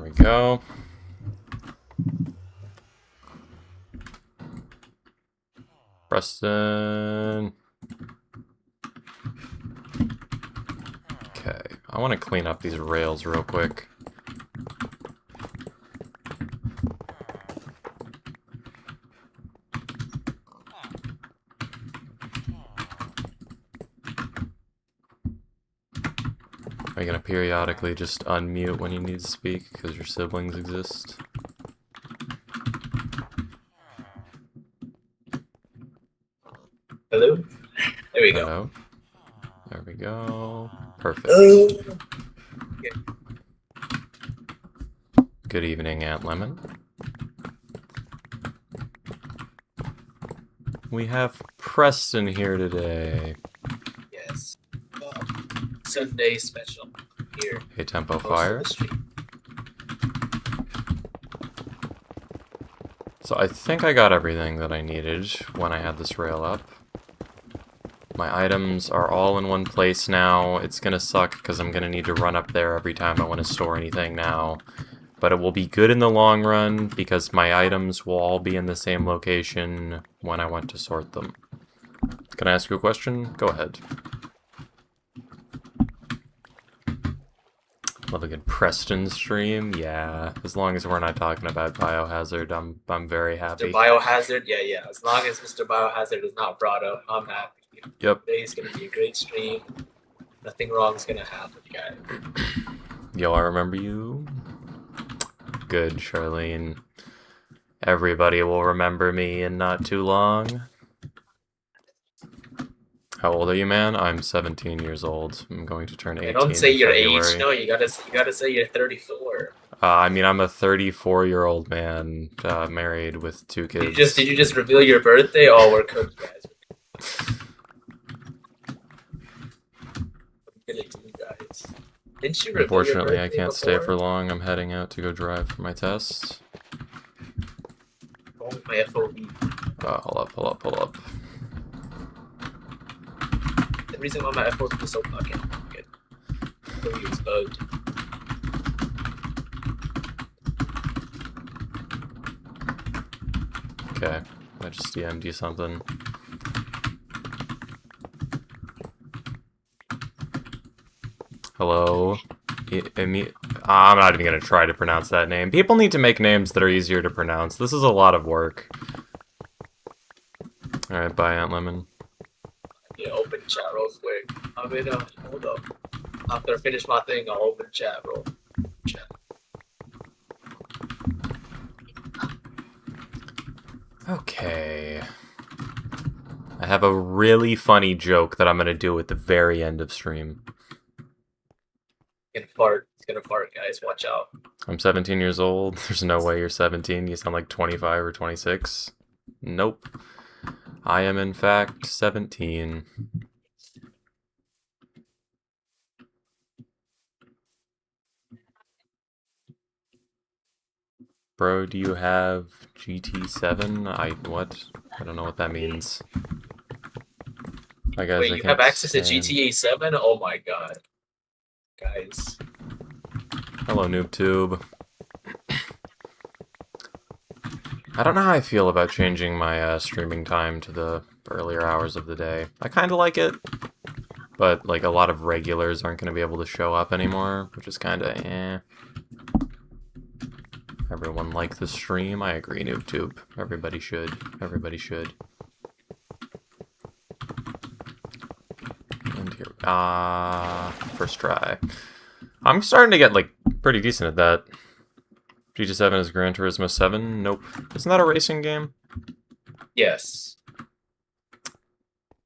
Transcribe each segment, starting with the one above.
There we go. Preston. Okay, I want to clean up these rails real quick. Are you going to periodically just unmute when you need to speak because your siblings exist? Hello? There we go. Hello? There we go. Perfect. Hello? Okay. Good evening, Antlemon. We have Preston here today. Yes. Sunday special here. Hey, Tempo Most Fire. of the street. So I think I got everything that I needed when I had this rail up. My items are all in one place now. It's gonna suck because I'm gonna need to run up there every time I want to store anything now. But it will be good in the long run because my items will all be in the same location when I want to sort them. Can I ask you a question? Go ahead. Love a good Preston stream. Yeah, as long as we're not talking about Biohazard, I'm very happy. Mr. Biohazard? Yeah. As long as Mr. Biohazard is not brought up, I'm happy. Yep. Today's gonna be a great stream. Nothing wrong is gonna happen, guys. Yo, I remember you. Good, Charlene. Everybody will remember me in not too long. How old are you, man? I'm 17 years old. I'm going to turn 18 Don't say in your February. age. No, you gotta say you're 34. I mean, I'm a 34-year-old man, married with 2 kids. Did you just reveal your birthday? Oh, we're cooked, guys. Guys. Didn't you reveal Unfortunately, your I birthday can't stay before? for long. I'm heading out to go drive for my test. Oh, my FOV. Hold up. The reason why my FOV is so fucking good. FOV is bugged. Okay, I just DM'd you something. Hello? I'm not even going to try to pronounce that name. People need to make names that are easier to pronounce. This is a lot of work. Alright, bye, Antlemon. Yeah, open chat real quick. I'm gonna hold up. After I finish my thing, I'll open chat, bro. Chat. Okay. I have a really funny joke that I'm going to do at the very end of stream. It's gonna fart. It's gonna fart, guys. Watch out. I'm 17 years old. There's no way you're 17. You sound like 25 or 26. Nope. I am, in fact, 17. Bro, do you have GT7? What? I don't know what that means. Hi guys, Wait, I you can't have access to stand... GTA 7? Oh my god. Guys. Hello, NoobTube. I don't know how I feel about changing my streaming time to the earlier hours of the day. I kind of like it, but like a lot of regulars aren't going to be able to show up anymore, which is kind of eh. Everyone like the stream? I agree, NoobTube. Everybody should. Everybody should. And here, first try. I'm starting to get like pretty decent at that. GT7 is Gran Turismo 7? Nope. Isn't that a racing game? Yes.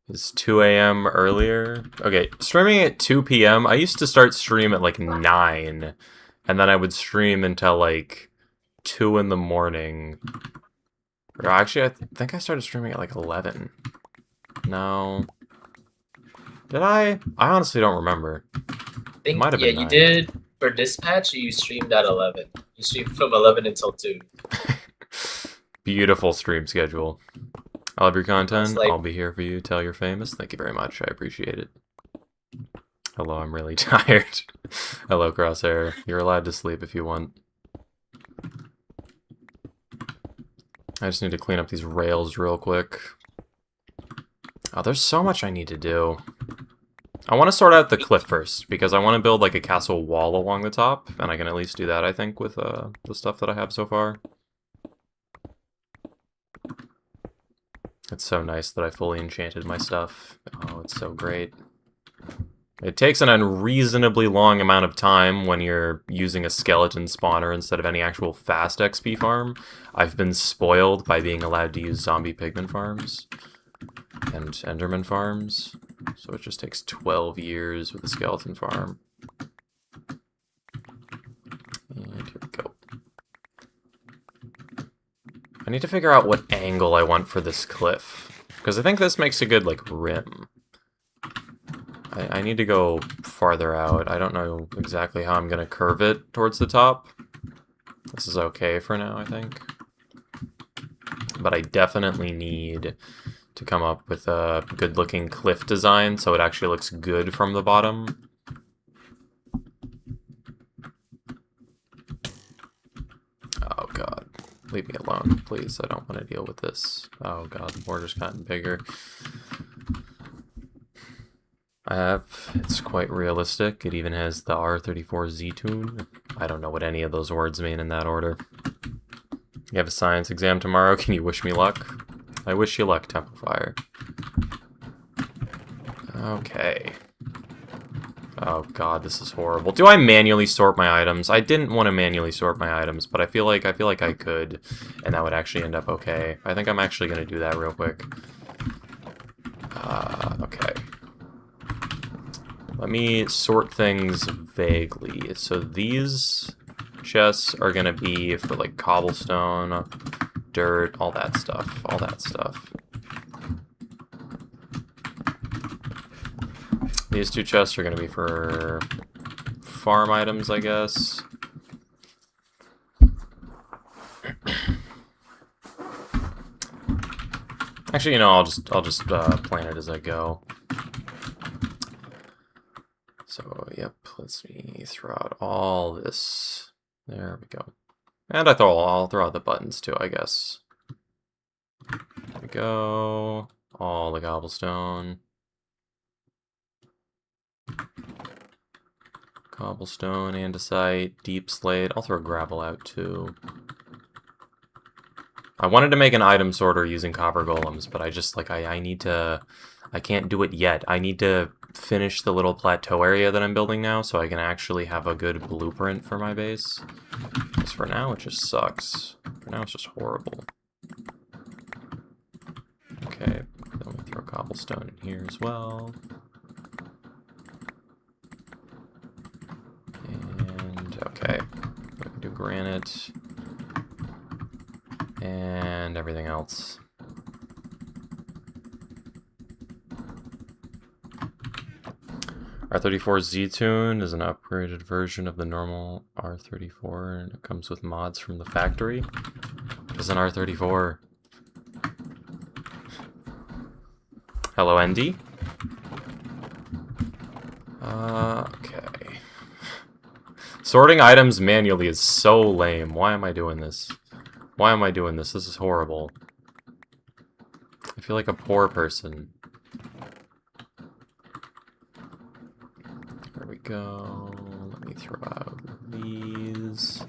Is 2 a.m. earlier? Okay, streaming at 2 p.m. I used to start stream at like 9, and then I would stream until like 2 in the morning. Or actually, I think I started streaming at like 11. No. Did I? I honestly don't remember. I think, Might have yeah, been you 9. did. For Dispatch, you streamed at 11. You streamed from 11 until 2. Beautiful stream schedule. I love your content. Like, I'll be here for you. Tell you're famous. Thank you very much. I appreciate it. Hello, I'm really tired. Hello, Crosshair. You're allowed to sleep if you want. I just need to clean up these rails real quick. Oh, there's so much I need to do. I want to sort out the cliff first, because I want to build like a castle wall along the top, and I can at least do that, I think, with the stuff that I have so far. It's so nice that I fully enchanted my stuff. Oh, it's so great. It takes an unreasonably long amount of time when you're using a skeleton spawner instead of any actual fast XP farm. I've been spoiled by being allowed to use zombie pigman farms and enderman farms, so it just takes 12 years with a skeleton farm. And here we go. I need to figure out what angle I want for this cliff, because I think this makes a good, like, rim. I need to go farther out. I don't know exactly how I'm going to curve it towards the top. This is okay for now, I think. But I definitely need to come up with a good-looking cliff design so it actually looks good from the bottom. Oh god. Leave me alone, please. I don't want to deal with this. Oh god, the border's gotten bigger. It's quite realistic. It even has the R34Z tune. I don't know what any of those words mean in that order. You have a science exam tomorrow. Can you wish me luck? I wish you luck, Templefire. Okay. Oh god, this is horrible. Do I manually sort my items? I didn't want to manually sort my items, but I feel like I could, and that would actually end up okay. I think I'm actually going to do that real quick. Okay. Let me sort things vaguely. So these chests are going to be for like cobblestone, dirt, all that stuff. All that stuff. These two chests are going to be for farm items, I guess. Actually, you know, I'll just plan it as I go. So, yep, let's me throw out all this. There we go. And I'll throw out the buttons too, I guess. There we go. All the cobblestone. Cobblestone, andesite, deep slate. I'll throw gravel out too. I wanted to make an item sorter using copper golems, but I just, like, I need to... I can't do it yet. I need to finish the little plateau area that I'm building now so I can actually have a good blueprint for my base. Because for now, it just sucks. For now, it's just horrible. Okay, then we throw cobblestone in here as well. And, okay, we can do granite. And everything else. R34Z Tune is an upgraded version of the normal R34, and it comes with mods from the factory. It's an R34. Hello, Andy. Okay. Sorting items manually is so lame. Why am I doing this? Why am I doing this? This is horrible. I feel like a poor person. There we go. Let me throw out these.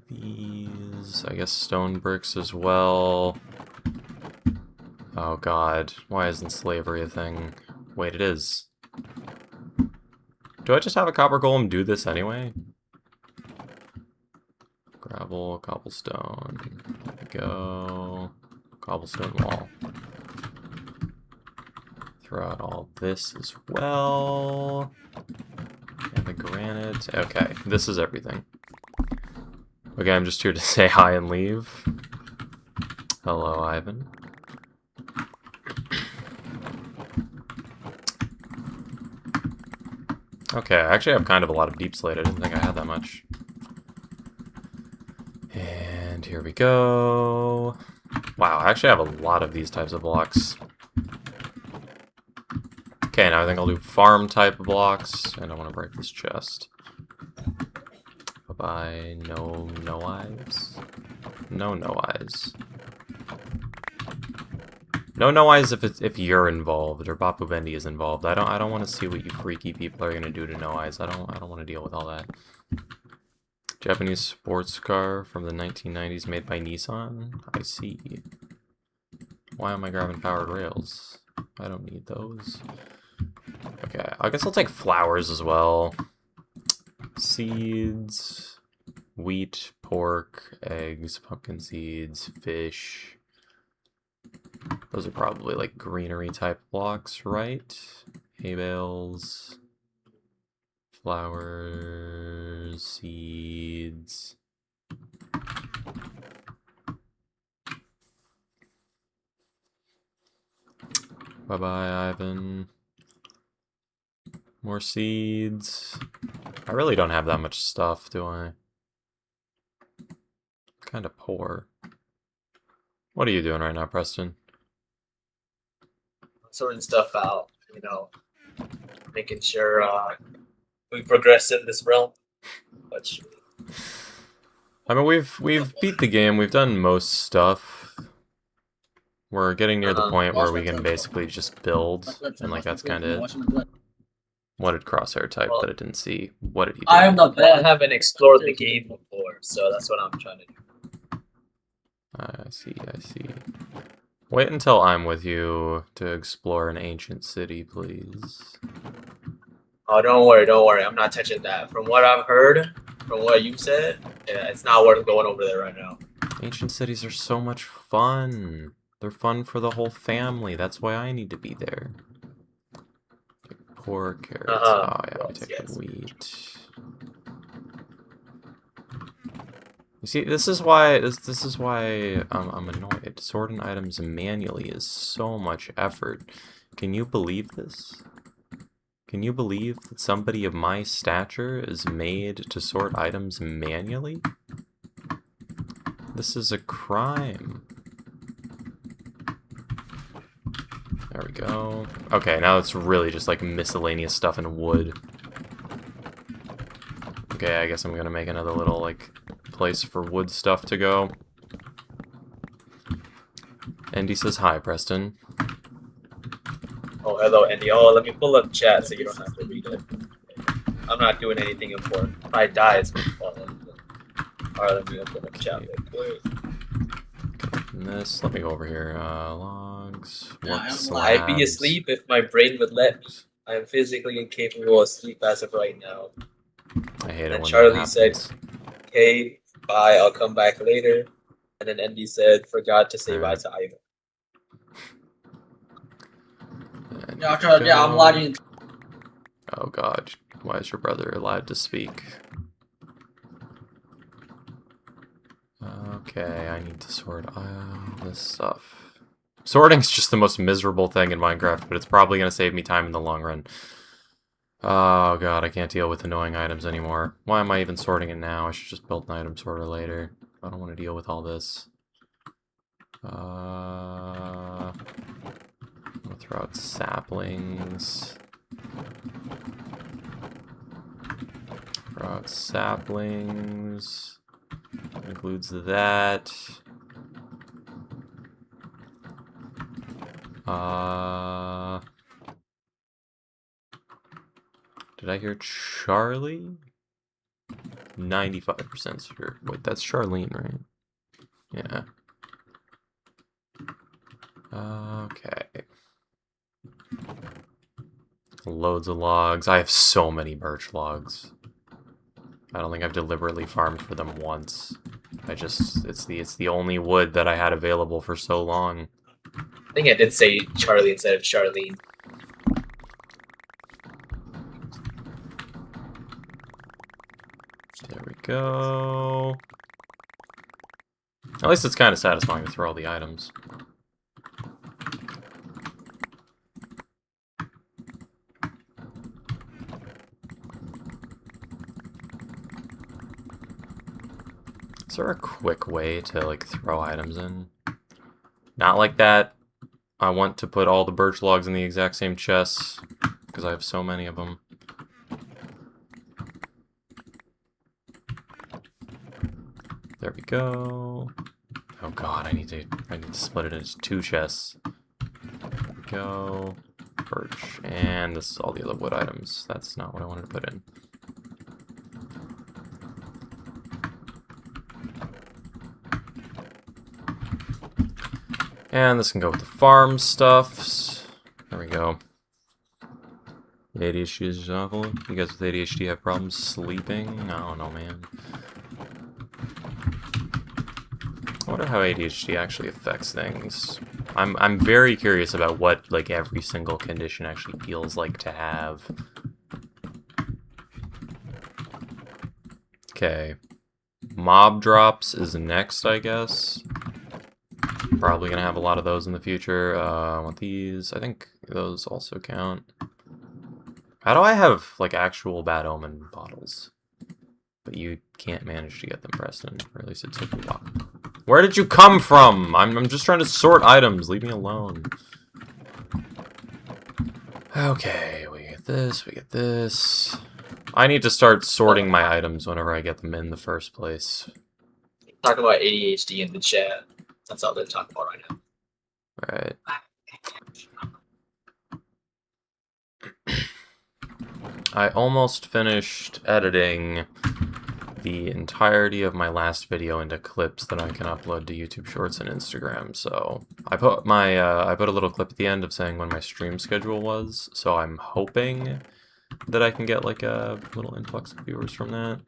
These. I guess stone bricks as well. Oh god. Why isn't slavery a thing? Wait, it is. Do I just have a copper golem do this anyway? Gravel, cobblestone. There we go. Cobblestone wall. Throw out all this as well. And the granite. Okay, this is everything. Okay, I'm just here to say hi and leave. Hello, Ivan. Okay, I actually have kind of a lot of deep slate. I didn't think I had that much. And here we go. Wow, I actually have a lot of these types of blocks. Okay, now I think I'll do farm type of blocks. I don't want to break this chest. Bye-bye, no knives. No eyes. No eyes if you're involved or Bapu Bendy is involved. I don't want to see what you freaky people are gonna do to no eyes. I don't want to deal with all that. Japanese sports car from the 1990s made by Nissan. I see. Why am I grabbing powered rails? I don't need those. Okay, I guess I'll take flowers as well. Seeds, wheat, pork, eggs, pumpkin seeds, fish. Those are probably like greenery type blocks, right? Hay bales, flowers, seeds. Bye-bye, Ivan. More seeds. I really don't have that much stuff, do I? Kind of poor. What are you doing right now, Preston? Sorting stuff out, you know, making sure we progress in this realm. But I mean, we've beat the game. We've done most stuff. We're getting near the point where we can basically just build, and like that's kind of it. What did Crosshair type that I didn't see? What did he do? I am not bad. I haven't explored the game before, so that's what I'm trying to do. I see, I see. Wait until I'm with you to explore an ancient city, please. Oh, don't worry. I'm not touching that. From what I've heard, from what you said, yeah, it's not worth going over there right now. Ancient cities are so much fun. They're fun for the whole family. That's why I need to be there. Take pork, carrots. Oh yeah, we take the wheat. You see, this is why I'm annoyed. Sorting items manually is so much effort. Can you believe this? Can you believe that somebody of my stature is made to sort items manually? This is a crime. There we go. Okay, now it's really just like miscellaneous stuff in wood. Okay, I guess I'm gonna make another little like place for wood stuff to go. Andy says hi, Preston. Oh, hello, Andy. Oh, let me pull up chat so you don't have to read it. I'm not doing anything important. If I die, it's my fault. Alright, let me open up chat real quick. Open this. Let me go over here. Logs. I'd be asleep if my brain would let me. I am physically incapable of sleep as of right now. I hate it And when Charlie that said, happens. "Okay, bye. I'll come back later." And then Andy said, "Forgot to say bye to Ivan." Yeah, I'm logging. Oh god, why is your brother allowed to speak? Okay, I need to sort all this stuff. Sorting's just the most miserable thing in Minecraft, but it's probably going to save me time in the long run. Oh god, I can't deal with annoying items anymore. Why am I even sorting it now? I should just build an item sorter later. I don't want to deal with all this. I'm gonna throw out saplings. Throw out saplings. Includes that. Did I hear Charlie? 95% sure. Wait, that's Charlene, right? Yeah. Okay. Loads of logs. I have so many birch logs. I don't think I've deliberately farmed for them once. It's the only wood that I had available for so long. I think I did say Charlie instead of Charlene. There we go. At least it's kind of satisfying to throw all the items. Is there a quick way to, like, throw items in? Not like that. I want to put all the birch logs in the exact same chests, because I have so many of them. There we go. Oh god, I need to split it into 2 chests. There we go. Birch. And this is all the other wood items. That's not what I wanted to put in. And this can go with the farm stuffs. There we go. The ADHD is awful. You guys with ADHD have problems sleeping? I don't know, man. I wonder how ADHD actually affects things. I'm very curious about what like every single condition actually feels like to have. Okay. Mob drops is next, I guess. Probably gonna have a lot of those in the future. I want these. I think those also count. How do I have like actual bad omen bottles? But you can't manage to get them, Preston. Or at least it took a while. Where did you come from? I'm just trying to sort items. Leave me alone. Okay, we get this, we get this. I need to start sorting my items whenever I get them in the first place. Talk about ADHD in the chat. That's all they're talking about right now. Right. I almost finished editing the entirety of my last video into clips that I can upload to YouTube Shorts and Instagram. So I put my I put a little clip at the end of saying when my stream schedule was. So I'm hoping that I can get like a little influx of viewers from that.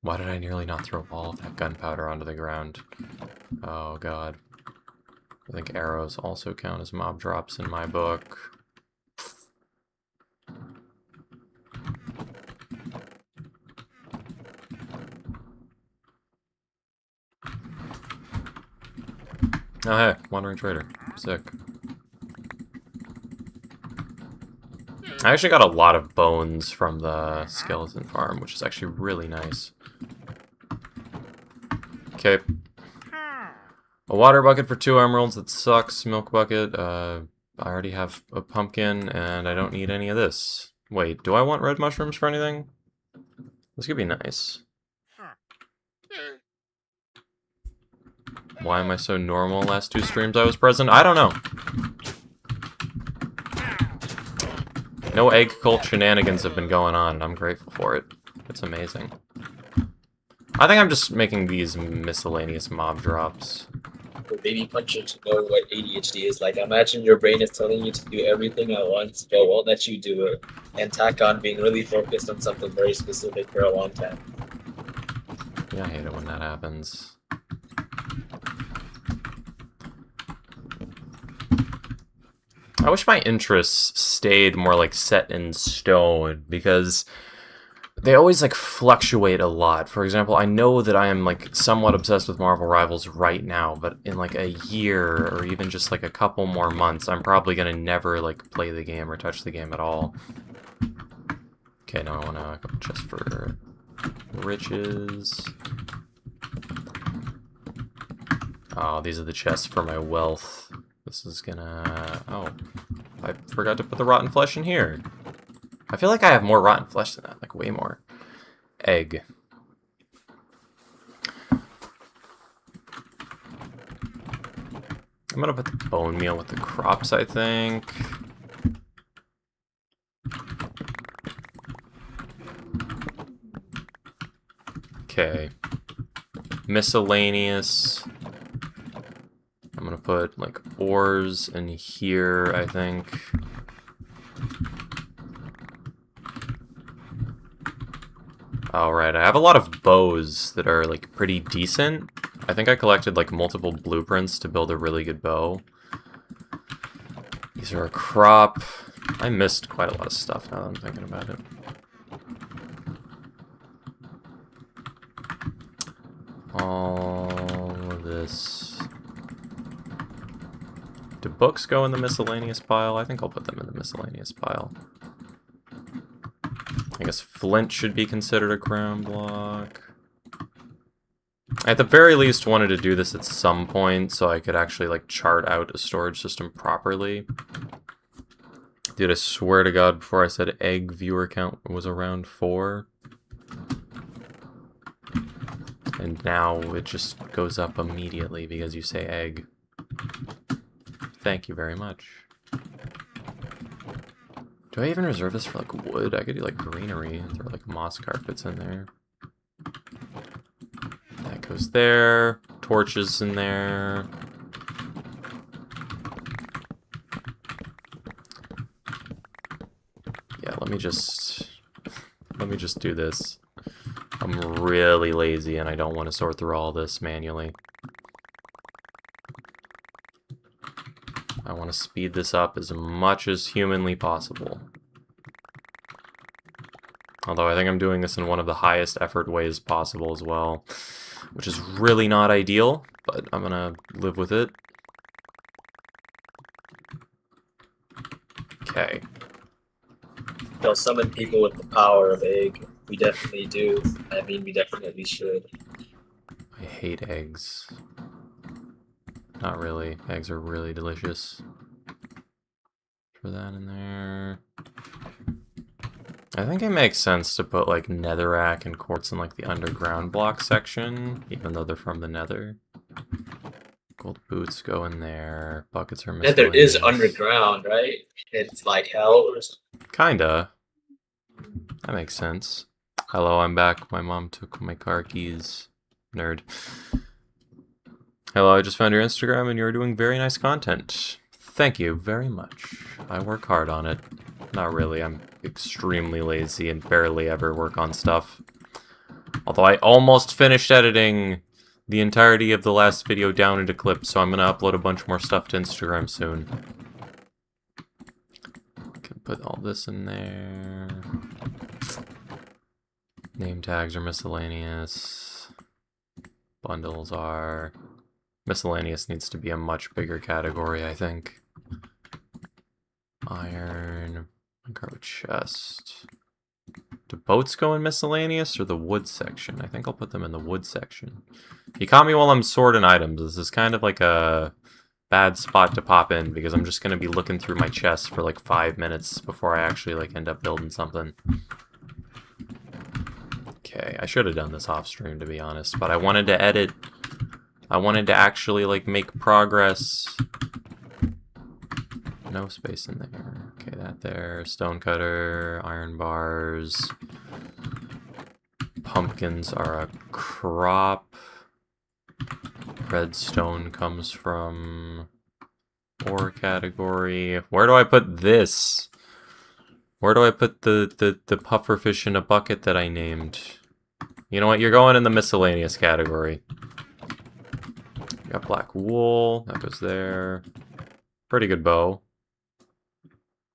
Why did I nearly not throw all of that gunpowder onto the ground? Oh god. I think arrows also count as mob drops in my book. Oh hey, Wandering Trader. Sick. I actually got a lot of bones from the skeleton farm, which is actually really nice. Okay. A water bucket for 2 emeralds, that sucks. Milk bucket, I already have a pumpkin, and I don't need any of this. Wait, do I want red mushrooms for anything? This could be nice. Why am I so normal? Last 2 streams I was present? I don't know. No egg cult shenanigans have been going on, and I'm grateful for it. It's amazing. I think I'm just making these miscellaneous mob drops. The baby puncher to know what ADHD is like. Imagine your brain is telling you to do everything at once, but won't let you do it. And tack on being really focused on something very specific for a long time. Yeah, I hate it when that happens. I wish my interests stayed more like set in stone, because they always like fluctuate a lot. For example, I know that I am like somewhat obsessed with Marvel Rivals right now, but in like a year or even just like a couple more months, I'm probably gonna never like play the game or touch the game at all. Okay, now I want a couple chests for riches. Oh, these are the chests for my wealth. This is gonna... Oh, I forgot to put the rotten flesh in here. I feel like I have more rotten flesh than that, like way more. Egg. I'm gonna put the bone meal with the crops, I think. Okay. Miscellaneous. I'm gonna put like ores in here, I think. Alright, I have a lot of bows that are like pretty decent. I think I collected like multiple blueprints to build a really good bow. These are a crop. I missed quite a lot of stuff now that I'm thinking about it. All of this. Do books go in the miscellaneous pile? I think I'll put them in the miscellaneous pile. I guess flint should be considered a crown block. I at the very least wanted to do this at some point so I could actually like chart out a storage system properly. Dude, I swear to God, before I said egg viewer count was around 4. And now it just goes up immediately because you say egg. Thank you very much. Do I even reserve this for, like, wood? I could do, like, greenery and throw, like, moss carpets in there. That goes there. Torches in there. Yeah, let me just do this. I'm really lazy and I don't want to sort through all this manually. I want to speed this up as much as humanly possible. Although I think I'm doing this in one of the highest effort ways possible as well, which is really not ideal, but I'm gonna live with it. Okay. They'll summon people with the power of egg. We definitely do. I mean, we definitely should. I hate eggs. Not really. Eggs are really delicious. Throw that in there. I think it makes sense to put, like, netherrack and quartz in, like, the underground block section, even though they're from the nether. Gold boots go in there. Buckets are Nether is miscellaneous. underground, right? It's like hell or something. Kinda. That makes sense. Hello, I'm back. My mom took my car keys. Nerd. Hello, I just found your Instagram and you're doing very nice content. Thank you very much. I work hard on it. Not really, I'm extremely lazy and barely ever work on stuff. Although I almost finished editing the entirety of the last video down into clips, so I'm gonna upload a bunch more stuff to Instagram soon. Can put all this in there. Name tags are miscellaneous. Bundles are... Miscellaneous needs to be a much bigger category, I think. Iron... Carpet chest. Do boats go in miscellaneous or the wood section? I think I'll put them in the wood section. You caught me while I'm sorting items. This is kind of like a bad spot to pop in because I'm just going to be looking through my chest for like 5 minutes before I actually like end up building something. Okay, I should have done this off stream to be honest, but I wanted to edit. I wanted to actually like make progress. No space in there. Okay, that there. Stonecutter, iron bars. Pumpkins are a crop. Redstone comes from ore category. Where do I put this? Where do I put the pufferfish in a bucket that I named? You know what? You're going in the miscellaneous category. Got black wool. That goes there. Pretty good bow.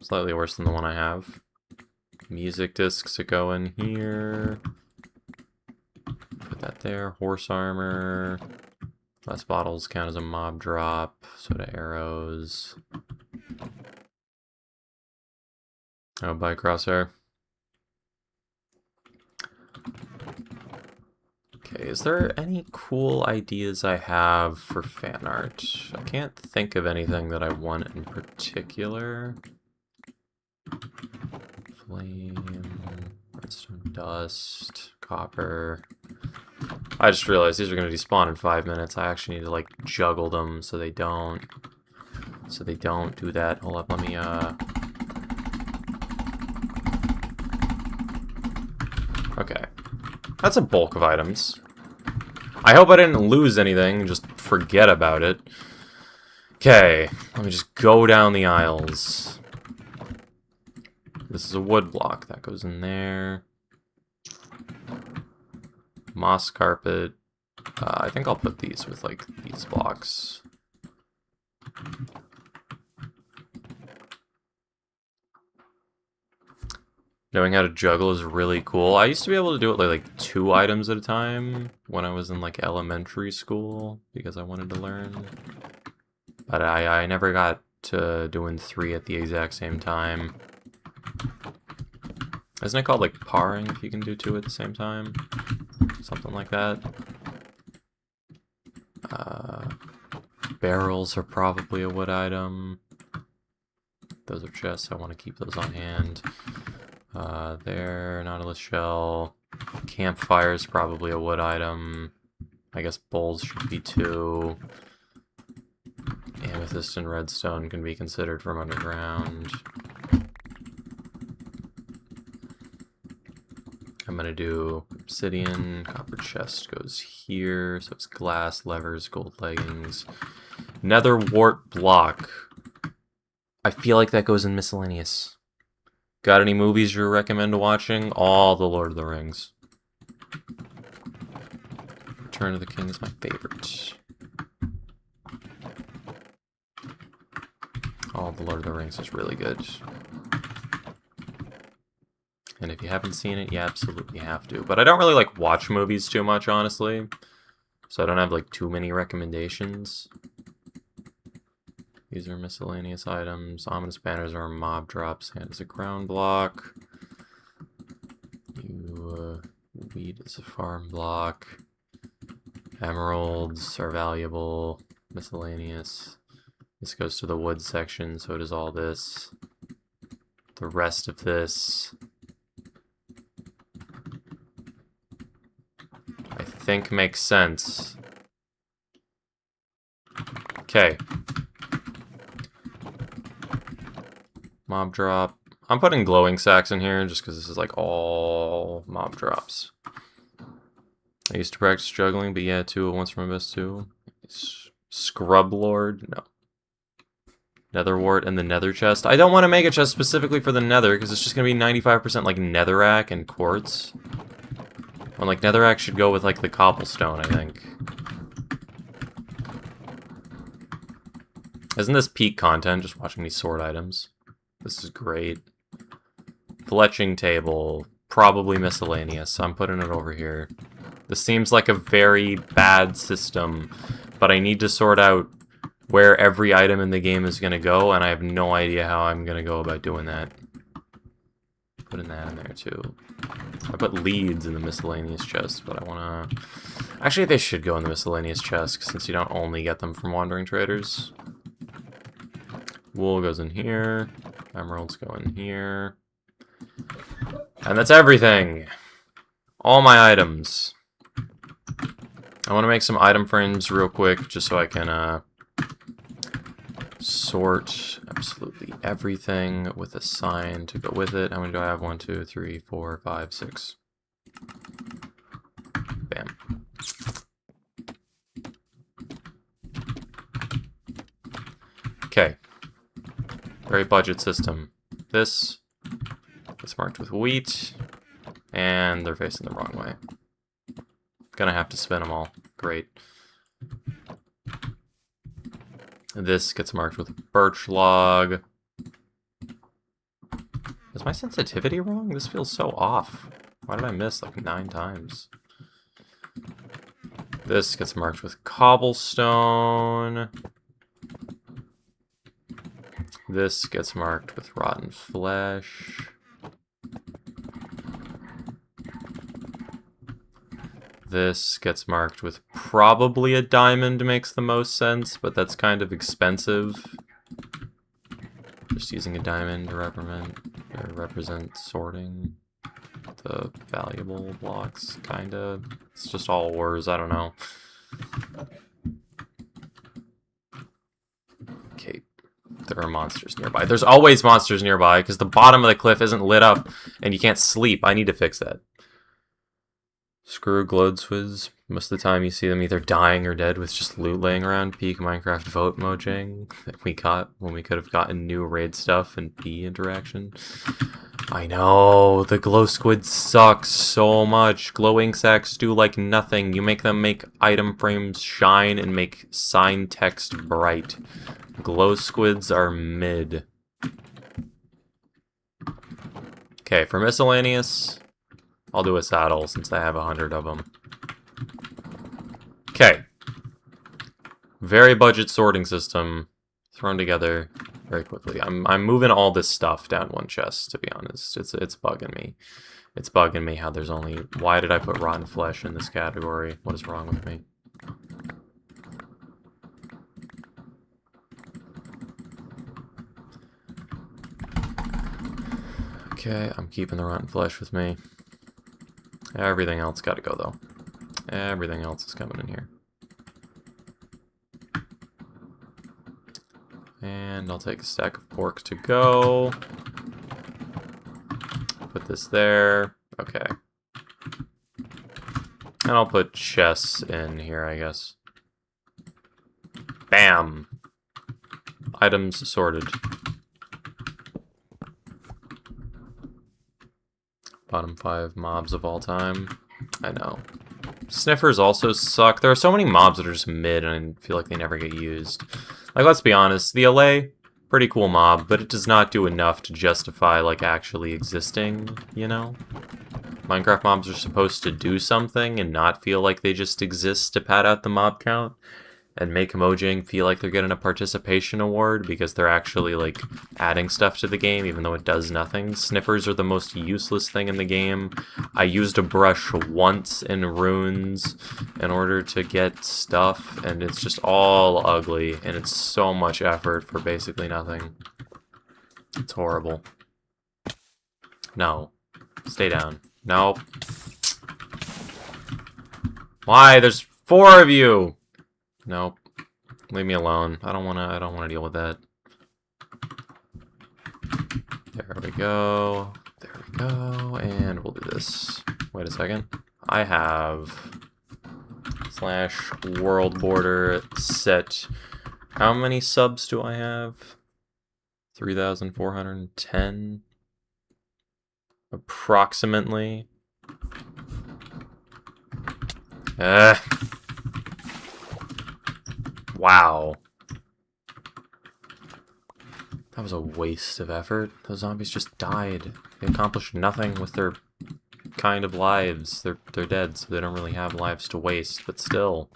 Slightly worse than the one I have. Music discs that go in here. Put that there. Horse armor. Glass bottles count as a mob drop. Soda arrows. Oh, buy crosshair. Okay, is there any cool ideas I have for fan art? I can't think of anything that I want in particular. Flame, redstone dust, copper. I just realized these are going to despawn in 5 minutes. I actually need to like juggle them so they don't do that. Hold up, let me okay. That's a bulk of items. I hope I didn't lose anything, just forget about it. Okay, let me just go down the aisles. This is a wood block. That goes in there. Moss carpet. I think I'll put these with, like, these blocks. Knowing how to juggle is really cool. I used to be able to do it like 2 items at a time when I was in, like, elementary school because I wanted to learn. But I never got to doing 3 at the exact same time. Isn't it called, like, paring if you can do 2 at the same time? Something like that. Barrels are probably a wood item. Those are chests. I want to keep those on hand. There, Nautilus shell. Campfire is probably a wood item. I guess bowls should be 2. Amethyst and redstone can be considered from underground. I'm gonna do obsidian, copper chest goes here, so it's glass, levers, gold leggings. Nether wart block. I feel like that goes in miscellaneous. Got any movies you recommend watching? All the Lord of the Rings. Return of the King is my favorite. All the Lord of the Rings is really good. And if you haven't seen it, you absolutely have to. But I don't really like watch movies too much, honestly. So I don't have like too many recommendations. These are miscellaneous items. Ominous banners are mob drops. Hand is a ground block. Wheat is a farm block. Emeralds are valuable. Miscellaneous. This goes to the wood section, so does all this. The rest of this, I think, makes sense. Okay. Mob drop. I'm putting glowing sacks in here just because this is like all mob drops. I used to practice juggling, but yeah, 2 at once for my best 2. Scrub Lord? No. Nether wart and the nether chest. I don't want to make a chest specifically for the nether because it's just going to be 95% like netherrack and quartz. When like netherrack should go with like the cobblestone, I think. Isn't this peak content, just watching these sword items? This is great. Fletching table. Probably miscellaneous. I'm putting it over here. This seems like a very bad system, but I need to sort out where every item in the game is going to go, and I have no idea how I'm going to go about doing that. Putting that in there, too. I put leads in the miscellaneous chest, but I want to... Actually, they should go in the miscellaneous chest, since you don't only get them from wandering traders. Wool goes in here. Emeralds go in here. And that's everything! All my items. I want to make some item frames real quick, just so I can, sort absolutely everything with a sign to go with it. How many do I have? 1, 2, 3, 4, 5, 6. Bam. Okay. Very budget system. This gets marked with wheat, and they're facing the wrong way. Gonna have to spin them all. Great. This gets marked with birch log. Is my sensitivity wrong? This feels so off. Why did I miss like 9 times? This gets marked with cobblestone. This gets marked with rotten flesh. This gets marked with probably a diamond makes the most sense, but that's kind of expensive. Just using a diamond to represent sorting the valuable blocks, kinda. It's just all ores, I don't know. Okay, there are monsters nearby. There's always monsters nearby, because the bottom of the cliff isn't lit up, and you can't sleep. I need to fix that. Screw glowed swizz. Most of the time you see them either dying or dead with just loot laying around. Peak Minecraft vote mojang that we got when we could have gotten new raid stuff and P interaction. I know, the glow squids suck so much. Glowing sacks do like nothing. You make them make item frames shine and make sign text bright. Glow squids are mid. Okay, for miscellaneous, I'll do a saddle since I have 100 of them. Okay. Very budget sorting system thrown together very quickly. I'm moving all this stuff down one chest, to be honest. It's bugging me. It's bugging me how there's only... Why did I put rotten flesh in this category? What is wrong with me? Okay, I'm keeping the rotten flesh with me. Everything else gotta go, though. Everything else is coming in here. And I'll take a stack of pork to go. Put this there. Okay. And I'll put chests in here, I guess. Bam! Items sorted. Bottom 5 mobs of all time. I know. Sniffers also suck. There are so many mobs that are just mid and I feel like they never get used. Like, let's be honest, the LA, pretty cool mob, but it does not do enough to justify, like, actually existing, you know? Minecraft mobs are supposed to do something and not feel like they just exist to pad out the mob count and make Mojang feel like they're getting a participation award because they're actually, like, adding stuff to the game even though it does nothing. Sniffers are the most useless thing in the game. I used a brush once in runes in order to get stuff, and it's just all ugly, and it's so much effort for basically nothing. It's horrible. No. Stay down. Nope. Why? There's 4 of you! Nope. Leave me alone. I don't wanna deal with that. There we go. There we go. And we'll do this. Wait a second. I have / world border set. How many subs do I have? 3,410. Approximately. Wow. That was a waste of effort. Those zombies just died. They accomplished nothing with their kind of lives. They're dead, so they don't really have lives to waste, but still.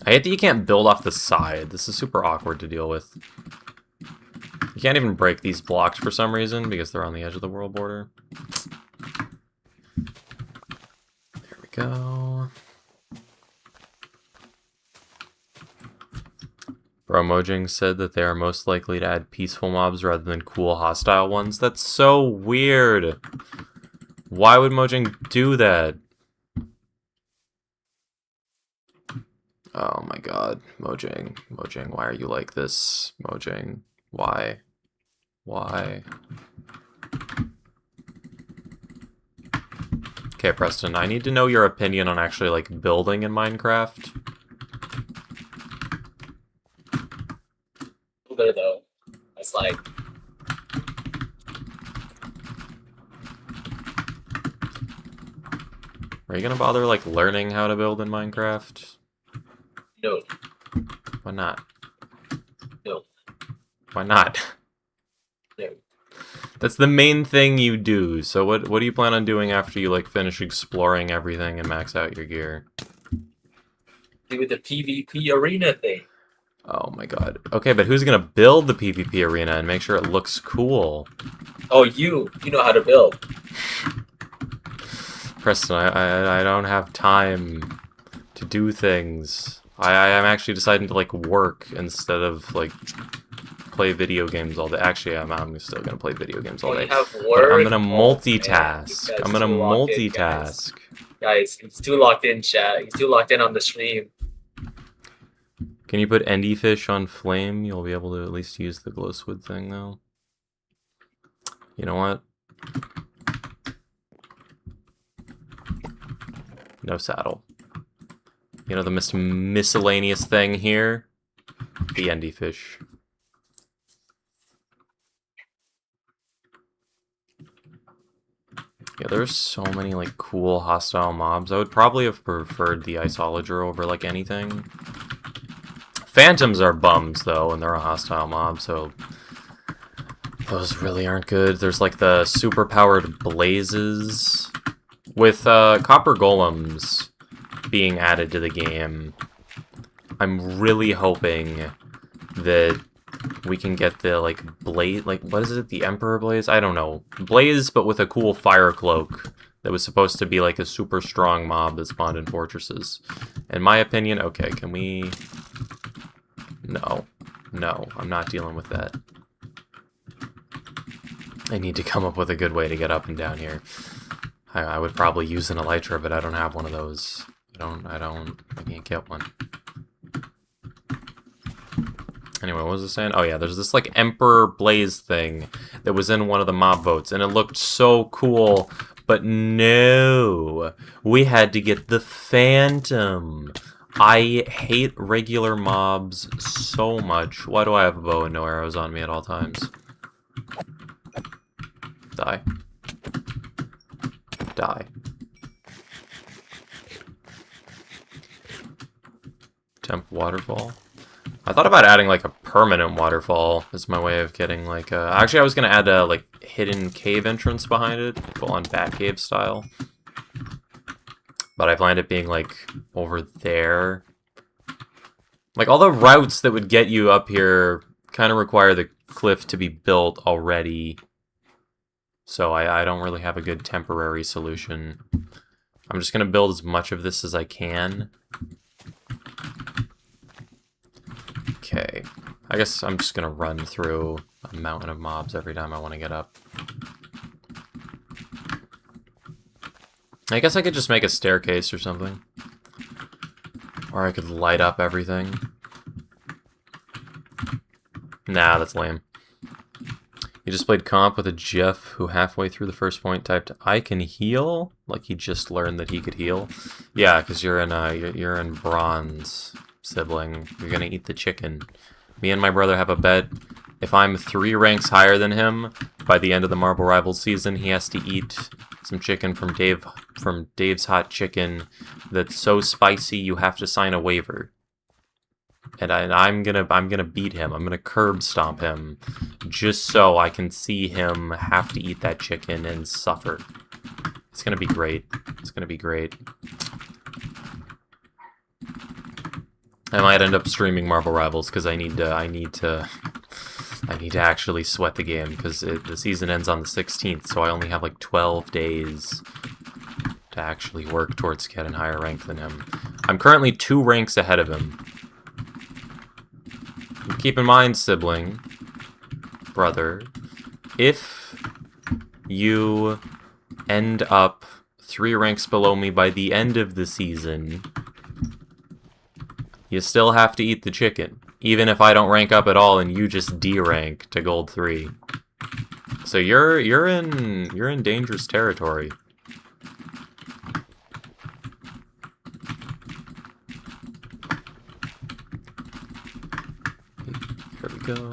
I hate that you can't build off the side. This is super awkward to deal with. You can't even break these blocks for some reason because they're on the edge of the world border. There we go. Bro, Mojang said that they are most likely to add peaceful mobs rather than cool hostile ones. That's so weird. Why would Mojang do that? Oh my god. Mojang. Mojang, why are you like this? Mojang, why? Why? Okay, Preston, I need to know your opinion on actually, like, building in Minecraft. There though, it's like Are you gonna bother, like, learning how to build in Minecraft? no, Why not? no, Why not? no. That's the main thing you do. So what do you plan on doing after you, like, finish exploring everything and max out your gear? Do the PvP arena thing. Oh my god. Okay, but who's gonna build the PvP arena and make sure it looks cool? Oh, you know how to build. Preston, I don't have time to do things. I'm actually deciding to, like, work instead of, like, play video games all day. Actually, I'm still gonna play video games all day. But I'm gonna multitask. I'm gonna multitask. Guys, he's too locked in, chat. He's too locked in on the stream. Can you put endy fish on flame? You'll be able to at least use the glow squid thing, though. You know what? No saddle. You know the miscellaneous thing here? The endy fish. Yeah, there's so many, like, cool hostile mobs. I would probably have preferred the isolager over, like, anything. Phantoms are bums, though, and they're a hostile mob, so those really aren't good. There's, like, the super-powered blazes. With copper golems being added to the game, I'm really hoping that we can get the, like, blaze, like, what is it? The Emperor Blaze? I don't know. Blaze, but with a cool fire cloak that was supposed to be, like, a super strong mob that spawned in fortresses. In my opinion, okay, can we... No. No, I'm not dealing with that. I need to come up with a good way to get up and down here. I would probably use an elytra, but I don't have one of those. I can't get one. Anyway, what was I saying? Oh yeah, there's this like Emperor Blaze thing that was in one of the mob votes, and it looked so cool, but no, we had to get the Phantom. I hate regular mobs so much. Why do I have a bow and no arrows on me at all times? Die. Die. Temp waterfall. I thought about adding like a permanent waterfall as my way of getting like actually I was gonna add a like hidden cave entrance behind it, full on Batcave style. But I planned it being like over there. Like all the routes that would get you up here kind of require the cliff to be built already. So I don't really have a good temporary solution. I'm just gonna build as much of this as I can. Okay, I guess I'm just gonna run through a mountain of mobs every time I want to get up. I guess I could just make a staircase or something. Or I could light up everything. Nah, that's lame. You just played comp with a Jeff who halfway through the first point typed, "I can heal?" Like he just learned that he could heal. Yeah, because you're in bronze, sibling. You're gonna eat the chicken. Me and my brother have a bet. If I'm 3 ranks higher than him, by the end of the Marble Rivals season, he has to eat some chicken from Dave's Hot Chicken that's so spicy you have to sign a waiver. And I'm gonna beat him. I'm gonna curb stomp him, just so I can see him have to eat that chicken and suffer. It's gonna be great. It's gonna be great. I might end up streaming Marble Rivals because I need to actually sweat the game because the season ends on the 16th, so I only have like 12 days to actually work towards getting higher rank than him. I'm currently 2 ranks ahead of him. Keep in mind, sibling, brother, if you end up 3 ranks below me by the end of the season, you still have to eat the chicken, even if I don't rank up at all and you just D-rank to gold 3. So you're in dangerous territory. Here we go.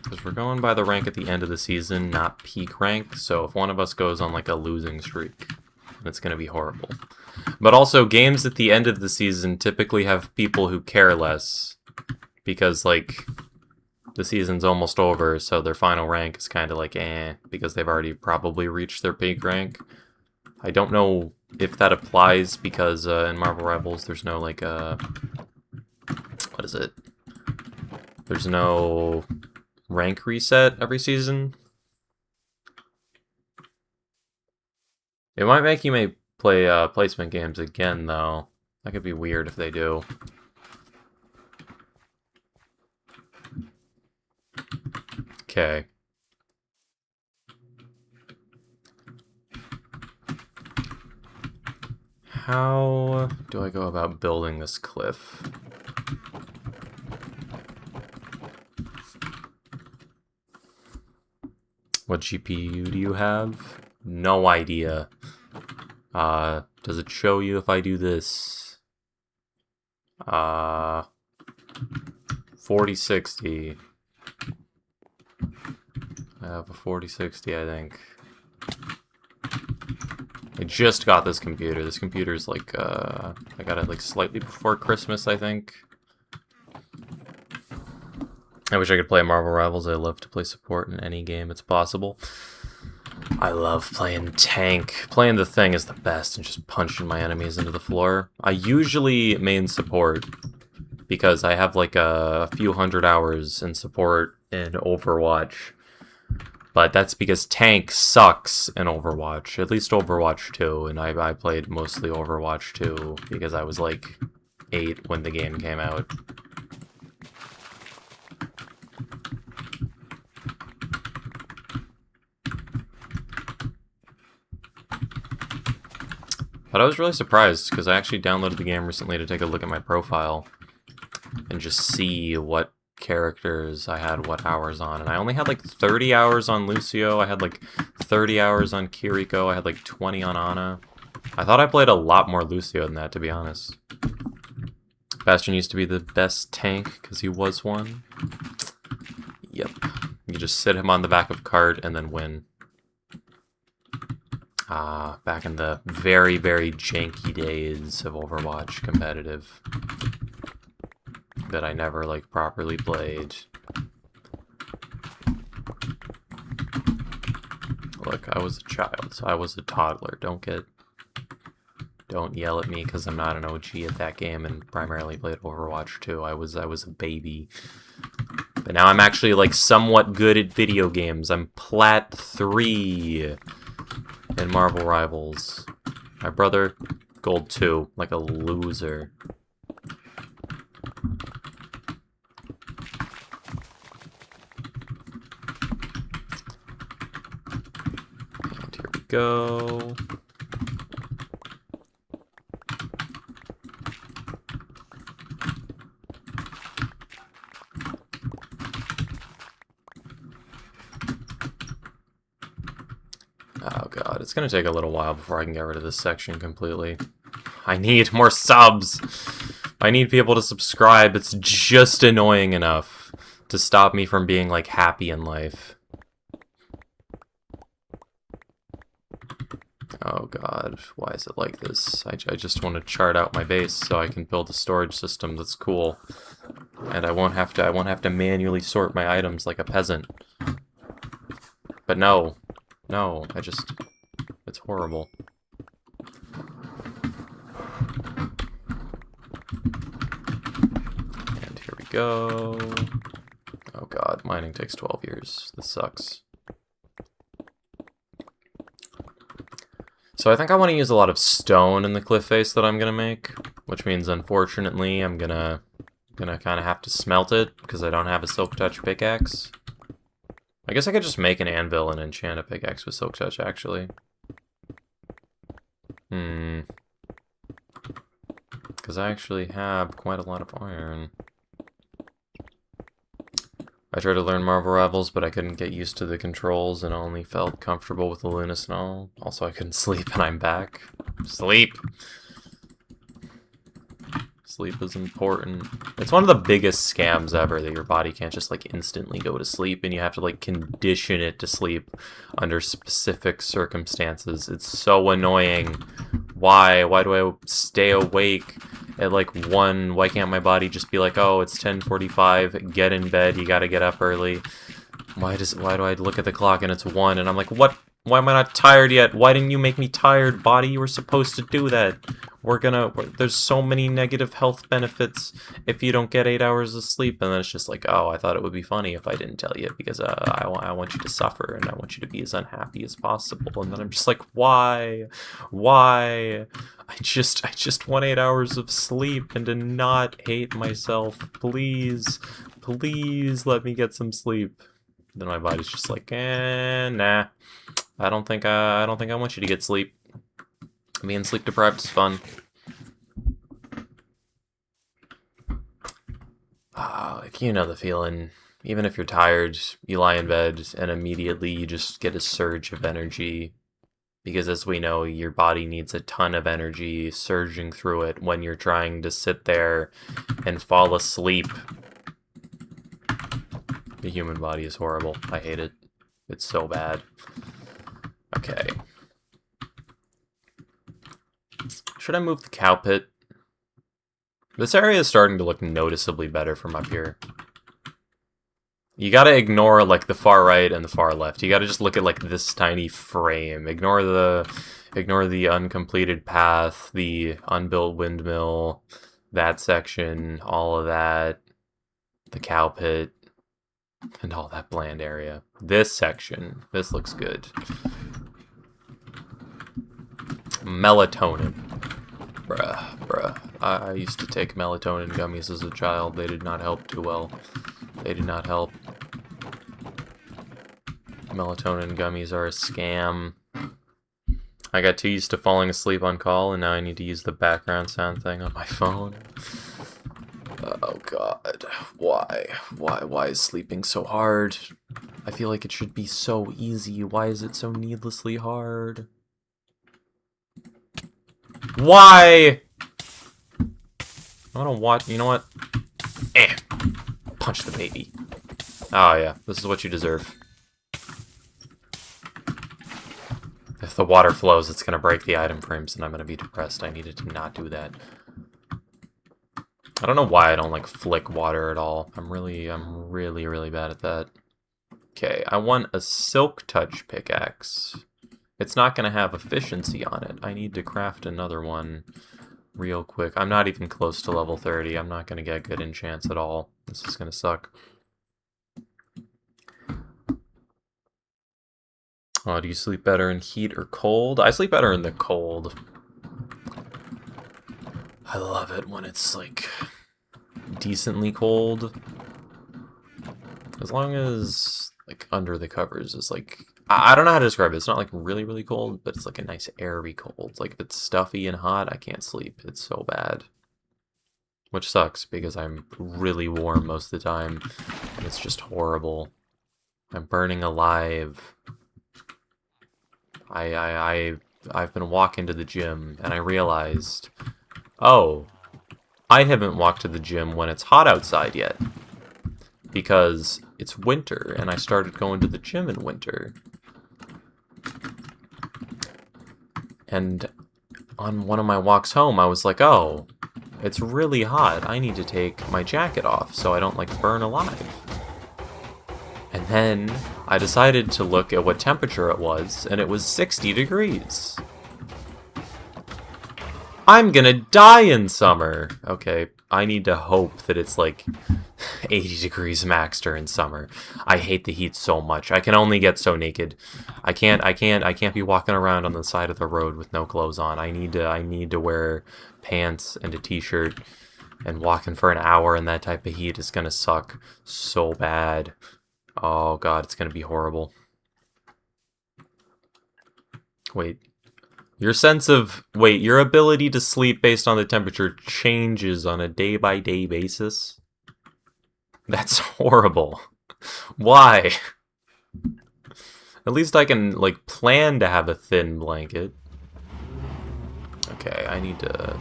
Because we're going by the rank at the end of the season, not peak rank, so if one of us goes on like a losing streak, it's going to be horrible. But also, games at the end of the season typically have people who care less, because like the season's almost over, so their final rank is kind of like because they've already probably reached their peak rank. I don't know if that applies because in Marble Rivals there's no like what is it? There's no rank reset every season. It might make you play placement games again though. That could be weird if they do. Okay. How do I go about building this cliff? What GPU do you have? No idea. Does it show you if I do this? 4060. I have a 4060, I think. I just got this computer. This computer's like, I got it like slightly before Christmas, I think. I wish I could play Marble Rivals. I love to play support in any game it's possible. I love playing tank. Playing the thing is the best and just punching my enemies into the floor. I usually main support because I have like a few hundred hours in support in Overwatch. But that's because tank sucks in Overwatch, at least Overwatch 2, and I played mostly Overwatch 2 because I was like 8 when the game came out. But I was really surprised, because I actually downloaded the game recently to take a look at my profile and just see what characters I had what hours on. And I only had like 30 hours on Lucio, I had like 30 hours on Kiriko, I had like 20 on Ana. I thought I played a lot more Lucio than that, to be honest. Bastion used to be the best tank, because he was one. Yep. You just sit him on the back of cart and then win. Back in the very, very janky days of Overwatch competitive that I never, like, properly played. Look, I was a child. I was a toddler. Don't yell at me because I'm not an OG at that game and primarily played Overwatch 2. I was a baby. But now I'm actually, like, somewhat good at video games. I'm Plat 3 in Marvel Rivals. My brother, Gold 2, like a loser. And here we go. Oh god, it's gonna take a little while before I can get rid of this section completely. I need more subs! I need people to subscribe. It's just annoying enough to stop me from being, like, happy in life. Oh god, why is it like this? I just want to chart out my base so I can build a storage system that's cool. And I won't have to manually sort my items like a peasant. But no. No, it's horrible. And here we go. Oh god, mining takes 12 years. This sucks. So I think I want to use a lot of stone in the cliff face that I'm gonna make, which means unfortunately I'm gonna kind of have to smelt it because I don't have a silk touch pickaxe. I guess I could just make an anvil and enchant a pickaxe with silk touch, actually. Because I actually have quite a lot of iron. I tried to learn Marvel Rivals, but I couldn't get used to the controls and only felt comfortable with the Lunas and all. Also, I couldn't sleep, and I'm back. Sleep! Sleep is important. It's one of the biggest scams ever that your body can't just, like, instantly go to sleep, and you have to, like, condition it to sleep under specific circumstances. It's so annoying. Why? Why do I stay awake at, like, 1? Why can't my body just be like, oh, it's 10:45, get in bed, you gotta get up early? Why do I look at the clock and it's 1, and I'm like, what? Why am I not tired yet? Why didn't you make me tired, body? You were supposed to do that. There's so many negative health benefits if you don't get 8 hours of sleep. And then it's just like, oh, I thought it would be funny if I didn't tell you because I want you to suffer and I want you to be as unhappy as possible. And then I'm just like, why? Why? I just want 8 hours of sleep and to not hate myself. Please, please let me get some sleep. Then my body's just like, nah. I don't think I want you to get sleep. Being sleep deprived is fun. Like, you know the feeling. Even if you're tired, you lie in bed and immediately you just get a surge of energy. Because as we know, your body needs a ton of energy surging through it when you're trying to sit there and fall asleep. The human body is horrible. I hate it. It's so bad. Okay. Should I move the cow pit? This area is starting to look noticeably better from up here. You gotta ignore, like, the far right and the far left. You gotta just look at, like, this tiny frame. Ignore the uncompleted path, the unbuilt windmill, that section, all of that, the cow pit, and all that bland area. This section, this looks good. Melatonin. Bruh. I used to take melatonin gummies as a child. They did not help too well. They did not help. Melatonin gummies are a scam. I got too used to falling asleep on call, and now I need to use the background sound thing on my phone. Oh god. Why? Why is sleeping so hard? I feel like it should be so easy. Why is it so needlessly hard? Why? I don't watch. You know what? Punch the baby. Oh yeah, this is what you deserve. If the water flows, it's gonna break the item frames, and I'm gonna be depressed. I needed to not do that. I don't know why I don't like flick water at all. I'm really bad at that. Okay, I want a silk touch pickaxe. It's not gonna have efficiency on it. I need to craft another one real quick. I'm not even close to level 30. I'm not gonna get good enchants at all. This is gonna suck. Oh, do you sleep better in heat or cold? I sleep better in the cold. I love it when it's, like, decently cold. As long as, like, under the covers is, like... I don't know how to describe it. It's not, like, really cold, but it's, like, a nice airy cold. Like, if it's stuffy and hot, I can't sleep. It's so bad. Which sucks, because I'm really warm most of the time. And it's just horrible. I'm burning alive. I've been walking to the gym, and I realized, oh, I haven't walked to the gym when it's hot outside yet, because it's winter, and I started going to the gym in winter. And on one of my walks home, I was like, oh, it's really hot. I need to take my jacket off so I don't, like, burn alive. And then I decided to look at what temperature it was, and it was 60 degrees. I'm gonna die in summer. Okay, I need to hope that it's like 80 degrees max during summer. I hate the heat so much. I can only get so naked. I can't be walking around on the side of the road with no clothes on. I need to wear pants and a t-shirt, and walking for an hour in that type of heat is gonna suck so bad. Oh god, it's gonna be horrible. Wait. Your ability to sleep based on the temperature changes on a day-by-day basis? That's horrible. Why? At least I can, like, plan to have a thin blanket. Okay, I need to...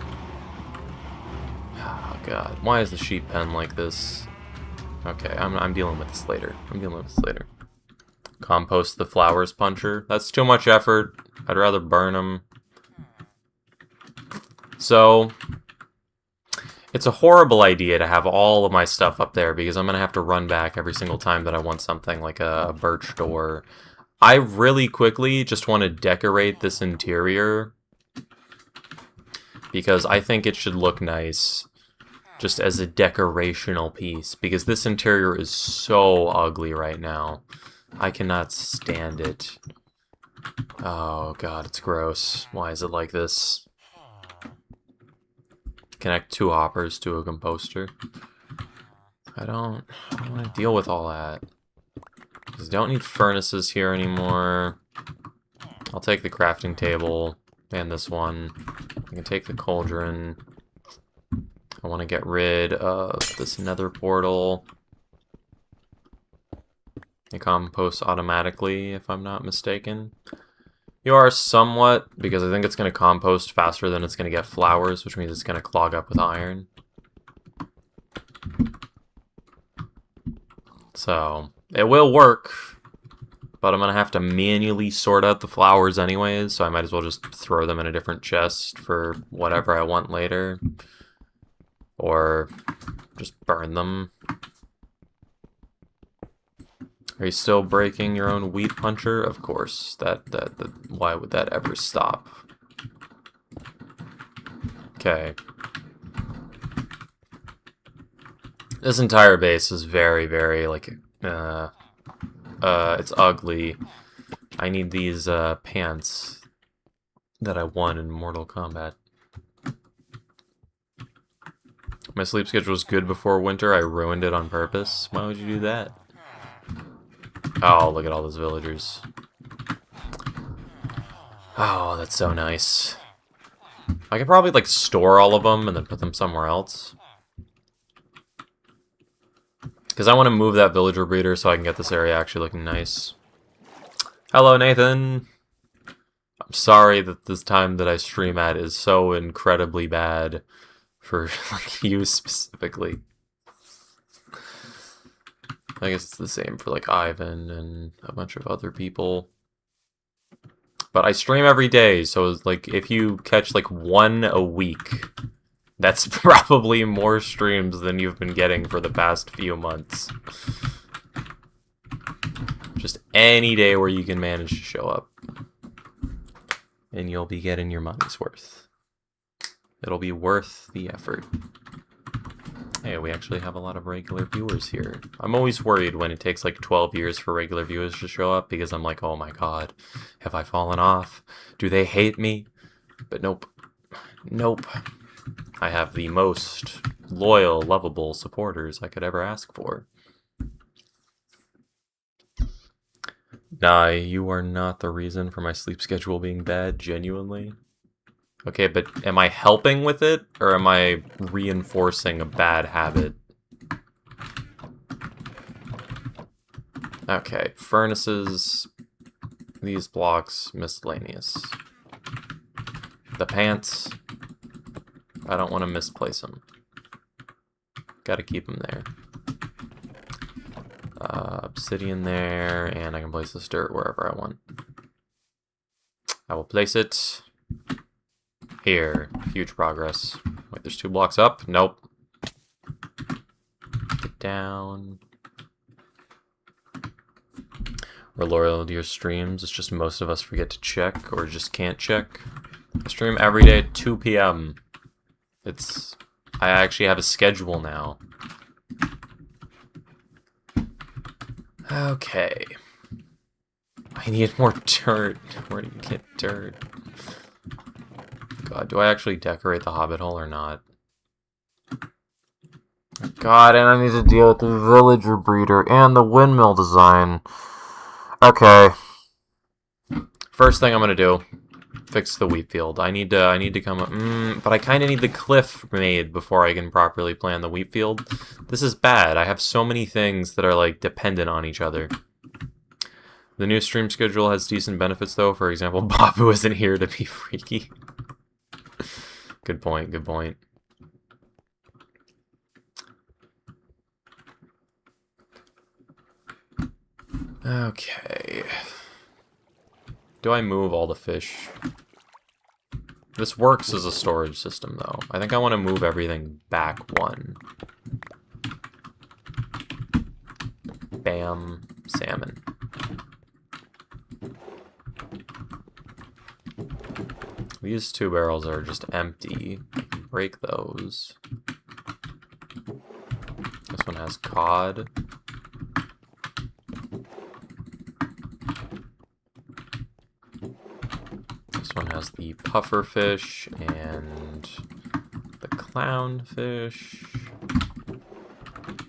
Oh god, why is the sheep pen like this? Okay, I'm dealing with this later. Compost the flowers puncher. That's too much effort. I'd rather burn them. So, it's a horrible idea to have all of my stuff up there because I'm going to have to run back every single time that I want something like a birch door. I really quickly just want to decorate this interior because I think it should look nice just as a decorational piece because this interior is so ugly right now. I cannot stand it. Oh god, it's gross. Why is it like this? Connect 2 hoppers to a composter. I don't want to deal with all that. Because I don't need furnaces here anymore. I'll take the crafting table and this one. I can take the cauldron. I want to get rid of this nether portal. It composts automatically, if I'm not mistaken. You are somewhat, because I think it's going to compost faster than it's going to get flowers, which means it's going to clog up with iron. So, it will work, but I'm going to have to manually sort out the flowers anyways, so I might as well just throw them in a different chest for whatever I want later. Or just burn them. Are you still breaking your own wheat puncher? Of course. Why would that ever stop? Okay. This entire base is very, like, it's ugly. I need these, pants that I won in Mortal Kombat. My sleep schedule was good before winter. I ruined it on purpose. Why would you do that? Oh, look at all those villagers. Oh, that's so nice. I could probably, like, store all of them and then put them somewhere else. Because I want to move that villager breeder so I can get this area actually looking nice. Hello, Nathan! I'm sorry that this time that I stream at is so incredibly bad for like you specifically. I guess it's the same for like Ivan and a bunch of other people. But I stream every day, so it's like if you catch like one a week, that's probably more streams than you've been getting for the past few months. Just any day where you can manage to show up. And you'll be getting your money's worth. It'll be worth the effort. Hey, we actually have a lot of regular viewers here. I'm always worried when it takes like 12 years for regular viewers to show up because I'm like, oh my god, have I fallen off? Do they hate me? But nope. Nope. I have the most loyal, lovable supporters I could ever ask for. Nah, you are not the reason for my sleep schedule being bad, genuinely. Okay, but am I helping with it, or am I reinforcing a bad habit? Okay, furnaces, these blocks, miscellaneous. The pants, I don't want to misplace them. Gotta keep them there. Obsidian there, and I can place this dirt wherever I want. I will place it here. Huge progress. Wait, there's 2 blocks up? Nope. Get down. We're loyal to your streams. It's just most of us forget to check or just can't check. I stream every day at 2 p.m. I actually have a schedule now. Okay. I need more dirt. Where do you get dirt? God, do I actually decorate the hobbit hole or not? God, and I need to deal with the villager breeder and the windmill design. Okay. First thing I'm gonna do, fix the wheat field. I need to come up, but I kind of need the cliff made before I can properly plan the wheat field. This is bad. I have so many things that are like dependent on each other. The new stream schedule has decent benefits though. For example, Babu isn't here to be freaky. Good point, good point. Okay. Do I move all the fish? This works as a storage system, though. I think I want to move everything back 1. Bam. Salmon. These 2 barrels are just empty. Break those. This one has cod. This one has the puffer fish and the clownfish.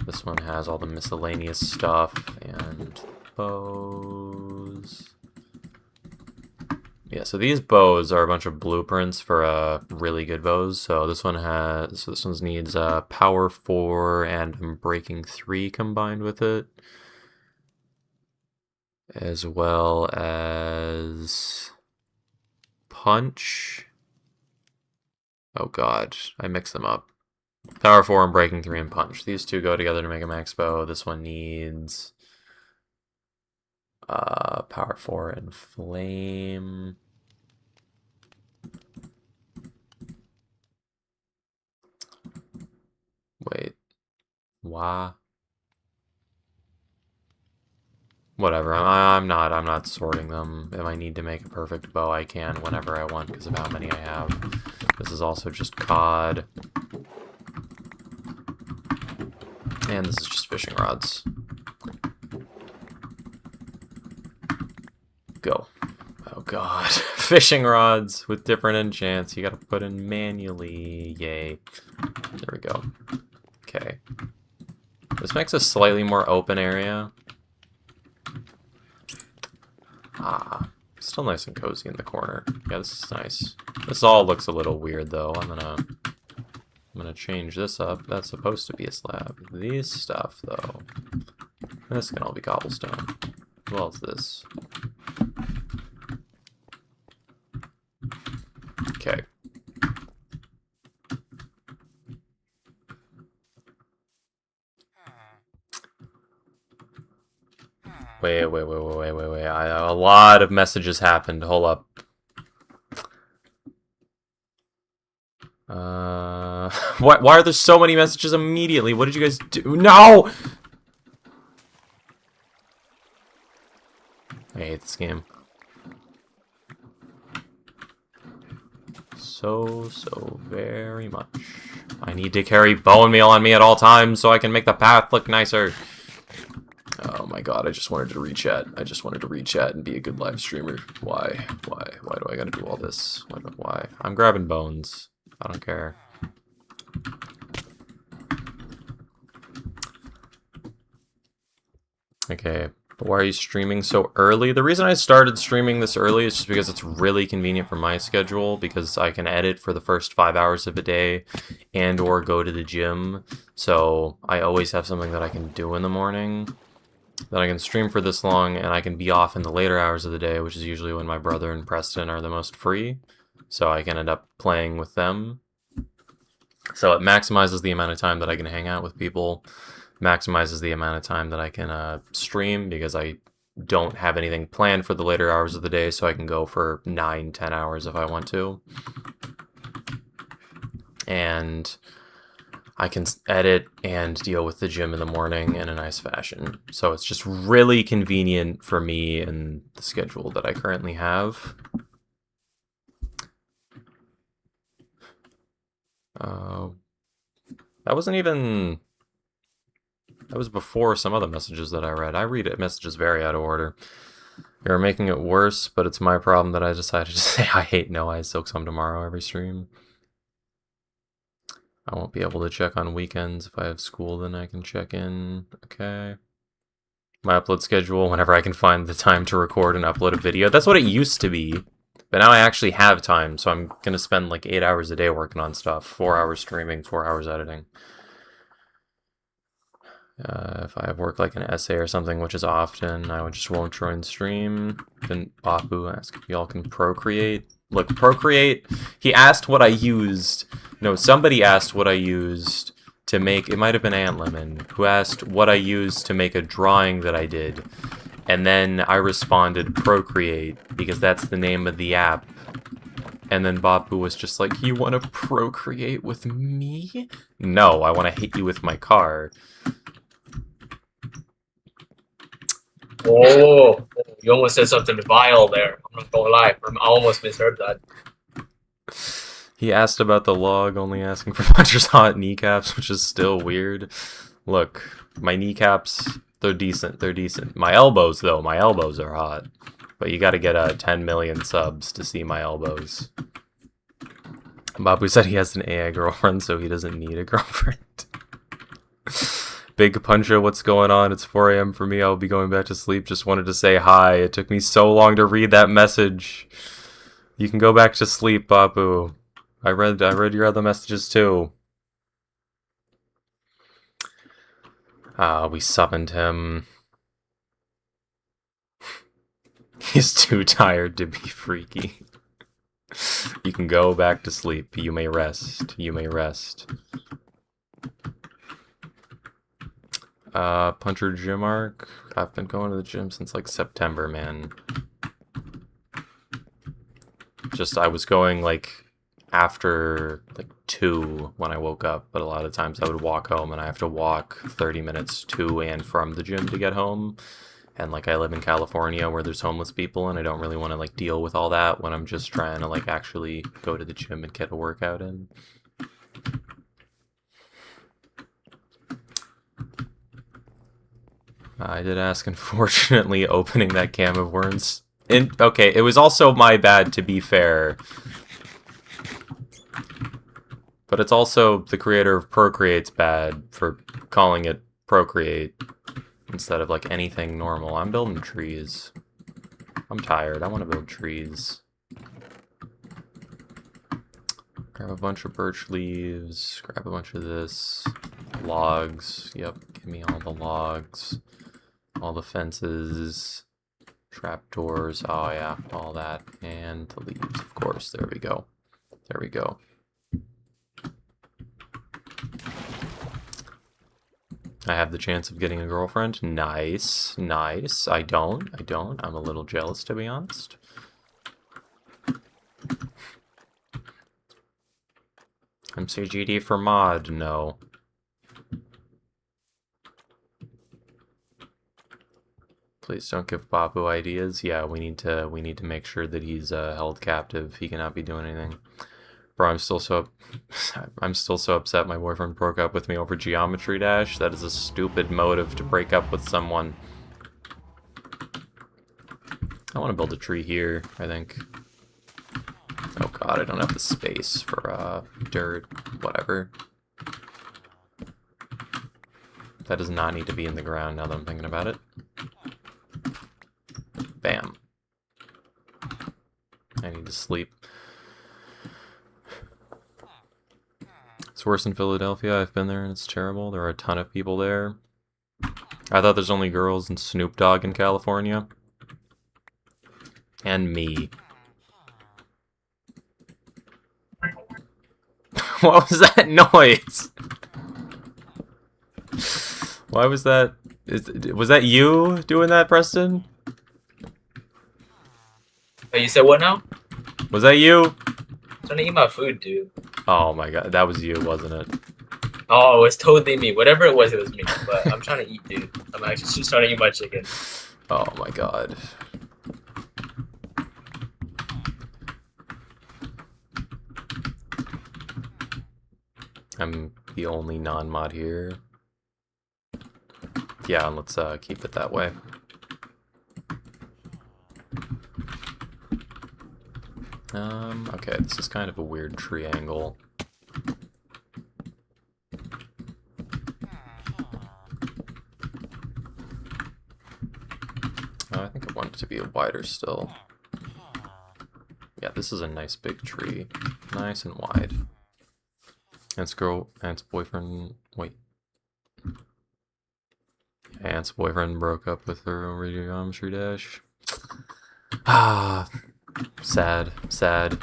This one has all the miscellaneous stuff and bows. Yeah, so these bows are a bunch of blueprints for really good bows. So this one needs power 4 and breaking 3 combined with it, as well as punch. Oh god, I mixed them up. Power 4 and breaking 3 and punch. These 2 go together to make a max bow. This one needs power 4 and flame. Wait. Why? Whatever. I'm not sorting them. If I need to make a perfect bow, I can whenever I want because of how many I have. This is also just cod. And this is just fishing rods. Go. Oh god. Fishing rods with different enchants. You gotta put in manually. Yay. There we go. Okay. This makes a slightly more open area. still nice and cozy in the corner. Yeah, this is nice. This all looks a little weird though. I'm gonna change this up. That's supposed to be a slab. These stuff though, this can all be cobblestone. As well as this. Okay. Wait. A lot of messages happened. Hold up. Why are there so many messages immediately? What did you guys do? No! I hate this game. So very much. I need to carry bone meal on me at all times so I can make the path look nicer. Oh my god, I just wanted to read chat. I just wanted to read chat and be a good live streamer. Why? Why do I gotta do all this? Why? I'm grabbing bones. I don't care. Okay, but why are you streaming so early? The reason I started streaming this early is just because it's really convenient for my schedule, because I can edit for the first 5 hours of a day and or go to the gym. So I always have something that I can do in the morning. Then I can stream for this long, and I can be off in the later hours of the day, which is usually when my brother and Preston are the most free. So I can end up playing with them. So it maximizes the amount of time that I can hang out with people, maximizes the amount of time that I can stream, because I don't have anything planned for the later hours of the day, so I can go for 9-10 hours if I want to. And I can edit and deal with the gym in the morning in a nice fashion. So it's just really convenient for me and the schedule that I currently have. That wasn't even... That was before some other messages that I read. I read messages very out of order. You're making it worse, but it's my problem that I decided to say I hate No Eyes Silk Some tomorrow every stream. I won't be able to check on weekends. If I have school, then I can check in. Okay. My upload schedule, whenever I can find the time to record and upload a video. That's what it used to be. But now I actually have time, so I'm going to spend like 8 hours a day working on stuff. 4 hours streaming, 4 hours editing. If I have work like an essay or something, which is often, I just won't join stream. Then Bapu asked if y'all can Procreate. Look, Procreate, he asked what I used. No, somebody asked what I used to make, it might have been antlemon, who asked what I used to make a drawing that I did. And then I responded Procreate, because that's the name of the app. And then Bapu was just like, you want to procreate with me? No, I want to hit you with my car. Oh, you almost said something vile there. I'm not gonna lie. I almost misheard that. He asked about the log, only asking for Puncher's hot kneecaps, which is still weird. Look, my kneecaps, they're decent. They're decent. My elbows, though, my elbows are hot. But you gotta get 10 million subs to see my elbows. Babu said he has an AI girlfriend, so he doesn't need a girlfriend. Big Puncher, what's going on? It's 4 a.m. for me. I'll be going back to sleep. Just wanted to say hi. It took me so long to read that message. You can go back to sleep, Babu. I read your other messages too. We summoned him. He's too tired to be freaky. You can go back to sleep. You may rest. You may rest. Puncher Gym Arc. I've been going to the gym since like September, man. Just, I was going like after like 2 when I woke up, but a lot of times I would walk home and I have to walk 30 minutes to and from the gym to get home. And like I live in California where there's homeless people and I don't really want to like deal with all that when I'm just trying to like actually go to the gym and get a workout in. I did ask, unfortunately, opening that can of worms. Okay, it was also my bad, to be fair. But it's also the creator of Procreate's bad for calling it Procreate instead of, like, anything normal. I'm building trees. I'm tired. I want to build trees. Grab a bunch of birch leaves. Grab a bunch of this. Logs. Yep, give me all the logs. All the fences. Trapdoors. Oh yeah, all that. And the leaves, of course. There we go. There we go. I have the chance of getting a girlfriend. Nice. Nice. I don't. I'm a little jealous, to be honest. MCGD for mod. No. Please don't give Babu ideas. Yeah, we need to make sure that he's held captive. He cannot be doing anything. Bro, I'm still so upset my boyfriend broke up with me over Geometry Dash. That is a stupid motive to break up with someone. I want to build a tree here, I think. Oh god, I don't have the space for dirt, whatever. That does not need to be in the ground now that I'm thinking about it. Bam. I need to sleep. It's worse in Philadelphia. I've been there and it's terrible. There are a ton of people there. I thought there's only girls and Snoop Dogg in California. And me. What was that noise? Why was that? Was that you doing that, Preston? Oh, you said what now? Was that you? I'm trying to eat my food, dude. Oh my god, that was you, wasn't it? Oh, it was totally me. Whatever it was me. But I'm trying to eat, dude. I'm actually just trying to eat my chicken. Oh my god. I'm the only non-mod here. Yeah, and let's keep it that way. Okay, this is kind of a weird triangle. I think I want it to be wider still. Yeah, this is a nice big tree. Nice and wide. Ant's boyfriend, wait. Ant's boyfriend broke up with her over Geometry Dash. Ah, sad, sad.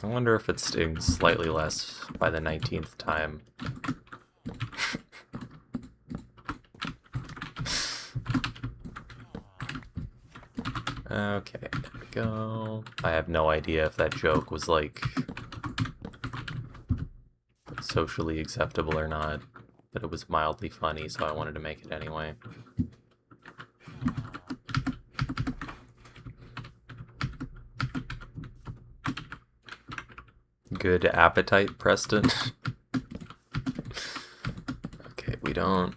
I wonder if it stings slightly less by the 19th time. Okay, there we go. I have no idea if that joke was, like, socially acceptable or not, but it was mildly funny, so I wanted to make it anyway. Good appetite, Preston. Okay, we don't...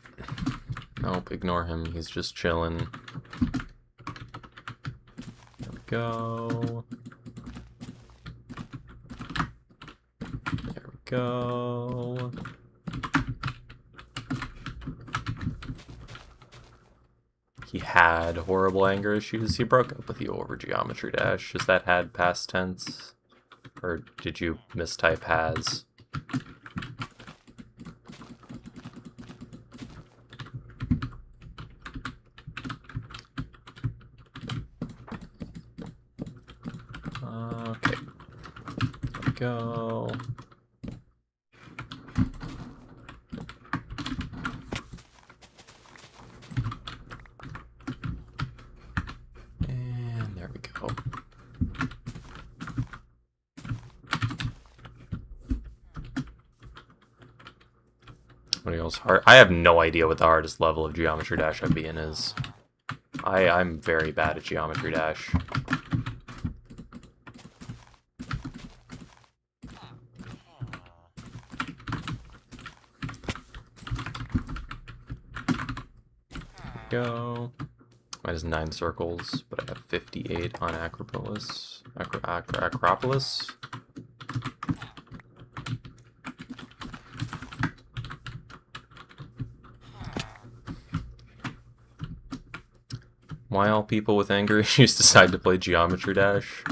Nope, ignore him, he's just chilling. There we go. There we go. He had horrible anger issues. He broke up with you over Geometry Dash. Is that had past tense? Or did you mistype has? Okay. There we go. And there we go. What else hard? I have no idea what the hardest level of Geometry Dash I'd be in is. I'm very bad at Geometry Dash. Go. Mine is 9 circles, but I have 58 on Acropolis. Acropolis? Why all people with anger issues decide to play Geometry Dash?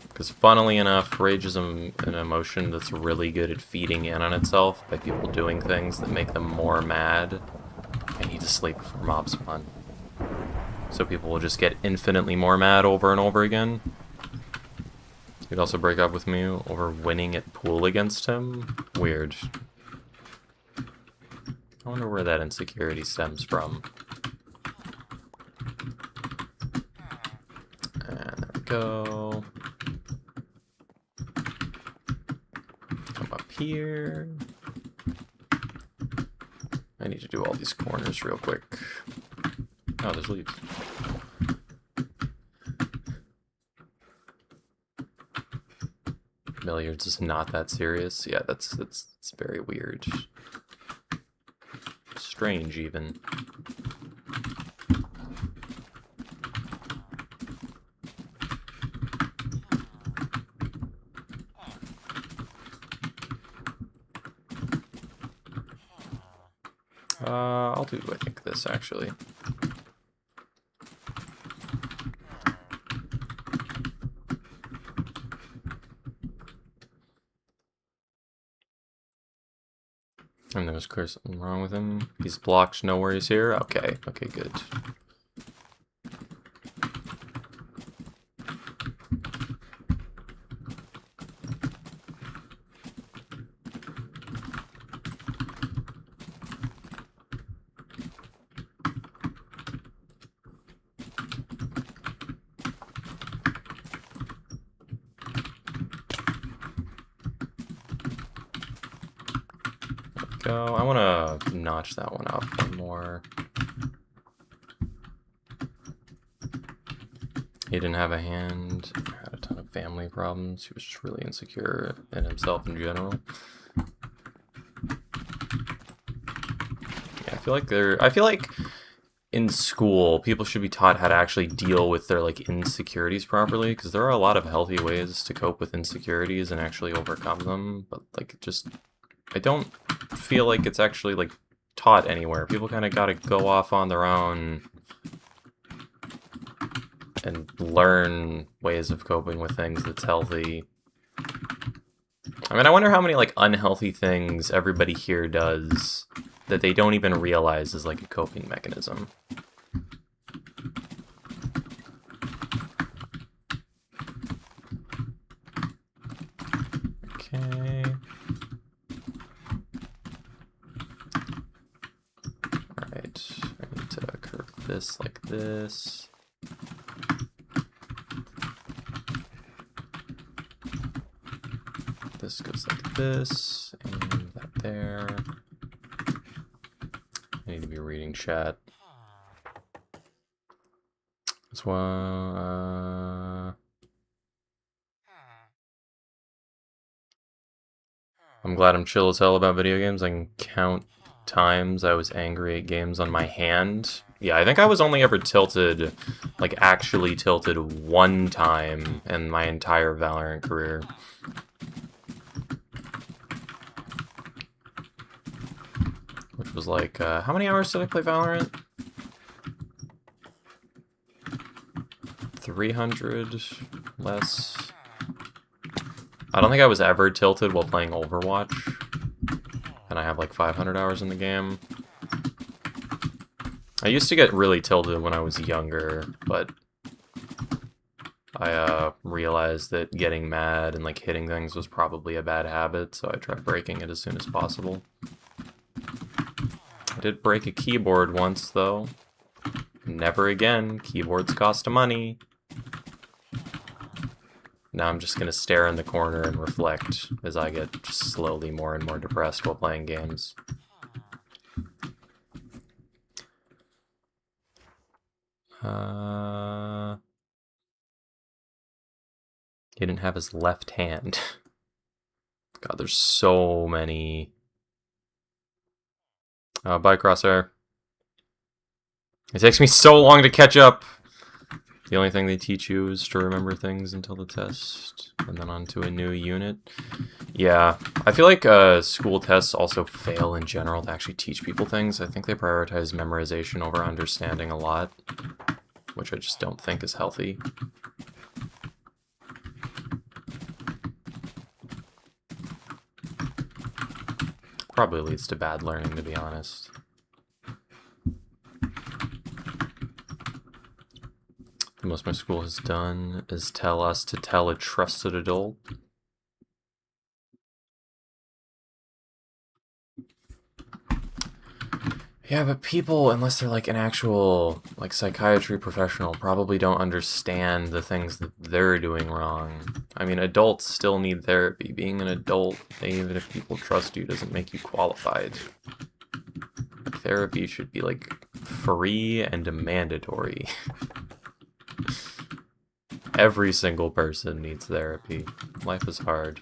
Because funnily enough, rage is an emotion that's really good at feeding in on itself by people doing things that make them more mad. I need to sleep before mob spawn. So people will just get infinitely more mad over and over again. He'd also break up with me over winning at pool against him. Weird. I wonder where that insecurity stems from. And there we go. Come up here. I need to do all these corners real quick. Oh, there's leaves. Billiards is not that serious. Yeah, that's very weird. Strange, even. I'll do, I think, this, actually. And there was clear something wrong with him. He's blocked, no worries here. Okay, okay, good. Go. I want to notch that one up one more. He didn't have a hand. Had a ton of family problems. He was just really insecure in himself in general. Yeah, I feel like in school people should be taught how to actually deal with their like insecurities properly, because there are a lot of healthy ways to cope with insecurities and actually overcome them, but like just I don't feel like it's actually like taught anywhere. People kind of got to go off on their own and learn ways of coping with things that's healthy. I mean, I wonder how many like unhealthy things everybody here does that they don't even realize is like a coping mechanism. Okay. Alright, I need to curve this like this. This goes like this, and that there. I need to be reading chat. As well, I'm glad I'm chill as hell about video games. I can count times I was angry at games on my hand. Yeah, I think I was only ever tilted, like actually tilted one time in my entire Valorant career. Which was like, how many hours did I play Valorant? 300 less. I don't think I was ever tilted while playing Overwatch. And I have like 500 hours in the game. I used to get really tilted when I was younger, but I realized that getting mad and like hitting things was probably a bad habit, so I tried breaking it as soon as possible. I did break a keyboard once, though. Never again. Keyboards cost money. Now I'm just gonna stare in the corner and reflect as I get just slowly more and more depressed while playing games. He didn't have his left hand. God, there's so many. Bye, Crosshair. It takes me so long to catch up. The only thing they teach you is to remember things until the test, and then on to a new unit. Yeah, I feel like school tests also fail in general to actually teach people things. I think they prioritize memorization over understanding a lot, which I just don't think is healthy. Probably leads to bad learning, to be honest. The most my school has done is tell us to tell a trusted adult. Yeah, but people, unless they're like an actual like psychiatry professional, probably don't understand the things that they're doing wrong. I mean, adults still need therapy. Being an adult, even if people trust you, doesn't make you qualified. Therapy should be like free and mandatory. Every single person needs therapy. Life is hard.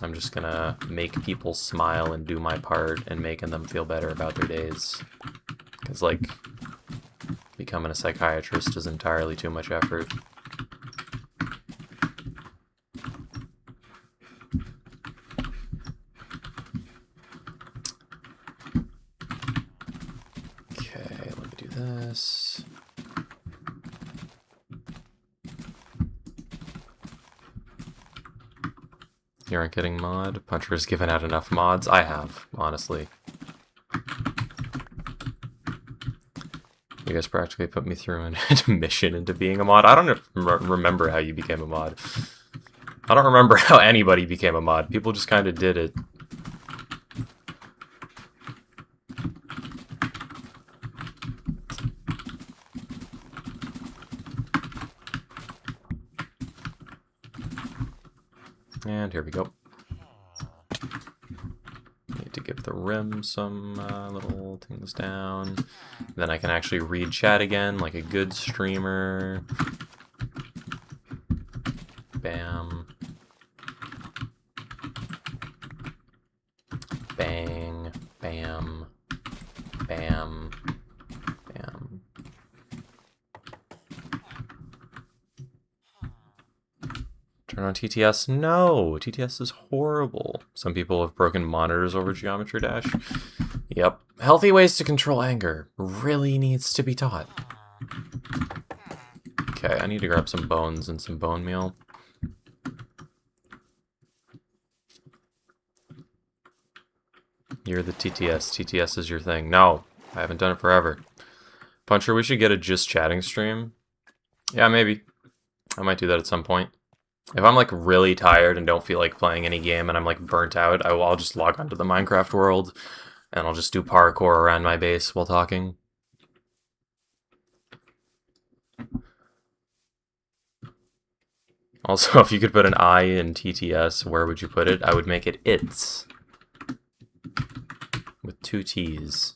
I'm just gonna make people smile and do my part in making them feel better about their days. Because, like, becoming a psychiatrist is entirely too much effort. Okay, let me do this. You aren't getting mod? Puncher's given out enough mods? I have, honestly. You guys practically put me through an admission into being a mod. I don't remember how you became a mod. I don't remember how anybody became a mod. People just kind of did it. And here we go. Need to give the rim some little things down. Then I can actually read chat again like a good streamer. Bam. Bang. Bam. Bam. Bam. Turn on TTS? No! TTS is horrible. Some people have broken monitors over Geometry Dash. Yep. Healthy ways to control anger really needs to be taught. Okay, I need to grab some bones and some bone meal. You're the TTS. TTS is your thing. No, I haven't done it forever. Puncher, we should get a just chatting stream. Yeah, maybe. I might do that at some point. If I'm like really tired and don't feel like playing any game and I'm like burnt out, I'll just log onto the Minecraft world and I'll just do parkour around my base while talking. Also, if you could put an I in TTS, where would you put it? I would make it its. With 2 T's.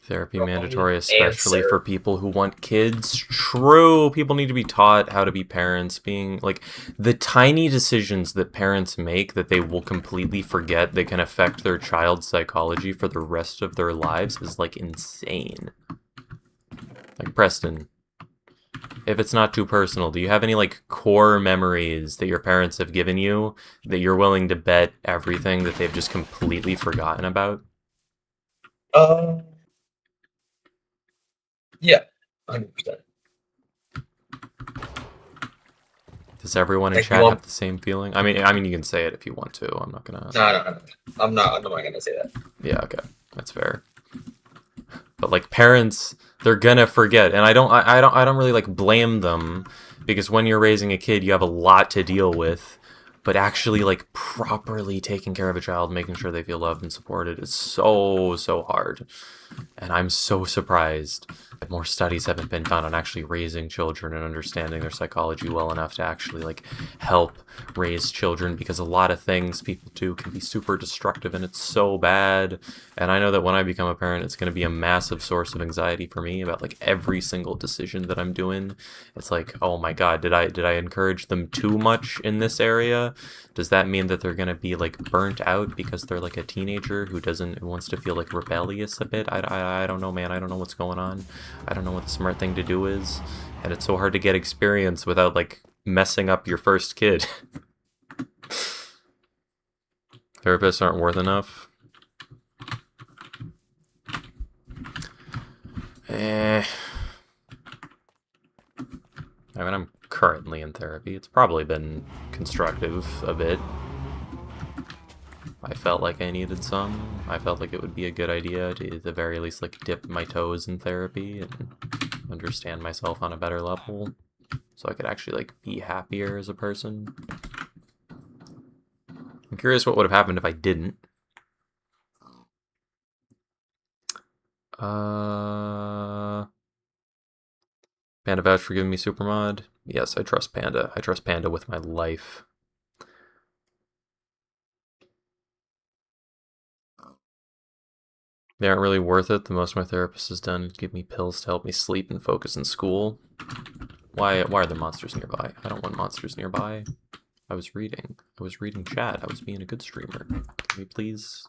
Therapy mandatory, especially for people who want kids. True. People need to be taught how to be parents. Being like the tiny decisions that parents make that they will completely forget that can affect their child's psychology for the rest of their lives is like insane. Like Preston, if it's not too personal, do you have any like core memories that your parents have given you that you're willing to bet everything that they've just completely forgotten about? Yeah, 100%. Does everyone in Like, chat have the same feeling? I mean, you can say it if you want to. I'm not gonna. No. I'm not gonna say that. Yeah, okay, that's fair. But like parents, they're gonna forget, and I don't really like blame them because when you're raising a kid, you have a lot to deal with. But actually, like properly taking care of a child, making sure they feel loved and supported is so hard. And I'm so surprised that more studies haven't been done on actually raising children and understanding their psychology well enough to actually like help raise children, because a lot of things people do can be super destructive and it's so bad. And I know that when I become a parent, it's going to be a massive source of anxiety for me about like every single decision that I'm doing. It's like, oh my God, did I encourage them too much in this area? Does that mean that they're going to be like burnt out because they're like a teenager who wants to feel like rebellious a bit? I don't know, man. I don't know what's going on. I don't know what the smart thing to do is. And it's so hard to get experience without like messing up your first kid. Therapists aren't worth enough. I mean, I'm currently in therapy. It's probably been constructive a bit. I felt like I needed some. I felt like it would be a good idea to at the very least like dip my toes in therapy and understand myself on a better level so I could actually like be happier as a person. I'm curious what would have happened if I didn't. Panda vouch for giving me Supermod. Yes, I trust Panda. I trust Panda with my life. They aren't really worth it. The most my therapist has done is give me pills to help me sleep and focus in school. Why are there monsters nearby? I don't want monsters nearby. I was reading chat. I was being a good streamer. Can we please?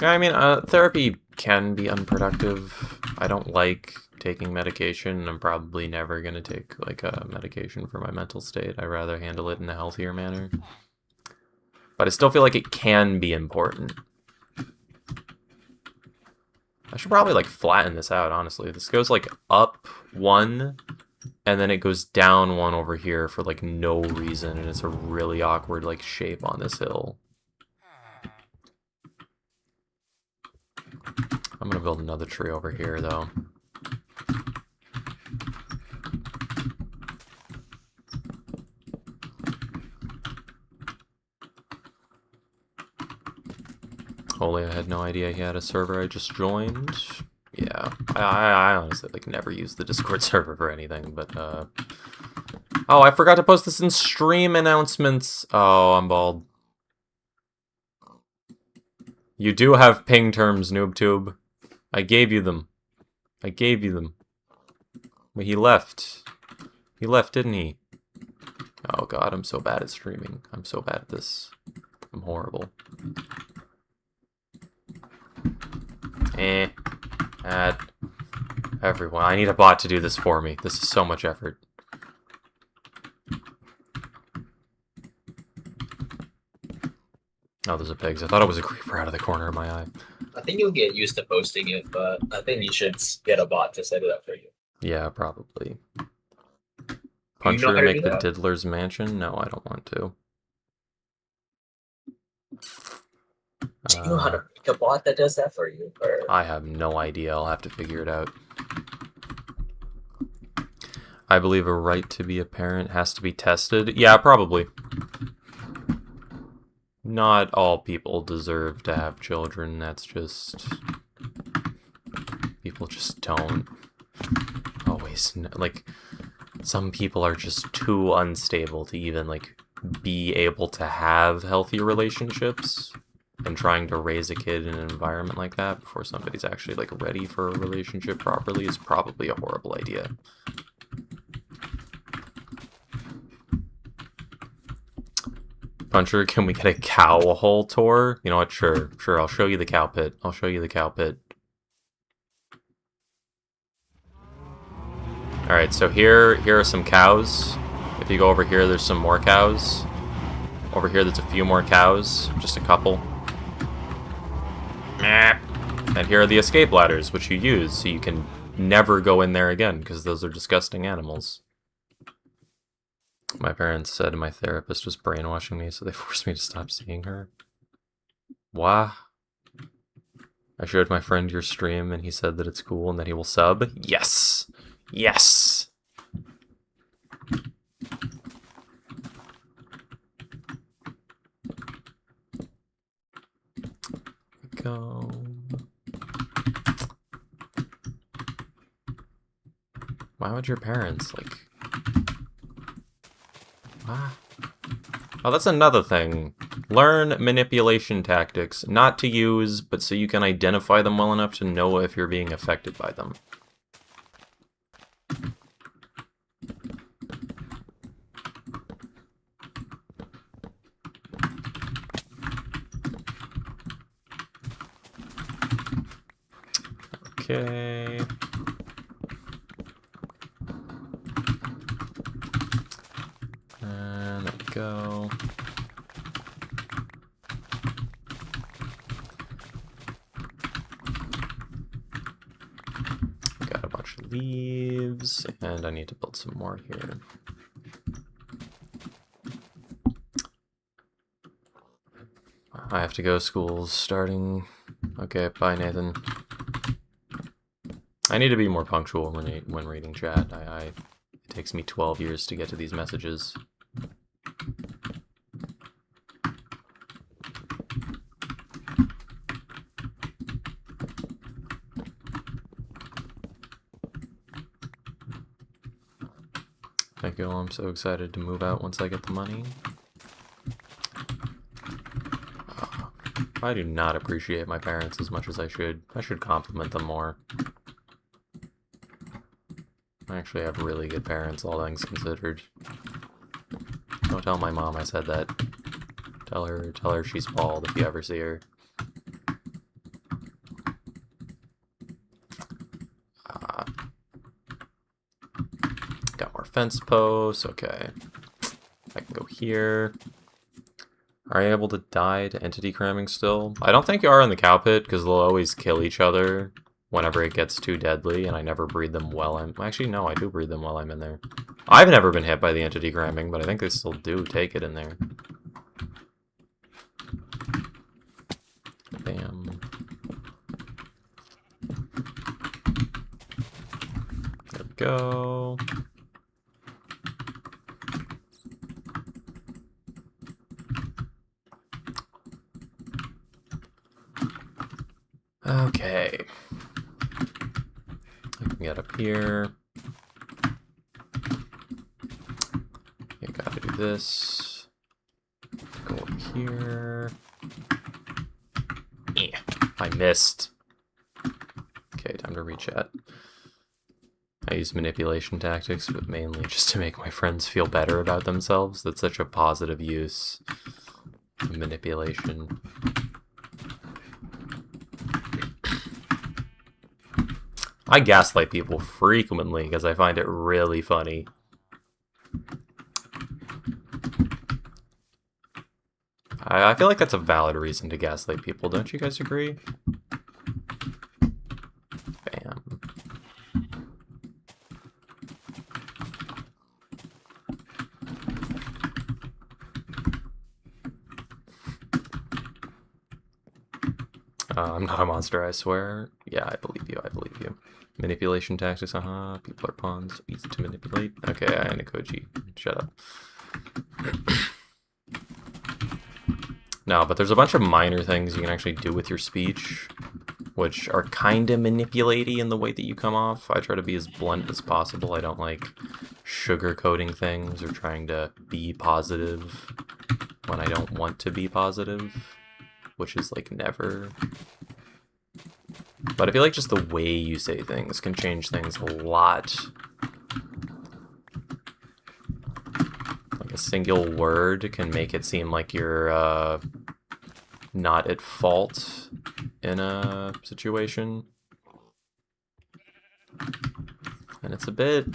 I mean, therapy can be unproductive. I don't like taking medication. I'm probably never going to take like a medication for my mental state. I'd rather handle it in a healthier manner. But I still feel like it can be important. I should probably like flatten this out, honestly. This goes like up one, and then it goes down one over here for like no reason, and it's a really awkward like shape on this hill. I'm gonna build another tree over here though. Holy, I had no idea he had a server I just joined. Yeah, I honestly like never use the Discord server for anything, but oh, I forgot to post this in stream announcements. Oh, I'm bald. You do have ping terms, NoobTube. I gave you them. I gave you them. But he left. He left, didn't he? Oh god, I'm so bad at streaming. I'm so bad at this. I'm horrible. Add everyone. I need a bot to do this for me. This is so much effort. Oh, there's a pigs. I thought it was a creeper out of the corner of my eye. I think you'll get used to posting it, but I think you should get a bot to set it up for you. Yeah, probably. Puncher make the Diddler's Mansion? No, I don't want to. Do you know how to make a bot that does that for you? Or... I have no idea. I'll have to figure it out. I believe a right to be a parent has to be tested. Yeah, probably. Not all people deserve to have children. That's just... People just don't always... Like, some people are just too unstable to even, like, be able to have healthy relationships. And trying to raise a kid in an environment like that before somebody's actually, like, ready for a relationship properly is probably a horrible idea. Puncher, can we get a cow hole tour? You know what? Sure. I'll show you the cow pit. I'll show you the cow pit. Alright, so here are some cows. If you go over here, there's some more cows. Over here, there's a few more cows. Just a couple. And here are the escape ladders, which you use, so you can never go in there again, because those are disgusting animals. My parents said my therapist was brainwashing me, so they forced me to stop seeing her. Wah. I showed my friend your stream, and he said that it's cool and that he will sub. Yes! Yes! Why would your parents, like... Ah. Oh, that's another thing. Learn manipulation tactics, not to use, but so you can identify them well enough to know if you're being affected by them. Okay. And there we go. Got a bunch of leaves, and I need to build some more here. I have to go. School's starting. Okay, bye, Nathan. I need to be more punctual when reading chat. It takes me 12 years to get to these messages. Thank you all. I'm so excited to move out once I get the money. I do not appreciate my parents as much as I should. I should compliment them more. I actually have really good parents, all things considered. Don't tell my mom I said that. Tell her she's bald if you ever see her. Got more fence posts, okay. I can go here. Are you able to die to entity cramming still? I don't think you are in the cow pit, because they'll always kill each other whenever it gets too deadly, and I never breed them while I'm... Actually, no, I do breed them while I'm in there. I've never been hit by the entity cramming, but I think they still do take it in there. Bam. There we go. Okay. I can get up here. You gotta do this. Go up here. Yeah, I missed. Okay, time to rechat. I use manipulation tactics, but mainly just to make my friends feel better about themselves. That's such a positive use of manipulation. I gaslight people frequently because I find it really funny. I feel like that's a valid reason to gaslight people, don't you guys agree? Bam. I'm not a monster, I swear. Yeah, I believe you, I believe you. Manipulation tactics, people are pawns, easy to manipulate. Okay, Koji, shut up. No, but there's a bunch of minor things you can actually do with your speech, which are kinda manipulaty in the way that you come off. I try to be as blunt as possible. I don't like sugarcoating things or trying to be positive when I don't want to be positive, which is like never. But I feel like just the way you say things can change things a lot. Like a single word can make it seem like you're not at fault in a situation. And it's a bit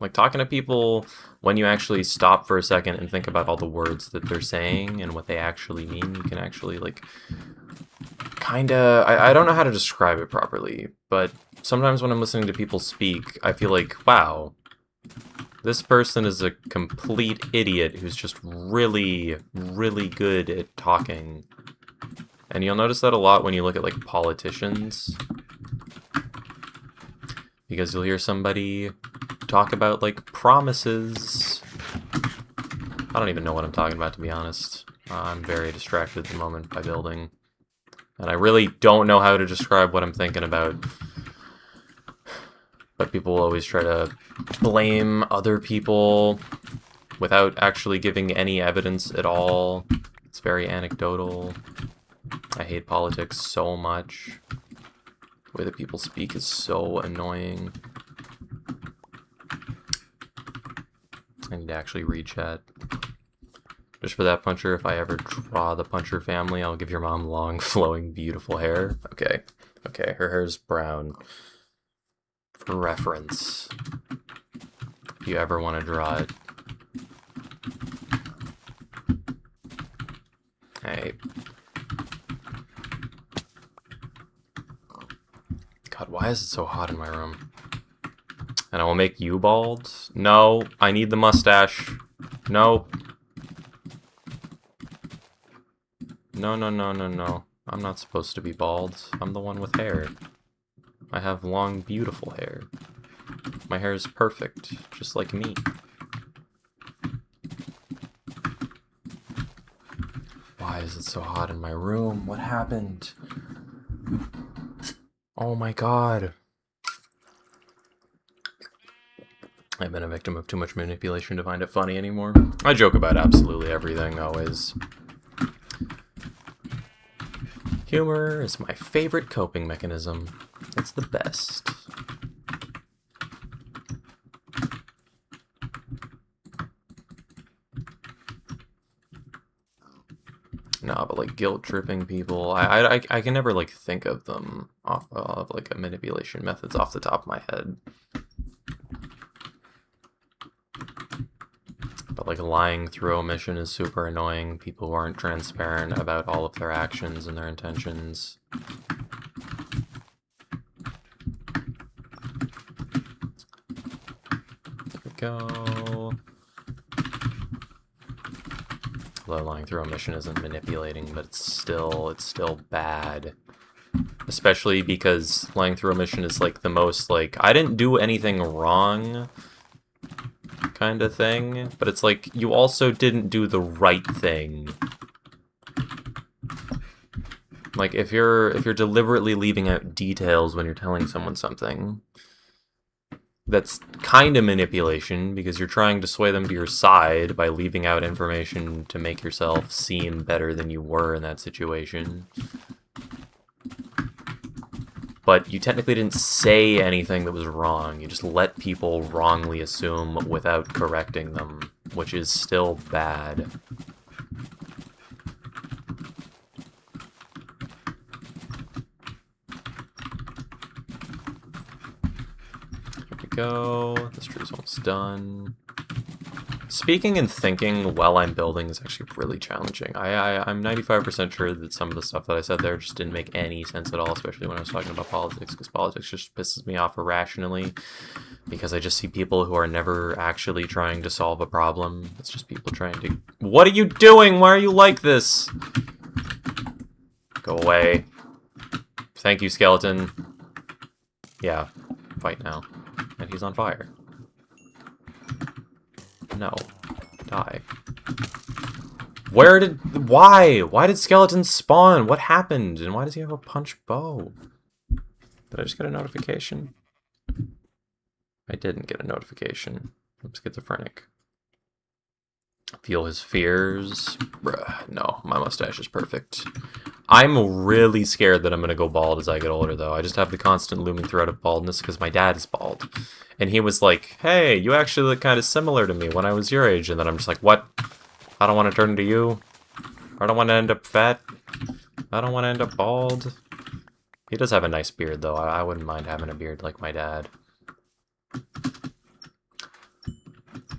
like talking to people when you actually stop for a second and think about all the words that they're saying and what they actually mean, you can actually like kinda, I don't know how to describe it properly, but sometimes when I'm listening to people speak, I feel like, wow, this person is a complete idiot who's just really, really good at talking. And you'll notice that a lot when you look at like politicians, because you'll hear somebody talk about like promises. I don't even know what I'm talking about, to be honest. I'm very distracted at the moment by building. And I really don't know how to describe what I'm thinking about. But people will always try to blame other people without actually giving any evidence at all. It's very anecdotal. I hate politics so much. The way that people speak is so annoying. I need to actually read chat. Just for that, Puncher, if I ever draw the Puncher family, I'll give your mom long, flowing, beautiful hair. Okay. Okay, her hair's brown. For reference. If you ever want to draw it. Hey. God, why is it so hot in my room? And I will make you bald? No, I need the mustache. No. No, no, no, no, no. I'm not supposed to be bald. I'm the one with hair. I have long, beautiful hair. My hair is perfect, just like me. Why is it so hot in my room? What happened? Oh my god. I've been a victim of too much manipulation to find it funny anymore. I joke about absolutely everything, always. Humor is my favorite coping mechanism. It's the best. No, but like guilt tripping people, I can never like think of them off of like a manipulation methods off the top of my head. But like lying through omission is super annoying. People who aren't transparent about all of their actions and their intentions. There we go. Although lying through omission isn't manipulating, but it's still bad. Especially because lying through omission is like the most like, I didn't do anything wrong kind of thing, but it's like you also didn't do the right thing. Like if you're deliberately leaving out details when you're telling someone something, that's kind of manipulation because you're trying to sway them to your side by leaving out information to make yourself seem better than you were in that situation. But you technically didn't say anything that was wrong. You just let people wrongly assume without correcting them, which is still bad. Here we go. This tree's almost done. Speaking and thinking while I'm building is actually really challenging. I'm 95% sure that some of the stuff that I said there just didn't make any sense at all, especially when I was talking about politics, because politics just pisses me off irrationally, because I just see people who are never actually trying to solve a problem. It's just people trying to... What are you doing? Why are you like this? Go away. Thank you, skeleton. Yeah, fight now. And he's on fire. No. Die. Why? Why did skeletons spawn? What happened? And why does he have a punch bow? Did I just get a notification? I didn't get a notification. I'm schizophrenic. Feel his fears. Bruh, no, my mustache is perfect. I'm really scared that I'm gonna go bald as I get older, though. I just have the constant looming threat of baldness because my dad is bald. And he was like, hey, you actually look kind of similar to me when I was your age. And then I'm just like, what? I don't want to turn into you. I don't want to end up fat. I don't want to end up bald. He does have a nice beard, though. I wouldn't mind having a beard like my dad.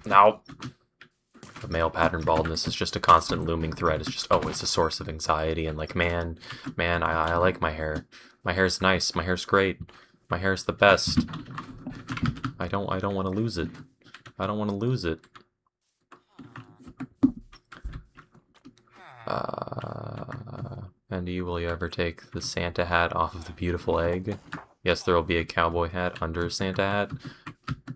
Now, the male pattern baldness is just a constant looming threat. It's just always a source of anxiety. And like, man, I like my hair. My hair's nice. My hair's great. My hair's the best. I don't want to lose it. I don't want to lose it. And will you ever take the Santa hat off of the beautiful egg? Yes, there will be a cowboy hat under a Santa hat.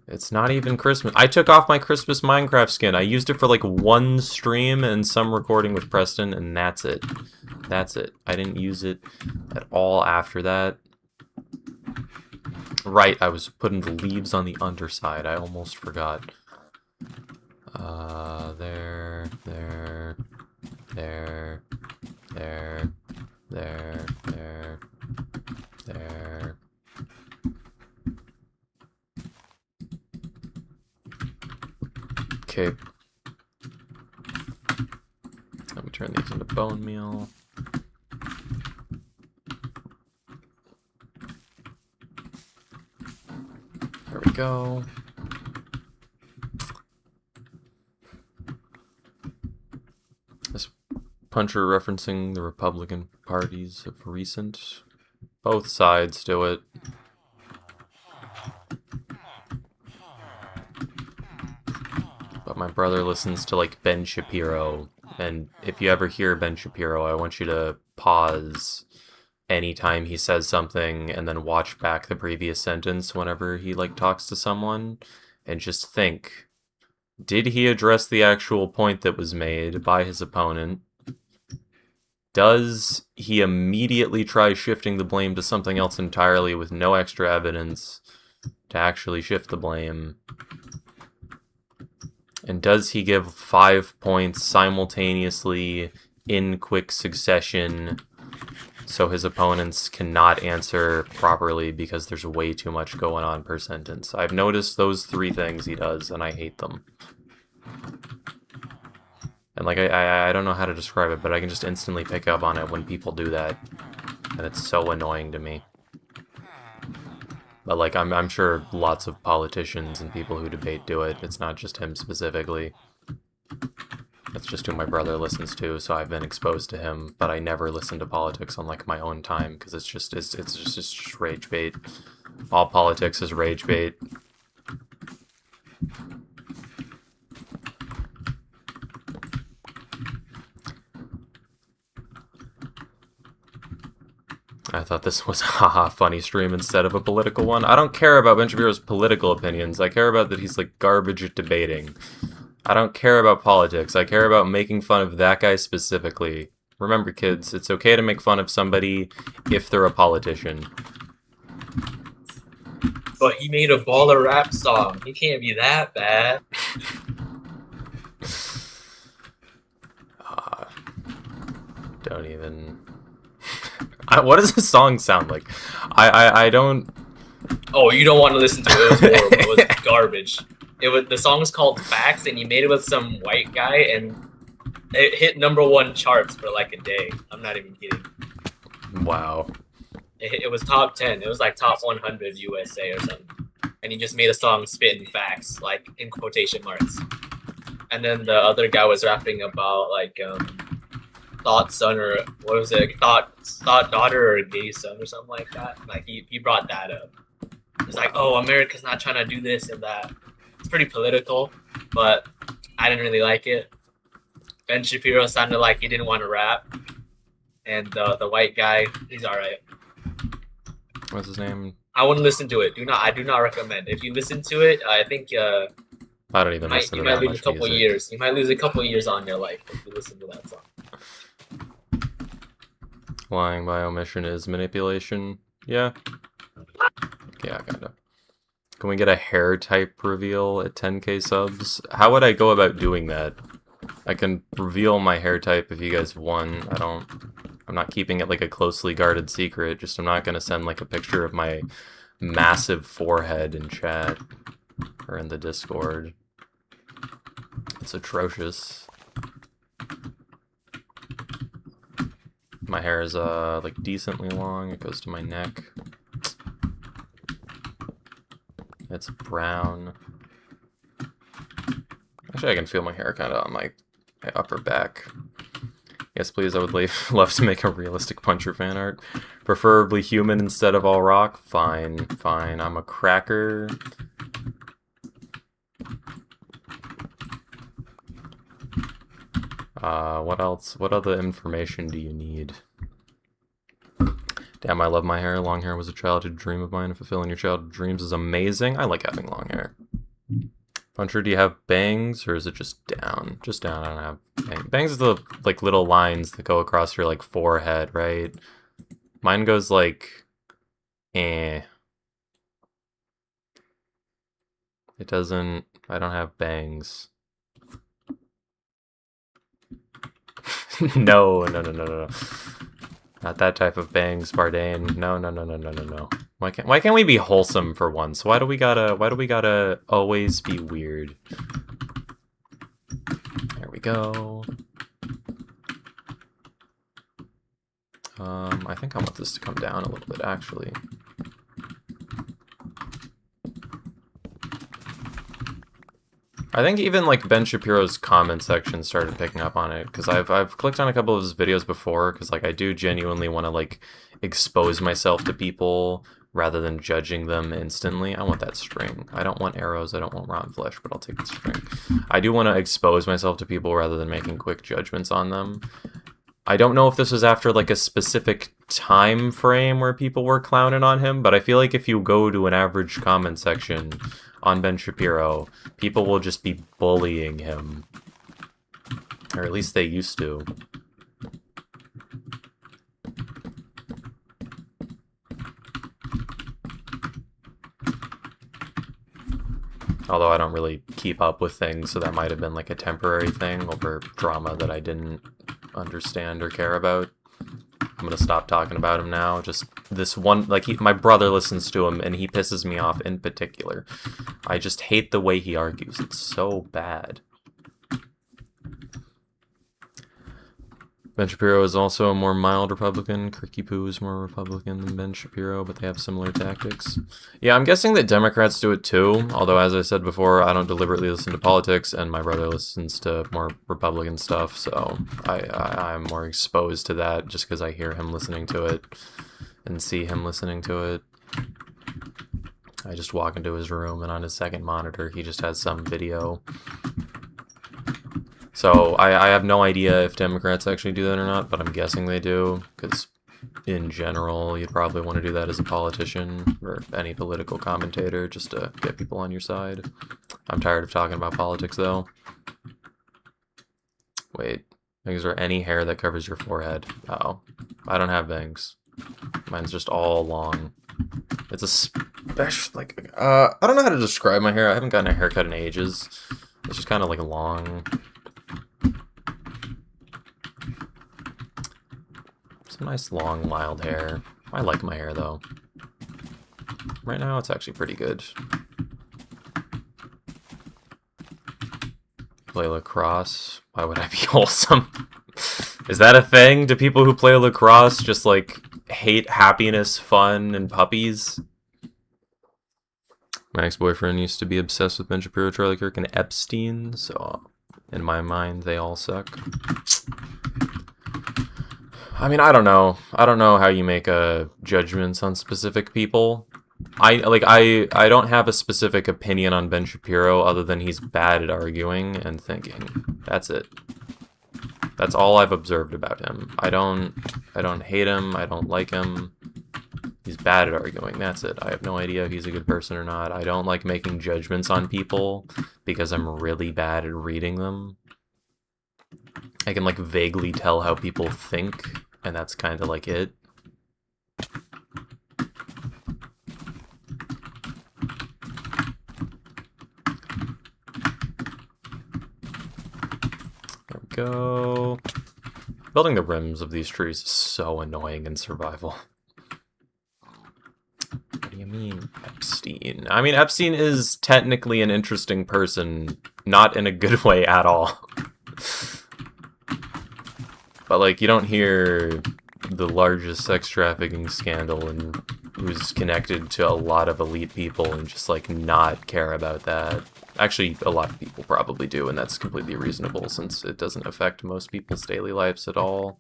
It's not even Christmas. I took off my Christmas Minecraft skin. I used it for like one stream and some recording with Preston, and that's it. That's it. I didn't use it at all after that. Right, I was putting the leaves on the underside. I almost forgot. There, there, there, there, there, there, there. Okay. Let me turn these into bone meal. There we go. This puncher referencing the Republican parties of recent. Both sides do it. But my brother listens to like Ben Shapiro, and if you ever hear Ben Shapiro, I want you to pause anytime he says something and then watch back the previous sentence whenever he like talks to someone and just think, did he address the actual point that was made by his opponent? Does he immediately try shifting the blame to something else entirely with no extra evidence to actually shift the blame? And does he give 5 points simultaneously in quick succession so his opponents cannot answer properly because there's way too much going on per sentence? I've noticed those 3 things he does, and I hate them. And like, I don't know how to describe it, but I can just instantly pick up on it when people do that. And it's so annoying to me. But like, I'm sure lots of politicians and people who debate do it. It's not just him specifically. That's just who my brother listens to, so I've been exposed to him. But I never listen to politics on like my own time, because it's just rage bait. All politics is rage bait. I thought this was a haha funny stream instead of a political one. I don't care about Ben Shapiro's political opinions. I care about that he's like garbage at debating. I don't care about politics. I care about making fun of that guy specifically. Remember, kids, it's okay to make fun of somebody if they're a politician. But he made a baller rap song. He can't be that bad. Don't even... what does the song sound like? I don't... Oh, you don't want to listen to it. It was horrible. It was garbage. The song is called Facts, and he made it with some white guy, and it hit #1 charts for like a day. I'm not even kidding. Wow. It was top 10. It was like top 100 USA or something. And he just made a song spitting facts, like in quotation marks. And then the other guy was rapping about like thought son, or what was it? Thought daughter or gay son or something like that. Like he brought that up. It's like, oh, America's not trying to do this and that. It's pretty political, but I didn't really like it. Ben Shapiro sounded like he didn't want to rap, and the white guy, he's all right. What's his name? I wouldn't listen to it. I do not recommend. If you listen to it, I think I don't even listen to that much music. You might lose a couple years. You might lose a couple years on your life if you listen to that song. Lying by omission is manipulation. Yeah. Yeah, kinda. Can we get a hair type reveal at 10k subs? How would I go about doing that? I can reveal my hair type if you guys want. I'm not keeping it like a closely guarded secret. Just I'm not gonna send like a picture of my massive forehead in chat or in the Discord. It's atrocious. My hair is like decently long. It goes to my neck. It's brown. Actually, I can feel my hair kind of on my upper back. Yes, please, I would love to make a realistic puncher fan art. Preferably human instead of all rock. Fine, fine. I'm a cracker. What else? What other information do you need? Damn, I love my hair. Long hair was a childhood dream of mine. Fulfilling your childhood dreams is amazing. I like having long hair. Puncher, do you have bangs, or is it just down? Just down, I don't have bangs. Bangs is the, like, little lines that go across your, like, forehead, right? Mine goes, like, eh. It doesn't... I don't have bangs. No. Not that type of bangs, Bardane. No. Why can't we be wholesome for once? Why do we gotta always be weird? There we go. I think I want this to come down a little bit, actually. I think even like Ben Shapiro's comment section started picking up on it, because I've clicked on a couple of his videos before, because like I do genuinely want to like expose myself to people rather than judging them instantly. I want that string. I don't want arrows, I don't want rotten flesh, but I'll take the string. I do want to expose myself to people rather than making quick judgments on them. I don't know if this was after like a specific time frame where people were clowning on him, but I feel like if you go to an average comment section on Ben Shapiro, people will just be bullying him. Or at least they used to. Although I don't really keep up with things, so that might have been like a temporary thing over drama that I didn't understand or care about. I'm gonna stop talking about him now. Just this one, like, my brother listens to him, and he pisses me off in particular. I just hate the way he argues. It's so bad. Ben Shapiro is also a more mild Republican. Cricky Poo is more Republican than Ben Shapiro, but they have similar tactics. Yeah, I'm guessing that Democrats do it too, although as I said before, I don't deliberately listen to politics, and my brother listens to more Republican stuff, so I'm more exposed to that just because I hear him listening to it and see him listening to it. I just walk into his room, and on his second monitor, he just has some video. So I have no idea if Democrats actually do that or not, but I'm guessing they do, because in general, you'd probably want to do that as a politician or any political commentator just to get people on your side. I'm tired of talking about politics, though. Wait, is there any hair that covers your forehead? Uh-oh. I don't have bangs. Mine's just all long. It's a special, like, I don't know how to describe my hair. I haven't gotten a haircut in ages. It's just kind of, like, long. Some nice long mild hair. I like my hair though. Right now it's actually pretty good. Play lacrosse? Why would I be wholesome? Is that a thing? Do people who play lacrosse just like hate happiness, fun, and puppies? My ex-boyfriend used to be obsessed with Ben Shapiro, Charlie Kirk, and Epstein, so in my mind they all suck. I mean, I don't know. I don't know how you make judgments on specific people. I don't have a specific opinion on Ben Shapiro other than he's bad at arguing and thinking. That's it. That's all I've observed about him. I don't hate him. I don't like him. He's bad at arguing. That's it. I have no idea if he's a good person or not. I don't like making judgments on people because I'm really bad at reading them. I can like vaguely tell how people think, and that's kind of like it. There we go. Building the rims of these trees is so annoying in survival. What do you mean, Epstein? I mean, Epstein is technically an interesting person, not in a good way at all. But, like, you don't hear the largest sex trafficking scandal and who's connected to a lot of elite people and just, like, not care about that. Actually, a lot of people probably do, and that's completely reasonable since it doesn't affect most people's daily lives at all.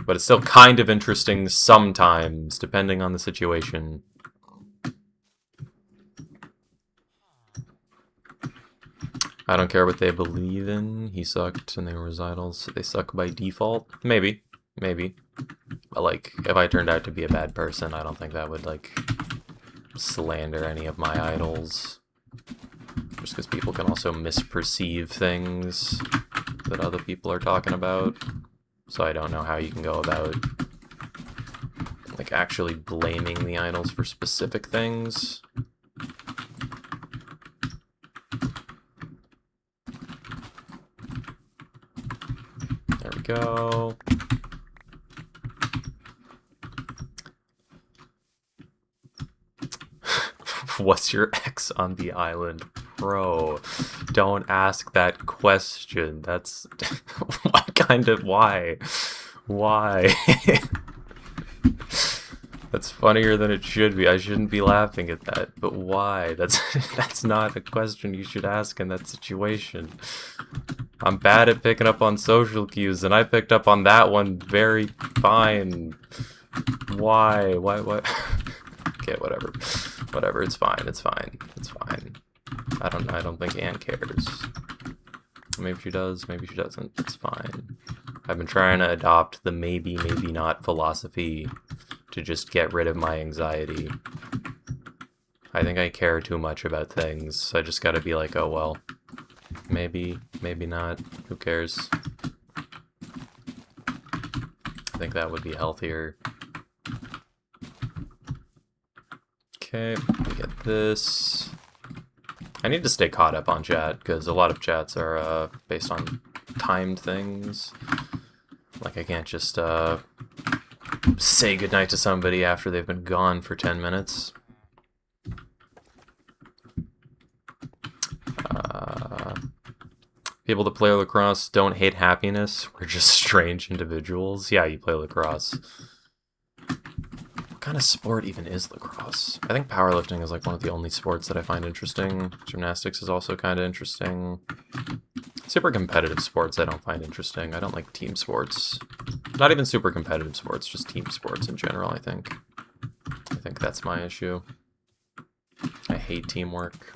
But it's still kind of interesting sometimes, depending on the situation. I don't care what they believe in. He sucked and they were his idols, so they suck by default. Maybe. Maybe. But, like, if I turned out to be a bad person, I don't think that would, like, slander any of my idols. Just because people can also misperceive things that other people are talking about. So I don't know how you can go about, like, actually blaming the idols for specific things. go. What's your ex on the island? Bro, don't ask that question. That's... what kind of... why? Why? That's funnier than it should be. I shouldn't be laughing at that. But why? That's not a question you should ask in that situation. I'm bad at picking up on social cues, and I picked up on that one very fine. Why? Why? Okay, whatever. Whatever, it's fine, it's fine. It's fine. I don't think Anne cares. Maybe she does, maybe she doesn't. It's fine. I've been trying to adopt the maybe, maybe not philosophy to just get rid of my anxiety. I think I care too much about things, so I just gotta be like, oh well. Maybe, maybe not. Who cares? I think that would be healthier. Okay, let me get this. I need to stay caught up on chat, because a lot of chats are based on timed things. Like, I can't just say goodnight to somebody after they've been gone for 10 minutes. People that play lacrosse don't hate happiness. We're just strange individuals. Yeah, you play lacrosse. What kind of sport even is lacrosse? I think powerlifting is like one of the only sports that I find interesting. Gymnastics is also kind of interesting. Super competitive sports I don't find interesting. I don't like team sports. Not even super competitive sports, just team sports in general, I think. I think that's my issue. I hate teamwork.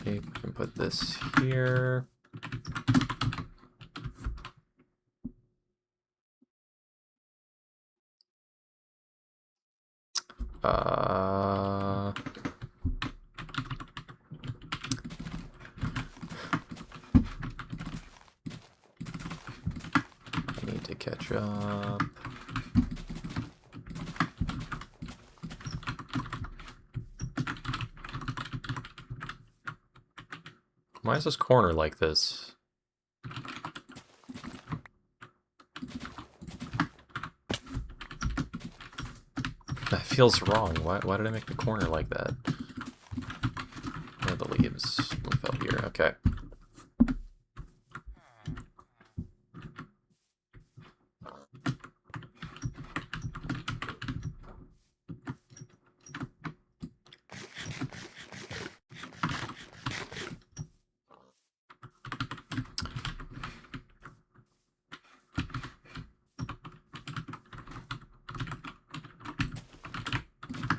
Okay, we can put this here. I need to catch up. Why is this corner like this? That feels wrong. Why did I make the corner like that? Where are the leaves? One fell here. Okay.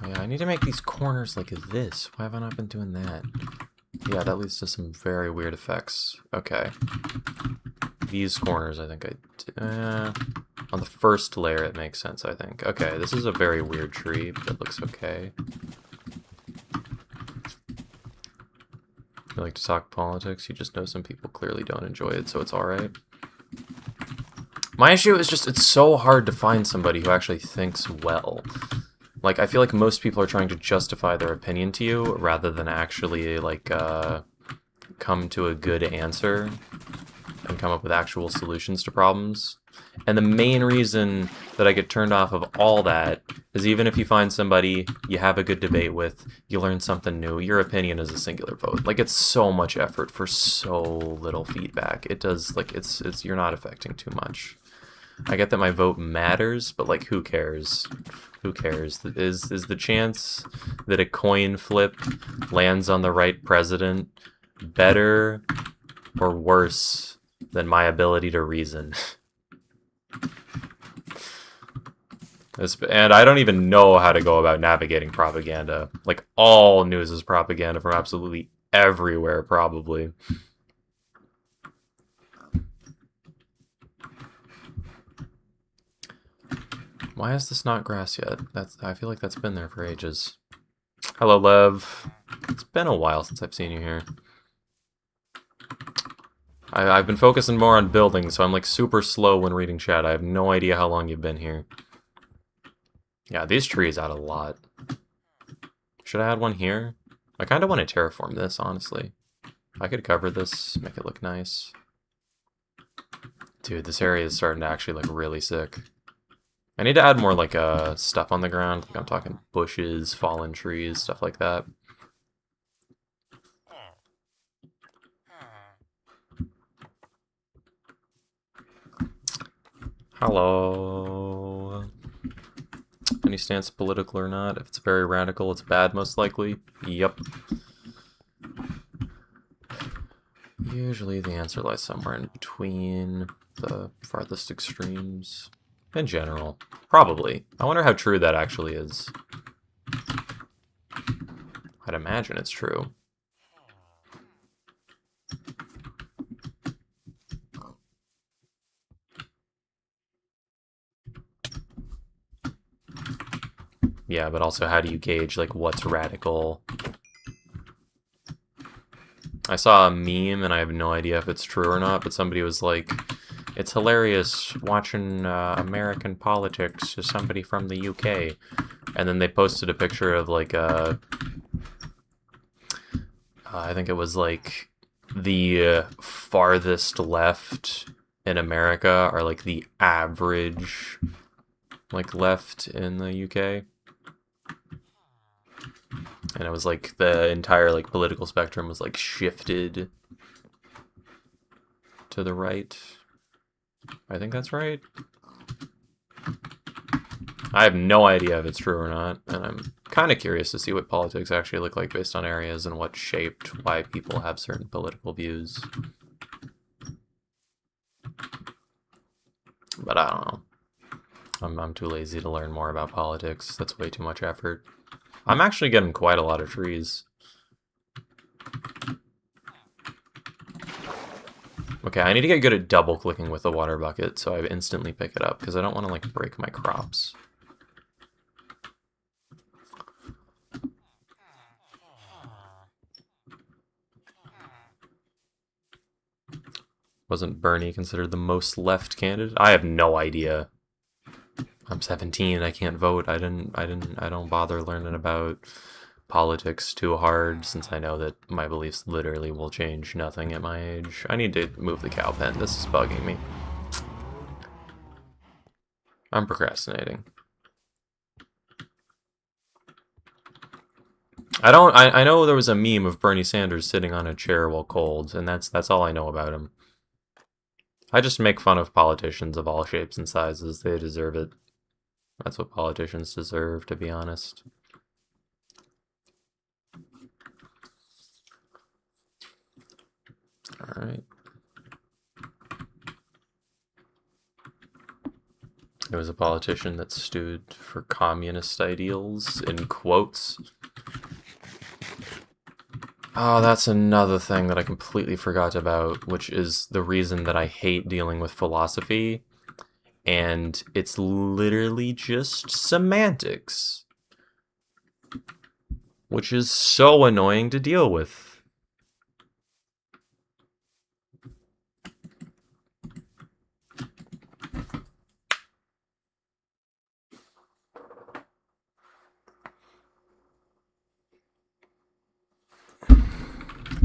Yeah, I need to make these corners like this. Why have I not been doing that? Yeah, that leads to some very weird effects. Okay. These corners, I think on the first layer it makes sense, I think. Okay, this is a very weird tree, but it looks okay. You like to talk politics? You just know some people clearly don't enjoy it, so it's alright. My issue is just, it's so hard to find somebody who actually thinks well. Like, I feel like most people are trying to justify their opinion to you, rather than actually, like, come to a good answer and come up with actual solutions to problems. And the main reason that I get turned off of all that is even if you find somebody you have a good debate with, you learn something new, your opinion is a singular vote. Like, it's so much effort for so little feedback. It does, like, it's you're not affecting too much. I get that my vote matters, but, like, who cares? Who cares? Is the chance that a coin flip lands on the right president better or worse than my ability to reason? And I don't even know how to go about navigating propaganda. Like, all news is propaganda from absolutely everywhere, probably. Why is this not grass yet? I feel like that's been there for ages. Hello, Lev. It's been a while since I've seen you here. I've been focusing more on building, so I'm like super slow when reading chat. I have no idea how long you've been here. Yeah, these trees add a lot. Should I add one here? I kind of want to terraform this, honestly. I could cover this, make it look nice. Dude, this area is starting to actually look really sick. I need to add more like stuff on the ground. Like I'm talking bushes, fallen trees, stuff like that. Hello. Any stance political or not? If it's very radical, it's bad, most likely. Yep. Usually the answer lies somewhere in between the farthest extremes. In general. Probably. I wonder how true that actually is. I'd imagine it's true. Yeah, but also how do you gauge, like, what's radical? I saw a meme, and I have no idea if it's true or not, but somebody was like, it's hilarious watching American politics to somebody from the UK. And then they posted a picture of, like, I think it was, like, the farthest left in America are, like, the average, like, left in the UK. And it was like the entire like political spectrum was like shifted to the right. I think that's right. I have no idea if it's true or not, and I'm kind of curious to see what politics actually look like based on areas and what shaped why people have certain political views. But I don't know. I'm too lazy to learn more about politics. That's way too much effort. I'm actually getting quite a lot of trees. Okay, I need to get good at double clicking with the water bucket so I instantly pick it up because I don't want to like break my crops. Wasn't Bernie considered the most left candidate? I have no idea. I'm 17. I can't vote. I don't bother learning about politics too hard since I know that my beliefs literally will change nothing at my age. I need to move the cow pen. This is bugging me. I'm procrastinating. I know there was a meme of Bernie Sanders sitting on a chair while cold, and that's all I know about him. I just make fun of politicians of all shapes and sizes. They deserve it. That's what politicians deserve, to be honest. Alright. It was a politician that stood for communist ideals, in quotes. Oh, that's another thing that I completely forgot about, which is the reason that I hate dealing with philosophy. And it's literally just semantics. Which is so annoying to deal with.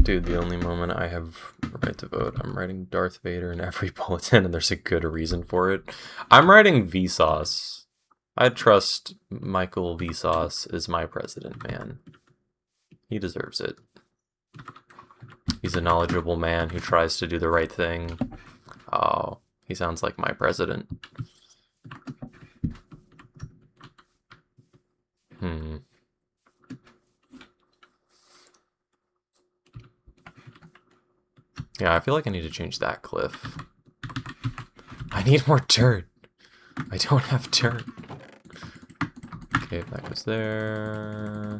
Dude, the only moment I have right to vote, I'm writing Darth Vader in every bulletin, and there's a good reason for it. I'm writing Vsauce. I trust Michael Vsauce as my president, man. He deserves it. He's a knowledgeable man who tries to do the right thing. Oh, he sounds like my president. Yeah, I feel like I need to change that cliff. I need more dirt. I don't have dirt. Okay, that goes there.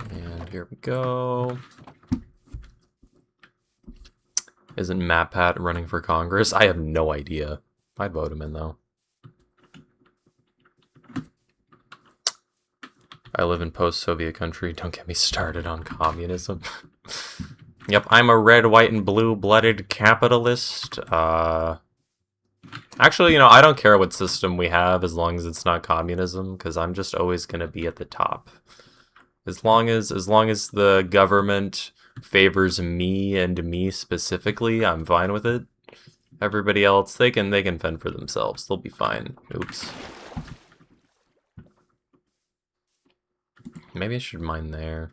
And here we go. Isn't MatPat running for Congress? I have no idea. I'd vote him in, though. I live in post-Soviet country. Don't get me started on communism. Yep, I'm a red, white, and blue-blooded capitalist. Actually, you know, I don't care what system we have as long as it's not communism, because I'm just always going to be at the top. As long as the government favors me and me specifically, I'm fine with it. Everybody else, they can fend for themselves. They'll be fine. Oops. Maybe I should mine there.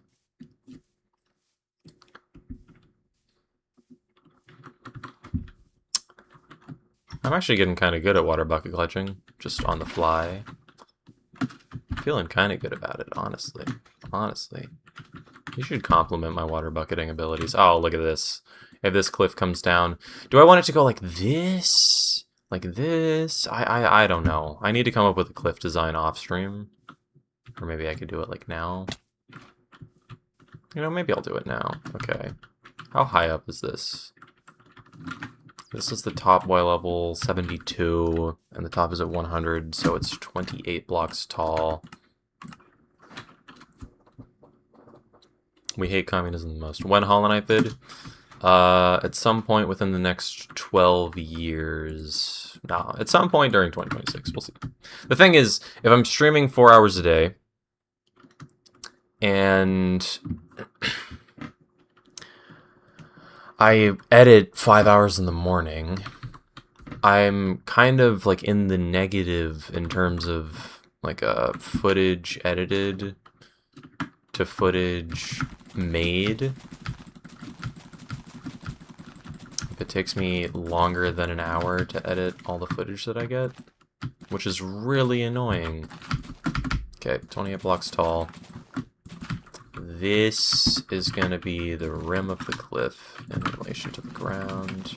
I'm actually getting kind of good at water bucket clutching, just on the fly. Feeling kind of good about it, honestly. Honestly. You should compliment my water bucketing abilities. Oh, look at this. If this cliff comes down, do I want it to go like this? Like this? I don't know. I need to come up with a cliff design off stream. Or maybe I could do it like now. You know, maybe I'll do it now. Okay. How high up is this? This is the top Y level, 72, and the top is at 100, so it's 28 blocks tall. We hate communism the most. When Hollow Knight vid? At some point within the next 12 years. No, at some point during 2026. We'll see. The thing is, if I'm streaming 4 hours a day, and I edit 5 hours in the morning, I'm kind of like in the negative in terms of like footage edited to footage made. If it takes me longer than an hour to edit all the footage that I get, which is really annoying. Okay, 28 blocks tall. This is going to be the rim of the cliff in relation to the ground.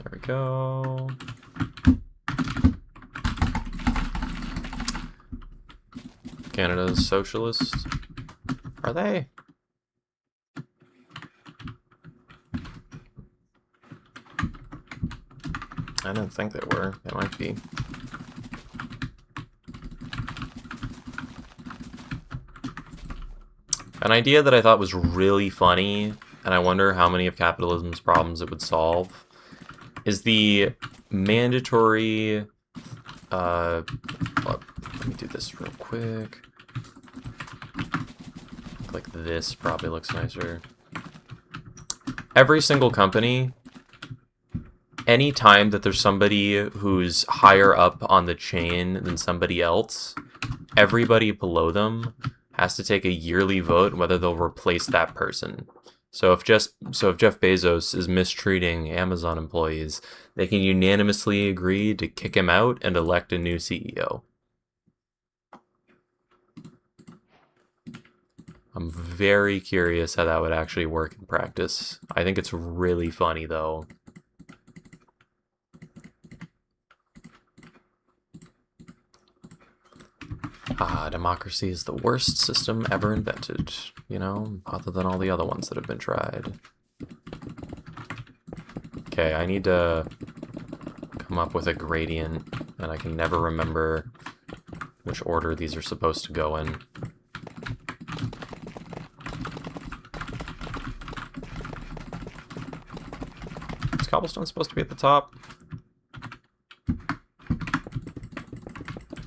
There we go. Canada's socialist. Are they? I didn't think they were. They might be. An idea that I thought was really funny, and I wonder how many of capitalism's problems it would solve, is the mandatory... let me do this real quick. Like this probably looks nicer. Every single company, any time that there's somebody who's higher up on the chain than somebody else, everybody below them has to take a yearly vote whether they'll replace that person. So if Jeff Bezos is mistreating Amazon employees, they can unanimously agree to kick him out and elect a new CEO. I'm very curious how that would actually work in practice. I think it's really funny, though. Democracy is the worst system ever invented, you know, other than all the other ones that have been tried. Okay, I need to come up with a gradient, and I can never remember which order these are supposed to go in. Is cobblestone supposed to be at the top?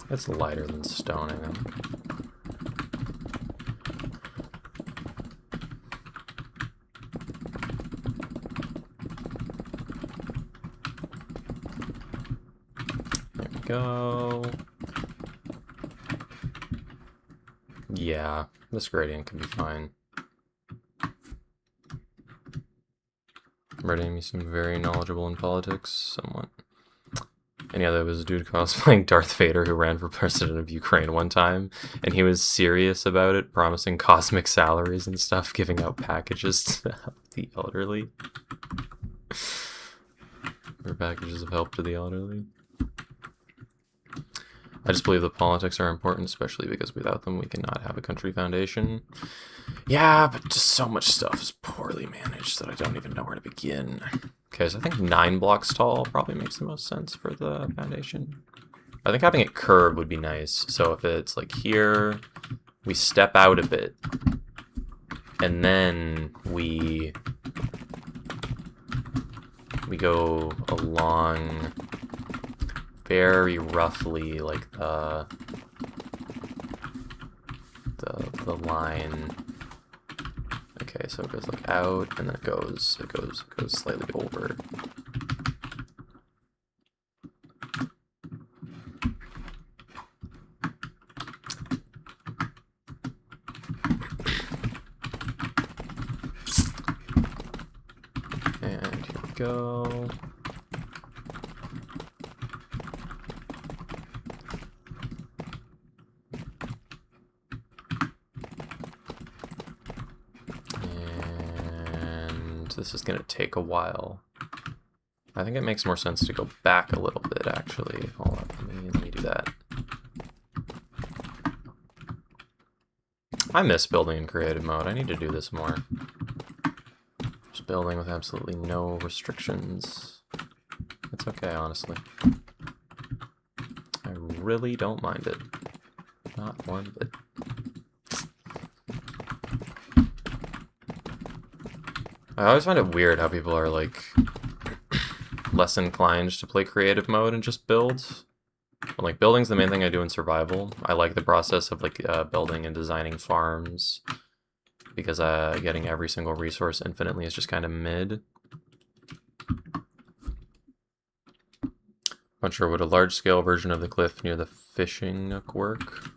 It's lighter than stone, I think. There we go. Yeah, this gradient can be fine. Reading, you seem very knowledgeable in politics, somewhat. And yeah, there was a dude cosplaying Darth Vader who ran for president of Ukraine one time, and he was serious about it, promising cosmic salaries and stuff, giving out packages to the elderly. Or packages of help to the elderly. I just believe the politics are important, especially because without them we cannot have a country foundation. Yeah, but just so much stuff is poorly managed that I don't even know where to begin. Okay, so I think 9 blocks tall probably makes the most sense for the foundation. I think having it curved would be nice. So if it's like here, we step out a bit, and then we go along very roughly like the line. Okay, so it goes like out, and then it goes slightly over. And here we go. This is gonna take a while. I think it makes more sense to go back a little bit, actually. Hold on, let me do that. I miss building in creative mode. I need to do this more. Just building with absolutely no restrictions. It's okay, honestly. I really don't mind it. Not one bit. I always find it weird how people are, like, less inclined to play creative mode and just build. But, like, building's the main thing I do in survival. I like the process of, like, building and designing farms, because getting every single resource infinitely is just kind of mid. Not sure would a large-scale version of the cliff near the fishing nook work?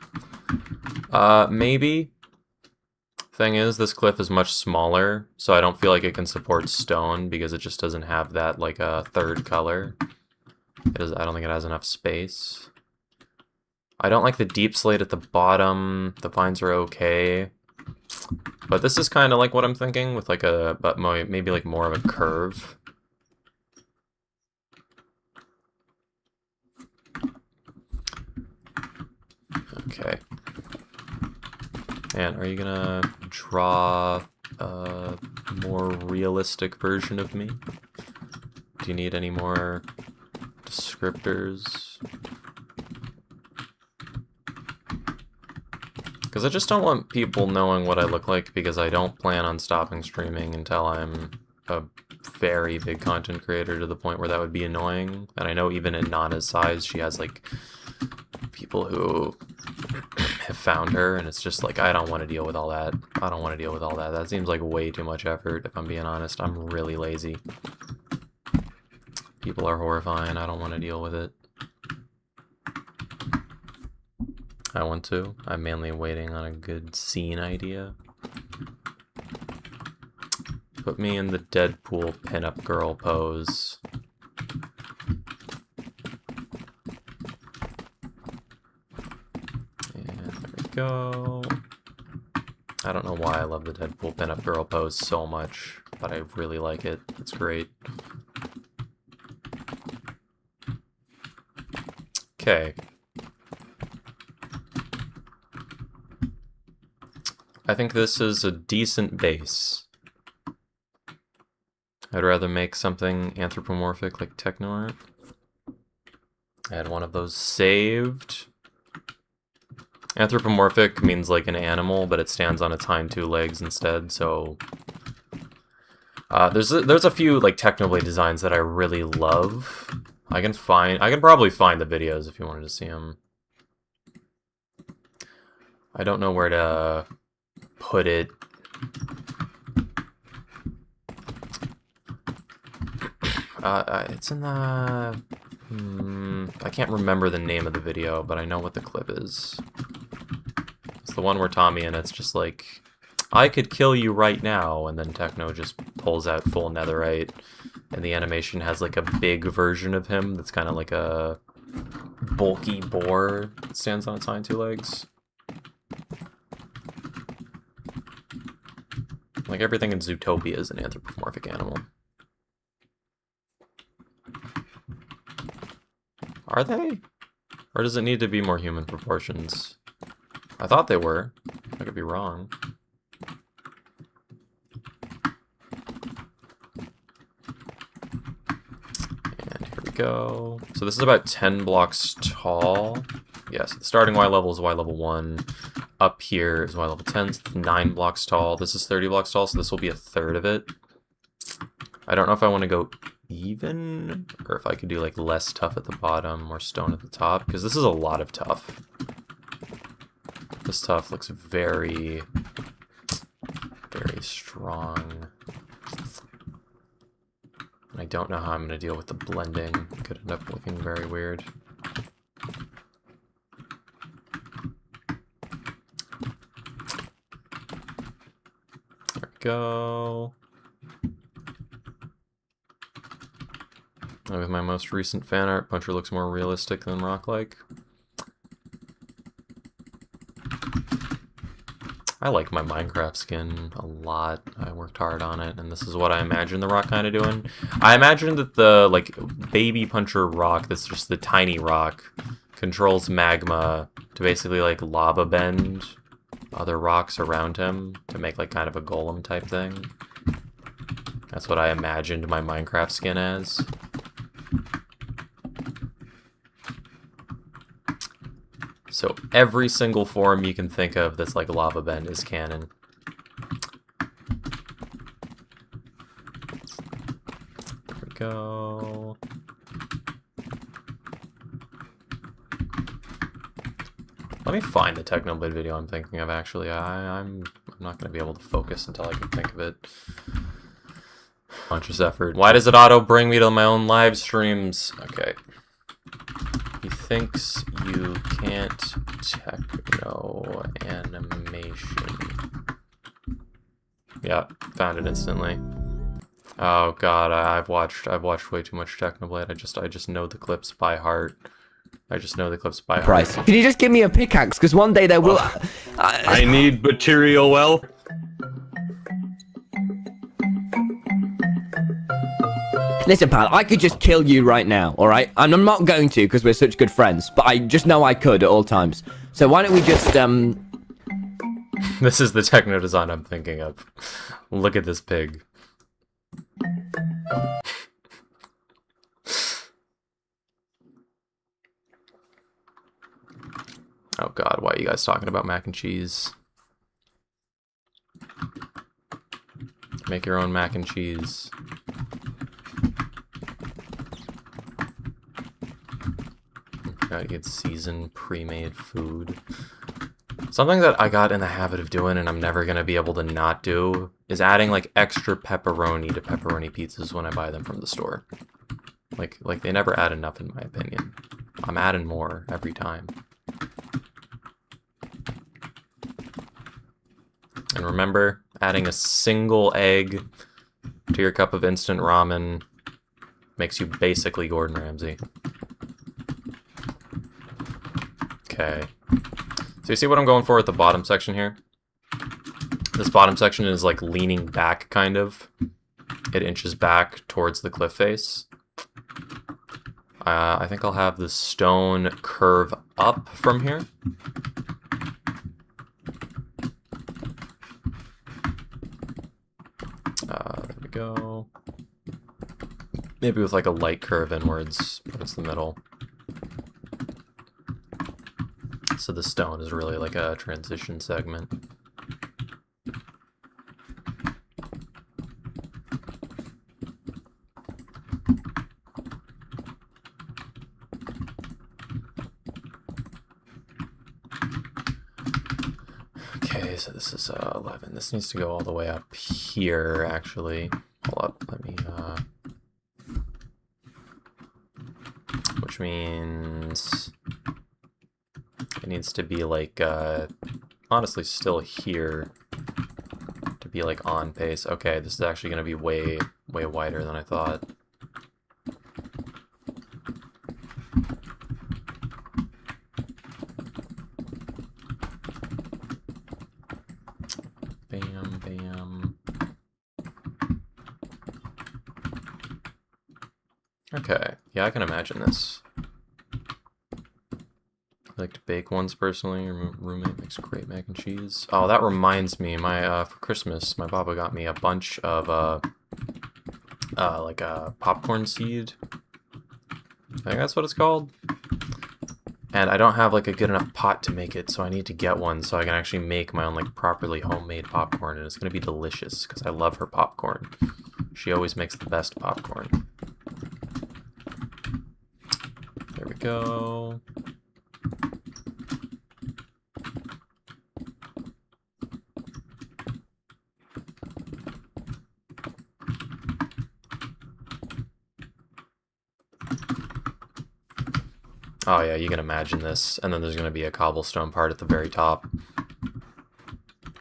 Maybe. Thing is, this cliff is much smaller, so I don't feel like it can support stone because it just doesn't have that, like, a third color. I don't think it has enough space. I don't like the deep slate at the bottom. The pines are okay. But this is kind of like what I'm thinking, with like maybe like more of a curve. Okay. And are you gonna draw a more realistic version of me? Do you need any more descriptors? Because I just don't want people knowing what I look like, because I don't plan on stopping streaming until I'm a very big content creator to the point where that would be annoying. And I know even in Nana's size, she has like people who have found her, and it's just like, I don't want to deal with all that. I don't want to deal with all that. That seems like way too much effort, if I'm being honest. I'm really lazy. People are horrifying. I don't want to deal with it. I want to. I'm mainly waiting on a good scene idea. Put me in the Deadpool pinup girl pose. Go. I don't know why I love the Deadpool pinup girl pose so much, but I really like it. It's great. Okay. I think this is a decent base. I'd rather make something anthropomorphic like techno art. I had one of those saved. Anthropomorphic means like an animal, but it stands on its hind 2 legs instead, so... there's a few like Technoblade designs that I really love. I can probably find the videos if you wanted to see them. I don't know where to put it. It's in the... I can't remember the name of the video, but I know what the clip is. It's the one where Tommy and it's just like, I could kill you right now, and then Techno just pulls out full netherite, and the animation has like a big version of him that's kind of like a bulky boar that stands on its hind 2 legs. Like everything in Zootopia is an anthropomorphic animal. Are they? Or does it need to be more human proportions? I thought they were. I could be wrong. And here we go. So this is about 10 blocks tall. Yes, the starting Y level is Y level 1. Up here is Y level 10, so 9 blocks tall. This is 30 blocks tall, so this will be a third of it. I don't know if I want to go even, or if I could do like less tough at the bottom, more stone at the top, because this is a lot of tough. This tough looks very, very strong. And I don't know how I'm going to deal with the blending. It could end up looking very weird. There we go. With my most recent fan art, Puncher looks more realistic than rock-like. I like my Minecraft skin a lot. I worked hard on it, and this is what I imagine the rock kind of doing. I imagine that the, like, baby Puncher rock, that's just the tiny rock, controls magma to basically, like, lava bend other rocks around him to make, like, kind of a golem type thing. That's what I imagined my Minecraft skin as. So every single form you can think of that's like lava bend is canon. There we go. Let me find the Technoblade video I'm thinking of, actually. I'm not going to be able to focus until I can think of it. Conscious effort. Why does it auto bring me to my own live streams? Okay. He thinks you can't techno animation. Yeah, found it instantly. Oh god, I've watched way too much Technoblade. I just know the clips by heart. I just know the clips by heart. Price. Can you just give me a pickaxe? Because one day there will. I need material wealth. Listen, pal, I could just kill you right now, alright? And I'm not going to, because we're such good friends, but I just know I could at all times. So why don't we just, This is the techno design I'm thinking of. Look at this pig. Oh god, why are you guys talking about mac and cheese? Make your own mac and cheese. Gotta get seasoned, pre-made food. Something that I got in the habit of doing and I'm never gonna be able to not do is adding like extra pepperoni to pepperoni pizzas when I buy them from the store. Like they never add enough in my opinion. I'm adding more every time. And remember, adding a single egg to your cup of instant ramen makes you basically Gordon Ramsay. Okay. So you see what I'm going for at the bottom section here? This bottom section is like leaning back, kind of. It inches back towards the cliff face. I think I'll have the stone curve up from here. There we go. Maybe with like a light curve inwards towards the middle. So the stone is really like a transition segment. Okay, so this is 11. This needs to go all the way up here, actually. Hold up, let me, which means it needs to be like, honestly still here to be like on pace. Okay, this is actually going to be way wider than I thought. Bam, bam. Okay, yeah, I can imagine this. like to bake ones personally. Your roommate makes great mac and cheese. Oh, that reminds me. My for Christmas, my papa got me a bunch of like a popcorn seed. I think that's what it's called. And I don't have like a good enough pot to make it, so I need to get one so I can actually make my own like properly homemade popcorn, and it's gonna be delicious because I love her popcorn. She always makes the best popcorn. There we go. Oh yeah, you can imagine this. And then there's going to be a cobblestone part at the very top.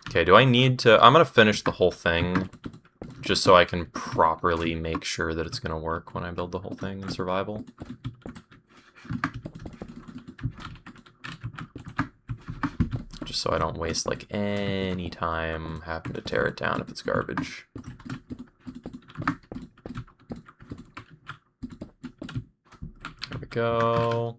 Okay, do I need to... I'm going to finish the whole thing just so I can properly make sure that it's going to work when I build the whole thing in survival. Just so I don't waste like any time having to tear it down if it's garbage. There we go.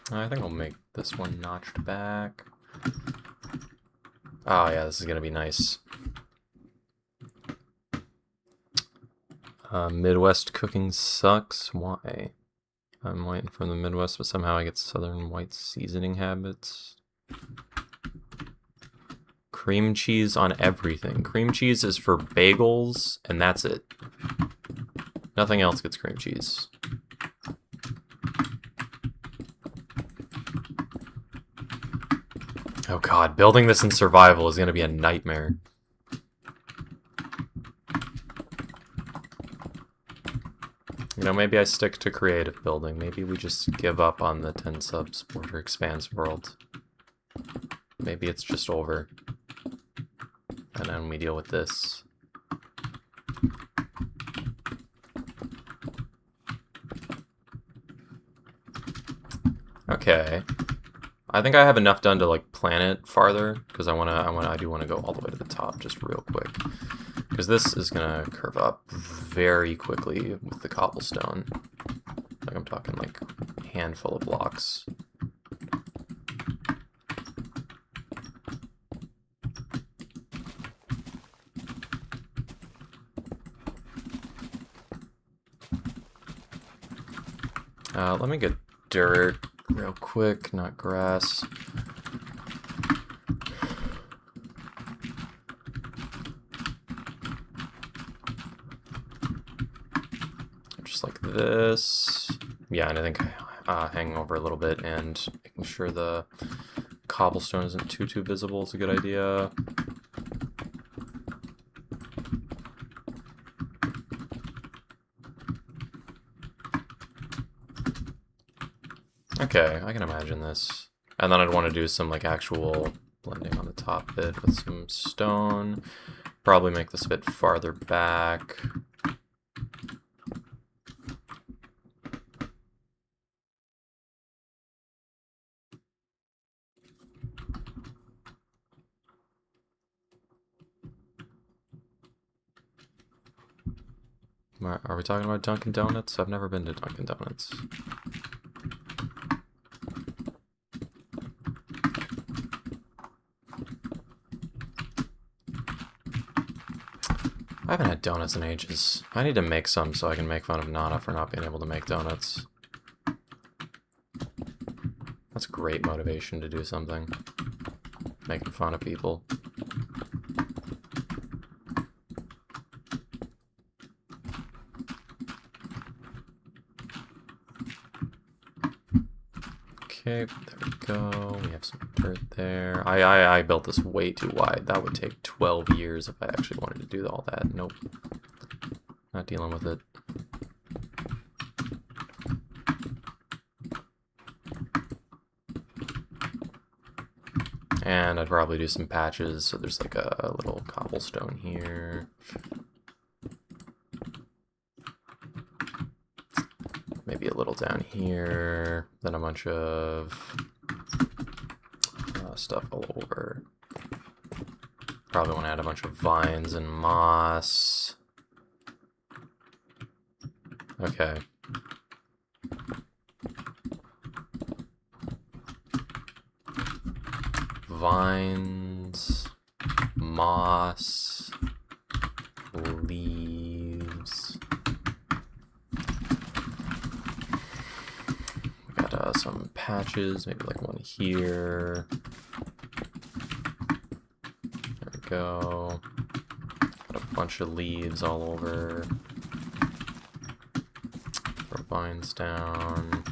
I think I'll make this one notched back. Oh yeah, this is gonna be nice. Midwest cooking sucks. Why? I'm white from the Midwest, but somehow I get Southern white seasoning habits. Cream cheese on everything. Cream cheese is for bagels, and that's it. Nothing else gets cream cheese. Oh god, building this in survival is going to be a nightmare. You know, maybe I stick to creative building. Maybe we just give up on the 10 subs border expands world. Maybe it's just over. And then we deal with this. Okay. I think I have enough done to like plan it farther because I do want to go all the way to the top just real quick because this is gonna curve up very quickly with the cobblestone. Like I'm talking like a handful of blocks. Let me get dirt real quick, not grass. Just like this. Yeah, and I think hanging over a little bit and making sure the cobblestone isn't too visible is a good idea. Okay, I can imagine this. And then I'd want to do some like actual blending on the top bit with some stone. Probably make this a bit farther back. Are we talking about Dunkin' Donuts? I've never been to Dunkin' Donuts. I haven't had donuts in ages. I need to make some so I can make fun of Nana for not being able to make donuts. That's great motivation to do something. Making fun of people. Okay, there we go. We have some dirt there. I built this way too wide. That would take 12 years if I actually wanted to do all that. Nope. Not dealing with it. And I'd probably do some patches, so there's like a little cobblestone here. Maybe a little down here, then a bunch of stuff all over. probably want to add a bunch of vines and moss. Okay. Vines, moss, leaves. Got some patches, maybe like one here. There we go. Got a bunch of leaves all over. Throw vines down.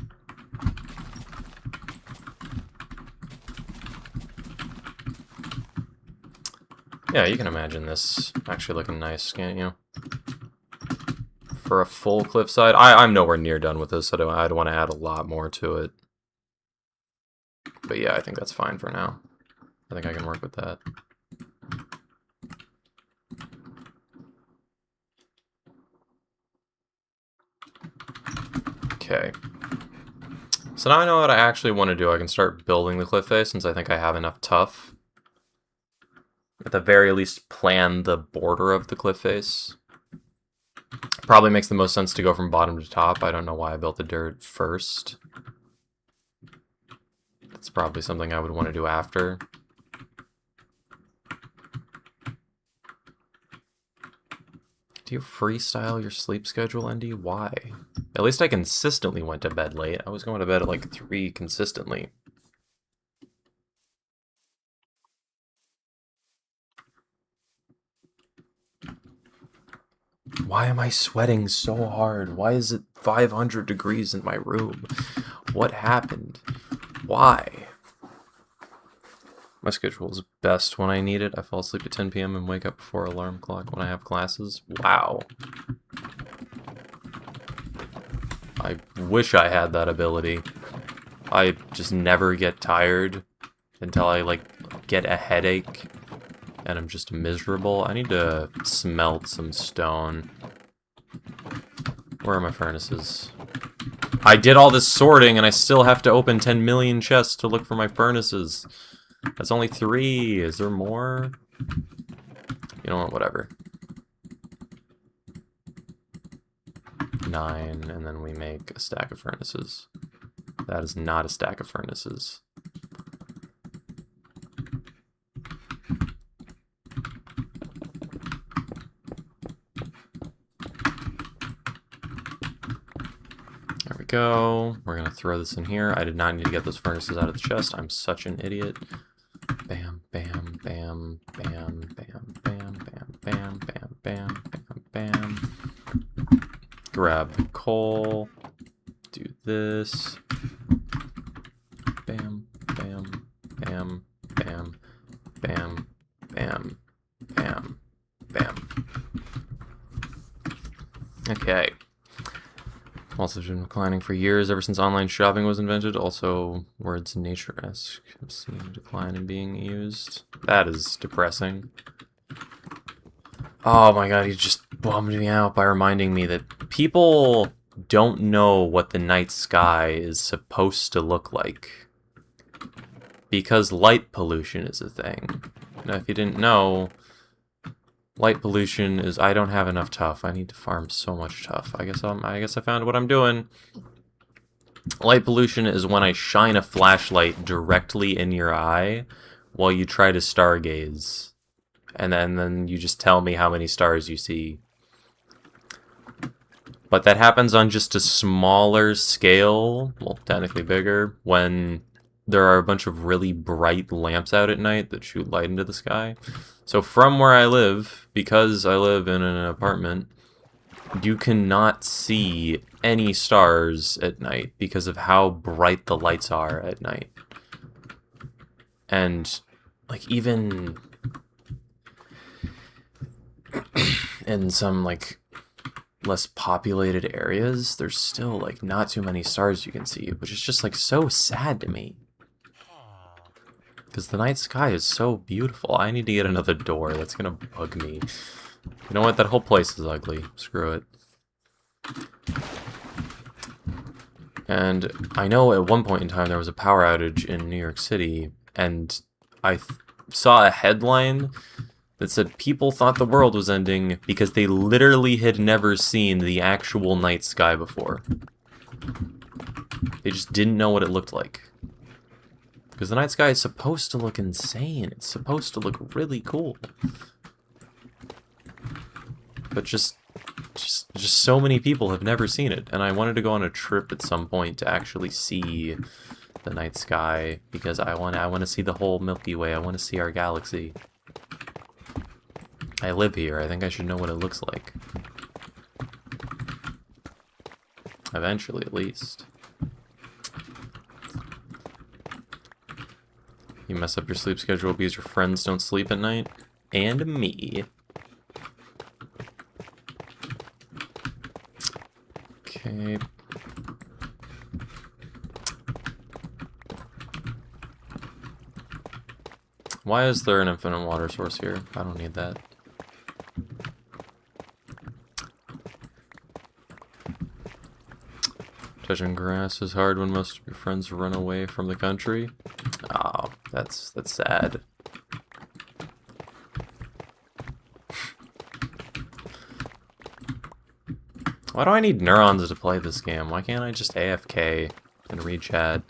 Yeah, you can imagine this actually looking nice, can't you? For a full cliffside. I'm nowhere near done with this, so I'd want to add a lot more to it. But yeah, I think that's fine for now. I think I can work with that. Okay. So now I know what I actually want to do. I can start building the cliff face since I think I have enough tuff. At the very least, plan the border of the cliff face. Probably makes the most sense to go from bottom to top. I don't know why I built the dirt first. That's probably something I would want to do after. Do you freestyle your sleep schedule, Andy? Why? At least I consistently went to bed late. I was going to bed at like 3 consistently. Why am I sweating so hard? Why is it 500 degrees in my room? What happened? Why? My schedule is best when I need it. I fall asleep at 10 p.m. and wake up before alarm clock when I have classes. Wow. I wish I had that ability. I just never get tired until I, like, get a headache. And I'm just miserable. I need to smelt some stone. Where are my furnaces? I did all this sorting and I still have to open 10 million chests to look for my furnaces. That's only 3. Is there more? You know what? Whatever. 9, and then we make a stack of furnaces. That is not a stack of furnaces. There we go. We're gonna throw this in here. I did not need to get those furnaces out of the chest. I'm such an idiot. Bam, bam, bam, bam, bam, bam, bam, bam, bam, bam, bam, bam. Grab the coal. Do this. Bam, bam, bam, bam, bam, bam, bam, bam. Okay. Also been declining for years, ever since online shopping was invented. Also, words nature-esque have seen a decline in being used. That is depressing. Oh my god, he just bummed me out by reminding me that people don't know what the night sky is supposed to look like. Because light pollution is a thing. Now, if you didn't know, light pollution is... I don't have enough tuff. I need to farm so much tuff. I guess I found what I'm doing. Light pollution is when I shine a flashlight directly in your eye while you try to stargaze. And then you just tell me how many stars you see. But that happens on just a smaller scale, well, technically bigger, when there are a bunch of really bright lamps out at night that shoot light into the sky. So from where I live, because I live in an apartment, you cannot see any stars at night because of how bright the lights are at night. And, like, even in some, like, less populated areas, there's still, like, not too many stars you can see, which is just, like, so sad to me. Because the night sky is so beautiful. I need to get another door. That's gonna bug me. You know what? That whole place is ugly. Screw it. And I know at one point in time there was a power outage in New York City, and I saw a headline that said people thought the world was ending because they literally had never seen the actual night sky before. They just didn't know what it looked like. Because the night sky is supposed to look insane. It's supposed to look really cool. But just so many people have never seen it. And I wanted to go on a trip at some point to actually see the night sky. Because I want to see the whole Milky Way. I want to see our galaxy. I live here. I think I should know what it looks like. Eventually, at least. You mess up your sleep schedule because your friends don't sleep at night? And me. Okay. Why is there an infinite water source here? I don't need that. Touching grass is hard when most of your friends run away from the country. Oh, that's sad. Why do I need neurons to play this game? Why can't I just AFK and read chat?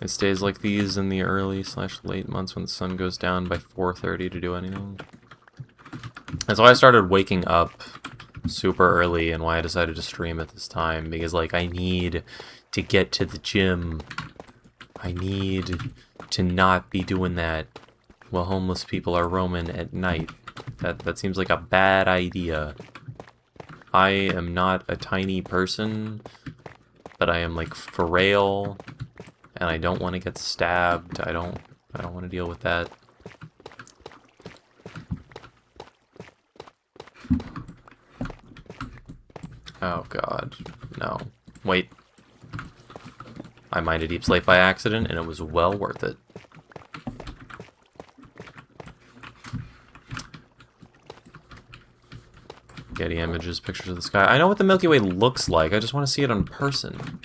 It's days like these in the early/late months when the sun goes down by 4:30 to do anything. That's why I started waking up super early and why I decided to stream at this time. Because, like, I need to get to the gym. I need to not be doing that while homeless people are roaming at night. That seems like a bad idea. I am not a tiny person, but I am, like, frail, and I don't want to get stabbed. I don't want to deal with that. Oh god, no. Wait. I mined a deep slate by accident, and it was well worth it. Getty images, pictures of the sky. I know what the Milky Way looks like, I just want to see it in person.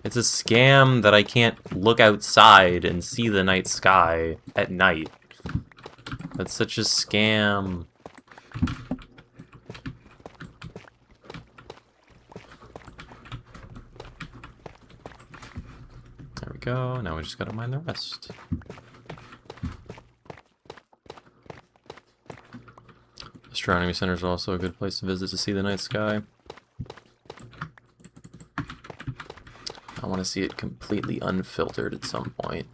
It's a scam that I can't look outside and see the night sky at night. That's such a scam. There we go, now we just gotta mine the rest. Astronomy Center is also a good place to visit to see the night sky. I want to see it completely unfiltered at some point.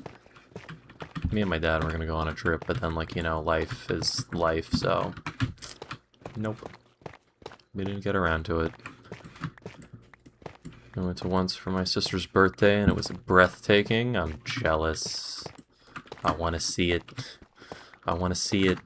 Me and my dad were gonna go on a trip, but then, like, you know, life is life, so... Nope. We didn't get around to it. I went to once for my sister's birthday, and it was breathtaking. I'm jealous. I want to see it. I want to see it.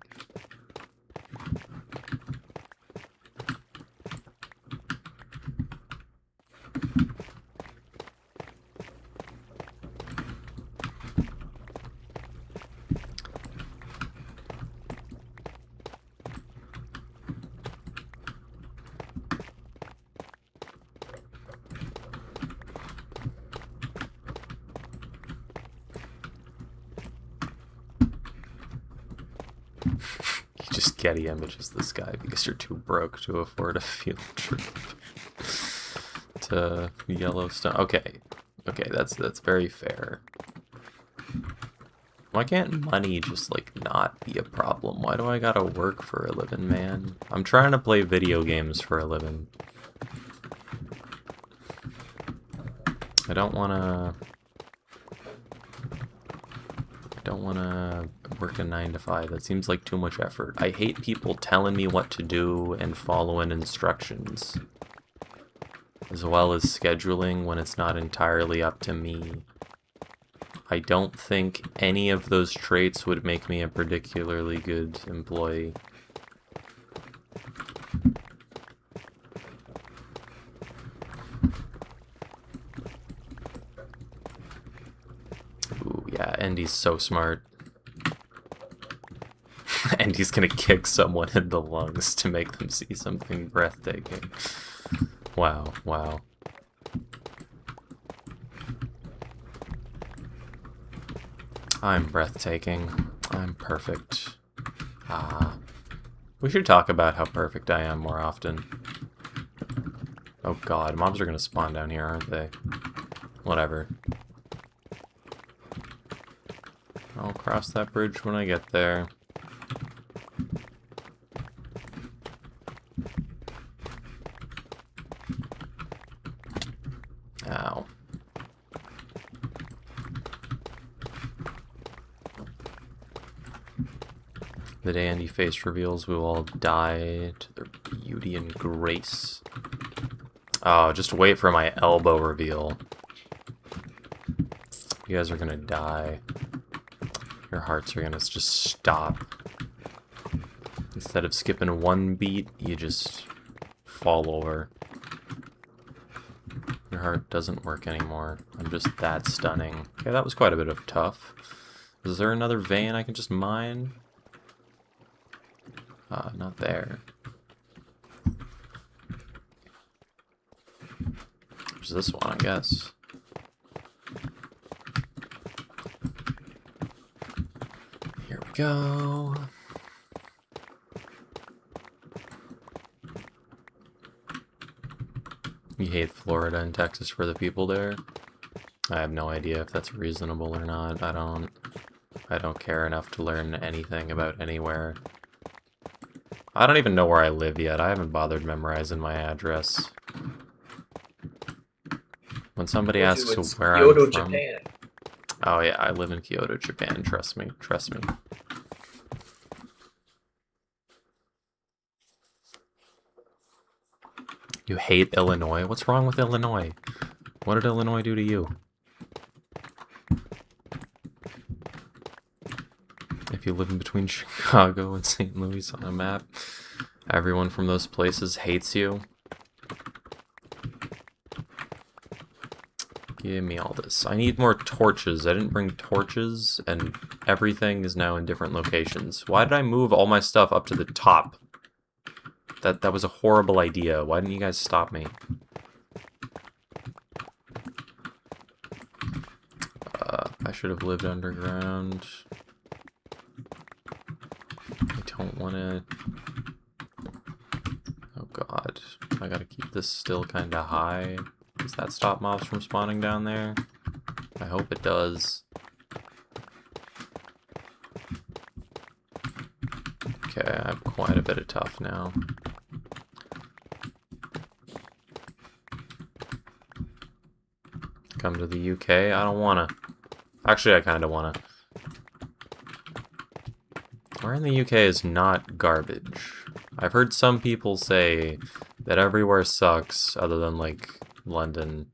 You just Getty images this guy because you're too broke to afford a field trip to Yellowstone. Okay, that's very fair. Why can't money just, like, not be a problem? Why do I gotta work for a living, man? I'm trying to play video games for a living. I don't wanna work a 9 to 5. That seems like too much effort. I hate people telling me what to do and following instructions, as well as scheduling when it's not entirely up to me. I don't think any of those traits would make me a particularly good employee. Ooh, yeah, Andy's so smart. Andy's gonna kick someone in the lungs to make them see something breathtaking. Wow, wow. I'm breathtaking. I'm perfect. We should talk about how perfect I am more often. Oh god, mobs are gonna spawn down here, aren't they? Whatever. I'll cross that bridge when I get there. Ow. The day Andy face reveals, we will all die to their beauty and grace. Oh, just wait for my elbow reveal. You guys are gonna die. Your hearts are gonna just stop. Instead of skipping one beat, you just fall over. Your heart doesn't work anymore. I'm just that stunning. Okay, that was quite a bit of tough. Is there another vein I can just mine? Not there. There's this one, I guess. Here we go. You hate Florida and Texas for the people there? I have no idea if that's reasonable or not. I don't care enough to learn anything about anywhere. I don't even know where I live yet. I haven't bothered memorizing my address. When somebody asks where Kyoto, I'm from... Japan. Oh yeah, I live in Kyoto, Japan. Trust me. Trust me. You hate Illinois? What's wrong with Illinois? What did Illinois do to you? If you live in between Chicago and St. Louis on a map, everyone from those places hates you. Give me all this. I need more torches. I didn't bring torches, and everything is now in different locations. Why did I move all my stuff up to the top? That was a horrible idea. Why didn't you guys stop me? I should have lived underground. I don't want to... Oh god. I gotta keep this still kind of high. Does that stop mobs from spawning down there? I hope it does. Okay, I have quite a bit of tough now. Come to the UK? I don't wanna. Actually, I kinda wanna. Where in the UK is not garbage? I've heard some people say that everywhere sucks other than, like, London.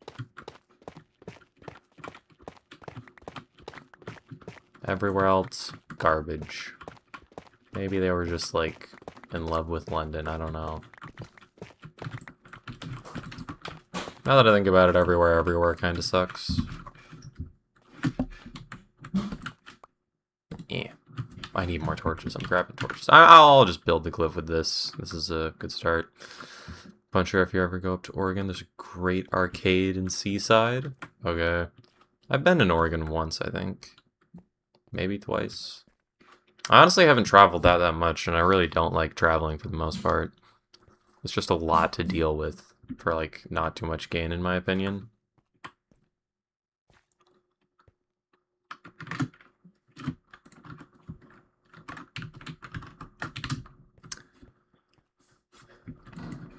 Everywhere else, garbage. Maybe they were just, like, in love with London, I don't know. Now that I think about it, everywhere kinda sucks. Yeah. I need more torches, I'm grabbing torches. I'll just build the cliff with this. This is a good start. Puncher, if you ever go up to Oregon, there's a great arcade in Seaside. Okay. I've been in Oregon once, I think. Maybe twice. I honestly haven't traveled that much, and I really don't like traveling for the most part. It's just a lot to deal with for, like, not too much gain, in my opinion.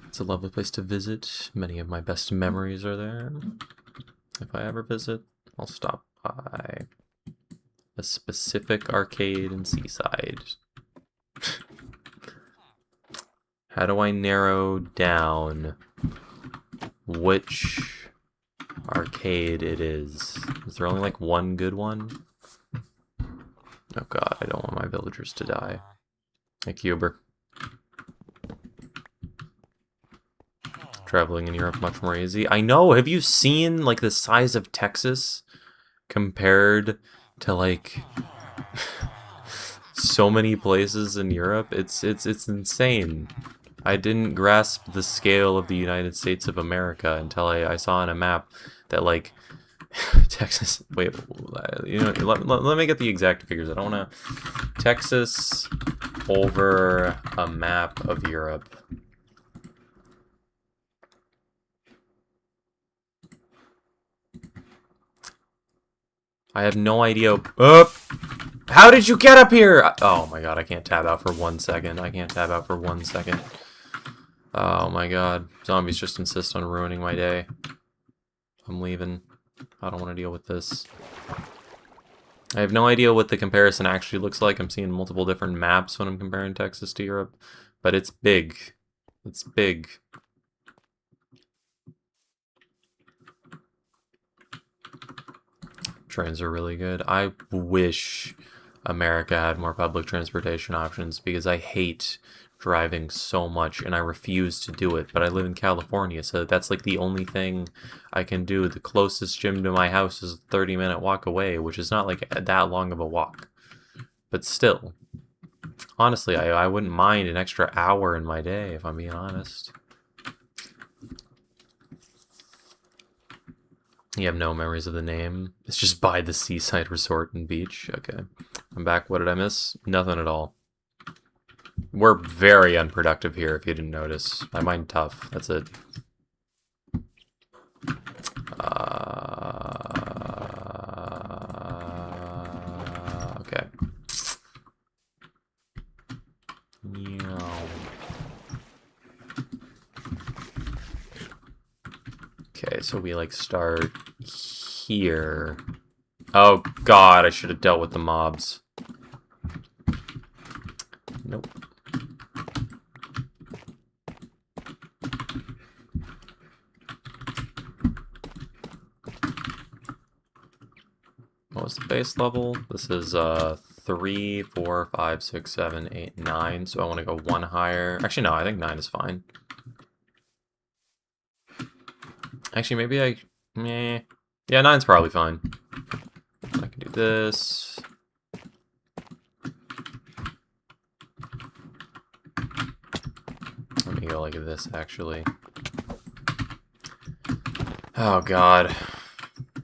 It's a lovely place to visit. Many of my best memories are there. If I ever visit, I'll stop by a specific arcade in Seaside. How do I narrow down which arcade it is? Is there only like one good one? Oh god, I don't want my villagers to die. Hey, Cuber. Traveling in Europe much more easy. I know, have you seen like the size of Texas compared to like so many places in Europe? It's insane. I didn't grasp the scale of the United States of America until I saw on a map that like Texas. Wait, you know, let me get the exact figures. I don't want to. Texas over a map of Europe. I have no idea. How did you get up here? Oh my god, I can't tab out for 1 second. I can't tab out for 1 second. Oh my god. Zombies just insist on ruining my day. I'm leaving. I don't want to deal with this. I have no idea what the comparison actually looks like. I'm seeing multiple different maps when I'm comparing Texas to Europe. But it's big. It's big. Trains are really good. I wish America had more public transportation options because I hate driving so much and I refuse to do it. But I live in California, so that's like the only thing I can do. The closest gym to my house is a 30-minute walk away, which is not like that long of a walk. But still, honestly, I wouldn't mind an extra hour in my day, if I'm being honest. You have no memories of the name. It's just by the seaside resort and beach. Okay. I'm back. What did I miss? Nothing at all. We're very unproductive here, if you didn't notice. I mind tough. That's it. Okay. Okay, so we like start here. Oh god, I should have dealt with the mobs. Nope. What was the base level? This is 3, 4, 5, 6, 7, 8, 9. So I want to go 1 higher. Actually, no, I think 9 is fine. Actually, maybe I... Meh. Yeah, 9's probably fine. I can do this. Let me go like this, actually. Oh, God.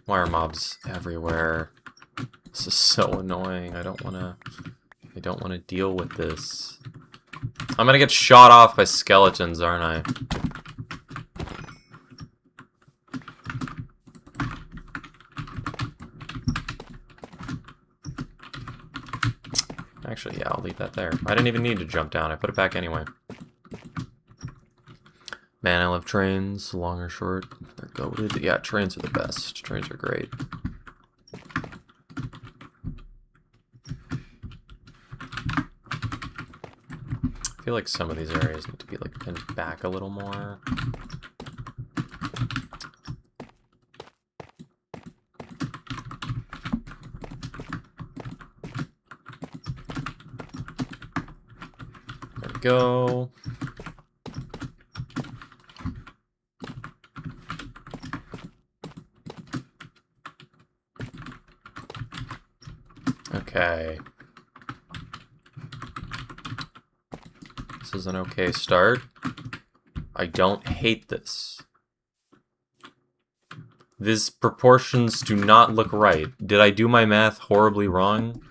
Why are mobs everywhere? This is so annoying. I don't want to deal with this. I'm gonna get shot off by skeletons, aren't I? Actually, yeah, I'll leave that there. I didn't even need to jump down. I put it back anyway. Man, I love trains, long or short. They're goated. Yeah, trains are the best. Trains are great. I feel like some of these areas need to be like pinned back a little more. There we go. Okay. This is an okay start. I don't hate this. These proportions do not look right. Did I do my math horribly wrong?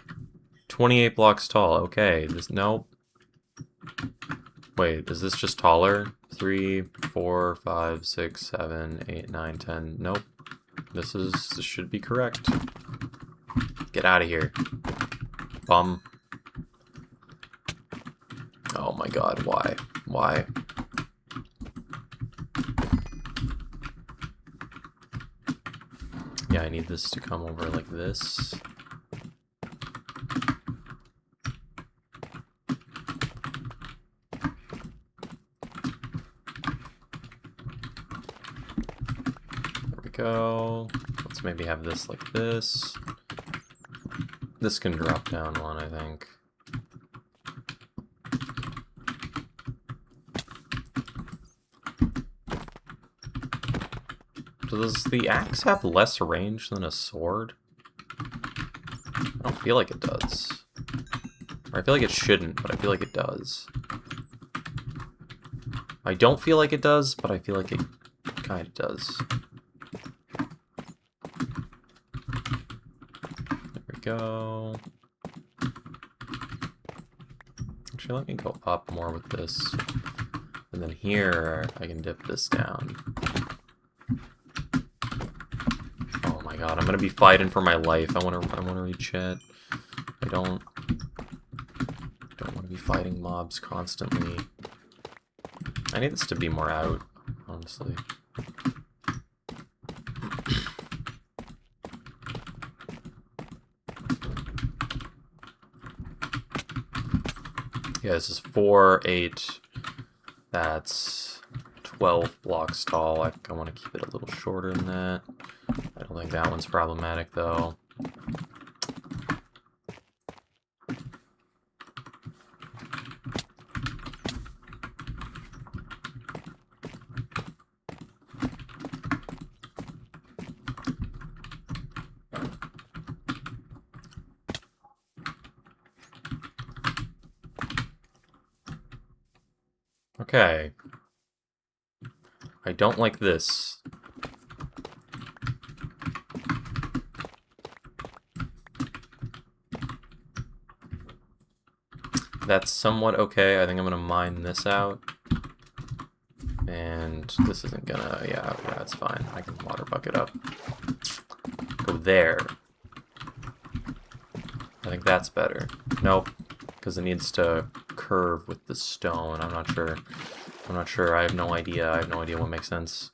28 blocks tall. Okay. This nope. Wait, is this just taller? 3, 4, 5, 6, 7, 8, 9, 10. Nope. This should be correct. Get out of here. Bum. Oh my god, why? Why? Yeah, I need this to come over like this. There we go. Let's maybe have this like this. This can drop down one, I think. Does the axe have less range than a sword? I don't feel like it does. Or I feel like it shouldn't, but I feel like it does. I don't feel like it does, but I feel like it kind of does. go. Actually, let me go up more with this. And then here, I can dip this down. Oh my god, I'm gonna be fighting for my life. I wanna read chat. I don't want to be fighting mobs constantly. I need this to be more out, honestly. Yeah, this is 4, 8. That's 12 blocks tall. I think I want to keep it a little shorter than that. I don't think that one's problematic, though. Okay. I don't like this. That's somewhat okay. I think I'm gonna mine this out. And this isn't gonna... Yeah, it's fine. I can water bucket up. Go there. I think that's better. Nope. Because it needs to curve with the stone. I'm not sure. I have no idea. What makes sense.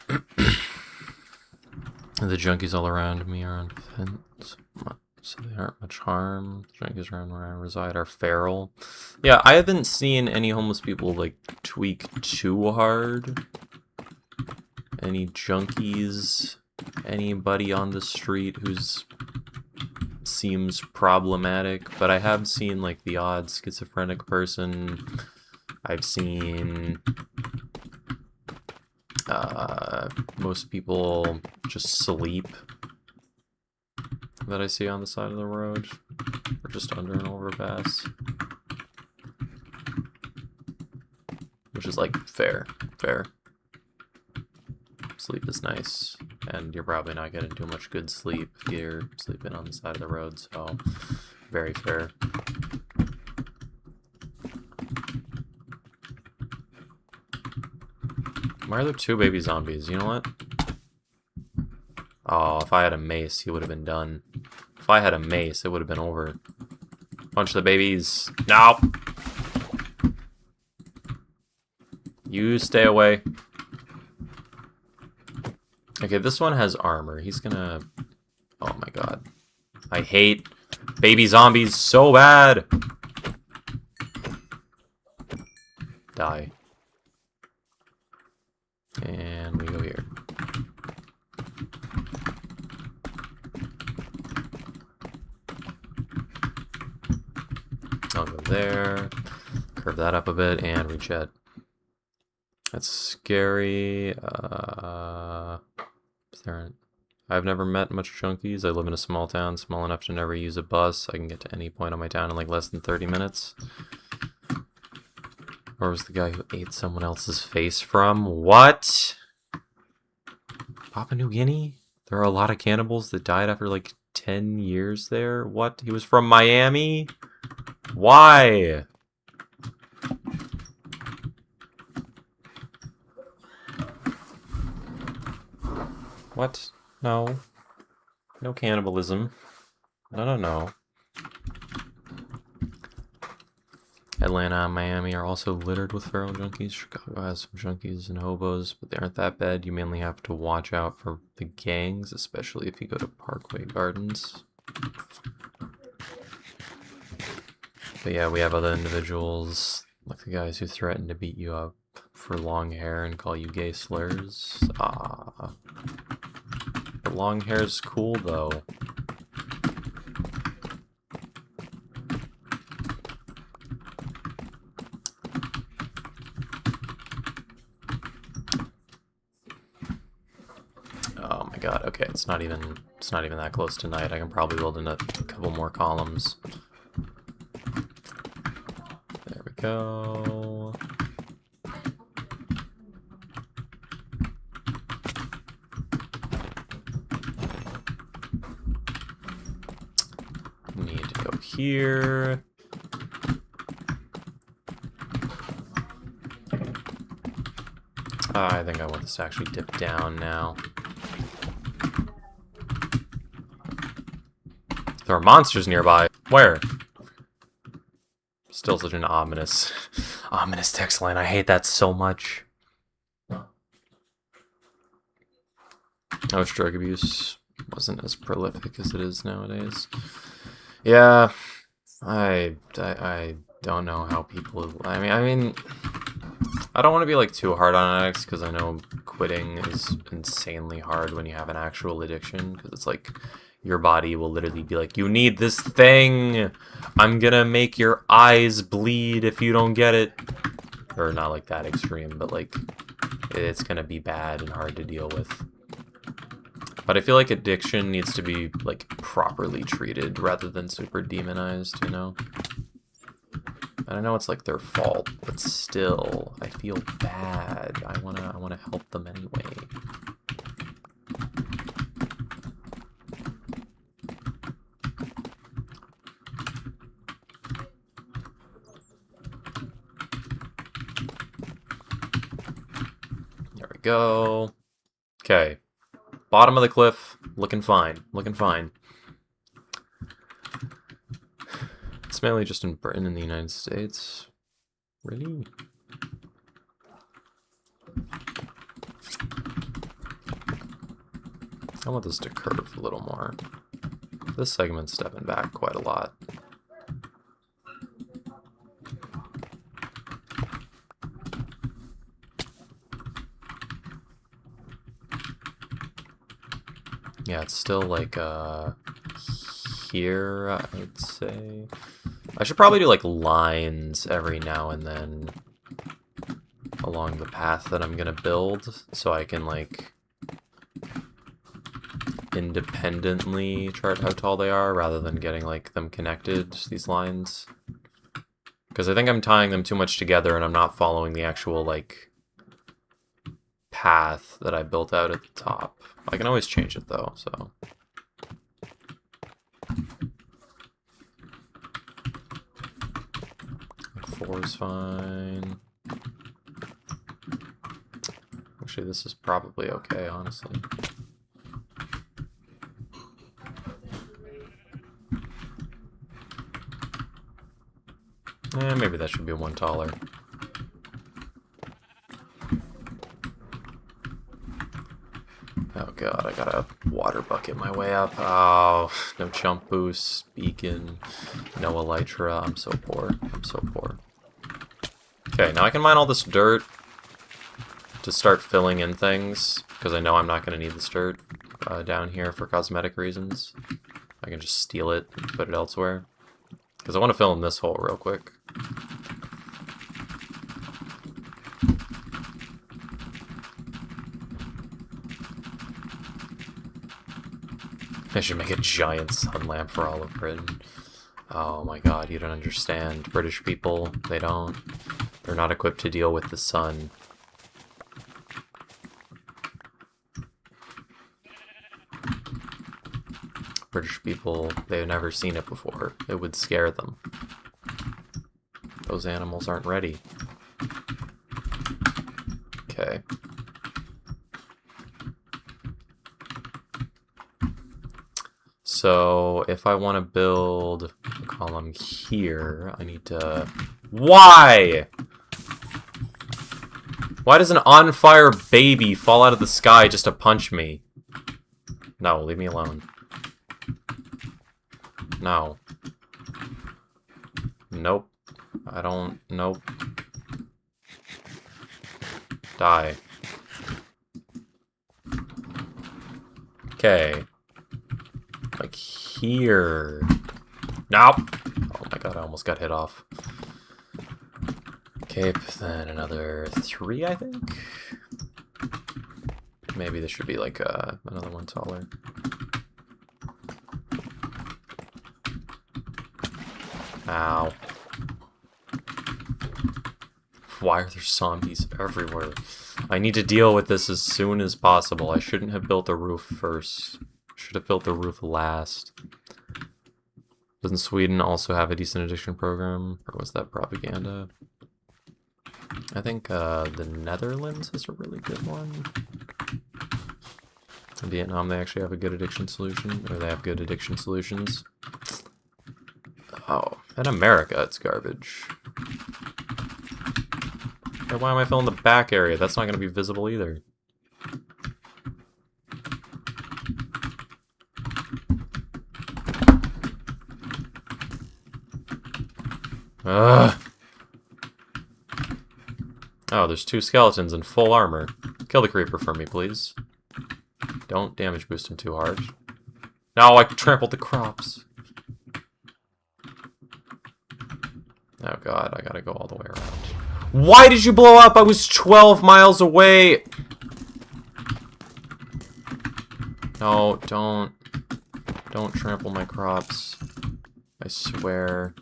The junkies all around me are on fence, so they aren't much harm. The junkies around where I reside are feral. Yeah, I haven't seen any homeless people, like, tweak too hard. Any junkies? Anybody on the street who's... seems problematic, but I have seen, like, the odd schizophrenic person. I've seen most people just sleep that I see on the side of the road, or just under an overpass, which is like fair. Sleep is nice, and you're probably not getting too much good sleep if you're sleeping on the side of the road, so very fair. Why are there 2 baby zombies? You know what? Oh, if I had a mace, he would have been done. If I had a mace, it would have been over. Punch the babies. No! You stay away. Okay, this one has armor. He's gonna... Oh my god. I hate baby zombies so bad! Die. And we go here. I'll go there. Curve that up a bit and reach it. That's scary. I've never met much junkies. I live in a small town, small enough to never use a bus. I can get to any point on my town in like less than 30 minutes. Where was the guy who ate someone else's face from? What? Papua New Guinea? There are a lot of cannibals that died after like 10 years there? What? He was from Miami? Why? What? No. No cannibalism. No. Atlanta and Miami are also littered with feral junkies. Chicago has some junkies and hobos, but they aren't that bad. You mainly have to watch out for the gangs, especially if you go to Parkway Gardens. But yeah, we have other individuals, like the guys who threaten to beat you up for long hair and call you gay slurs. Ah. The long hair's cool, though. Oh my god, okay, it's not even that close to night. I can probably build in a couple more columns. There we go. here. I think I want this to actually dip down now. There are monsters nearby. Where? Still such an ominous, ominous text line. I hate that so much. Ouch, drug abuse wasn't as prolific as it is nowadays. Yeah, I don't know how people. I mean, I don't want to be like too hard on addicts because I know quitting is insanely hard when you have an actual addiction because it's like your body will literally be like, you need this thing. I'm gonna make your eyes bleed if you don't get it. Or not like that extreme, but like it's gonna be bad and hard to deal with. But I feel like addiction needs to be like properly treated rather than super demonized, you know? And I know it's like their fault, but still, I feel bad. I wanna help them anyway. There we go. Okay. Bottom of the cliff, looking fine, looking fine. It's mainly just in Britain and the United States. Really? I want this to curve a little more. This segment's stepping back quite a lot. Yeah, it's still like, here, I'd say. I should probably do, like, lines every now and then along the path that I'm gonna build, so I can, like, independently chart how tall they are, rather than getting, like, them connected, these lines. Because I think I'm tying them too much together, and I'm not following the actual, like, path that I built out at the top. I can always change it though, so. 4 is fine. Actually, this is probably okay, honestly. Maybe that should be one taller. Oh god, I got a water bucket my way up. Oh, no chump boost, beacon, no elytra. I'm so poor. I'm so poor. Okay, now I can mine all this dirt to start filling in things, because I know I'm not going to need this dirt down here for cosmetic reasons. I can just steal it and put it elsewhere. Because I want to fill in this hole real quick. I should make a giant sun lamp for all of Britain. Oh my god, you don't understand. British people, they don't. They're not equipped to deal with the sun. British people, they've never seen it before. It would scare them. Those animals aren't ready. Okay. So, if I want to build a column here, I need to... Why? Why does an on-fire baby fall out of the sky just to punch me? No, leave me alone. No. Nope. I don't... Nope. Die. Okay. Like here. Nope. Oh my god, I almost got hit off. Okay, then another 3, I think? Maybe this should be like another one taller. Ow. Why are there zombies everywhere? I need to deal with this as soon as possible. I shouldn't have built the roof first. Should have built the roof last. Doesn't Sweden also have a decent addiction program? Or was that propaganda? I think the Netherlands has a really good one. In Vietnam, they actually have a good addiction solution, or they have good addiction solutions. Oh, in America, it's garbage. Hey, why am I filling the back area? That's not going to be visible either. Ugh. Oh, there's 2 skeletons in full armor. Kill the creeper for me, please. Don't damage boost him too hard. No, I trampled the crops. Oh god, I gotta go all the way around. Why did you blow up? I was 12 miles away! No, don't trample my crops. I swear.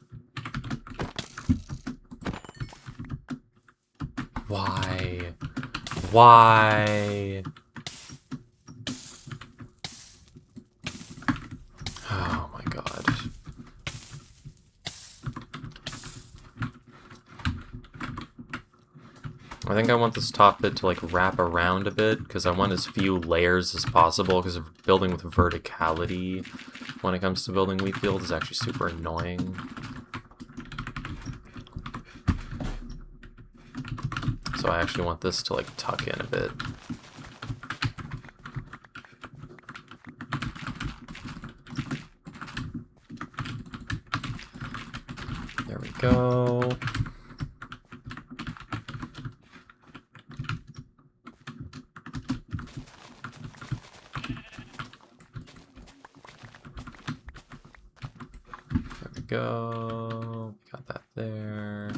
Why? Why? Oh my god. I think I want this top bit to like wrap around a bit because I want as few layers as possible because of building with verticality when it comes to building wheat fields is actually super annoying. So I actually want this to like tuck in a bit. There we go. There we go. Got that there.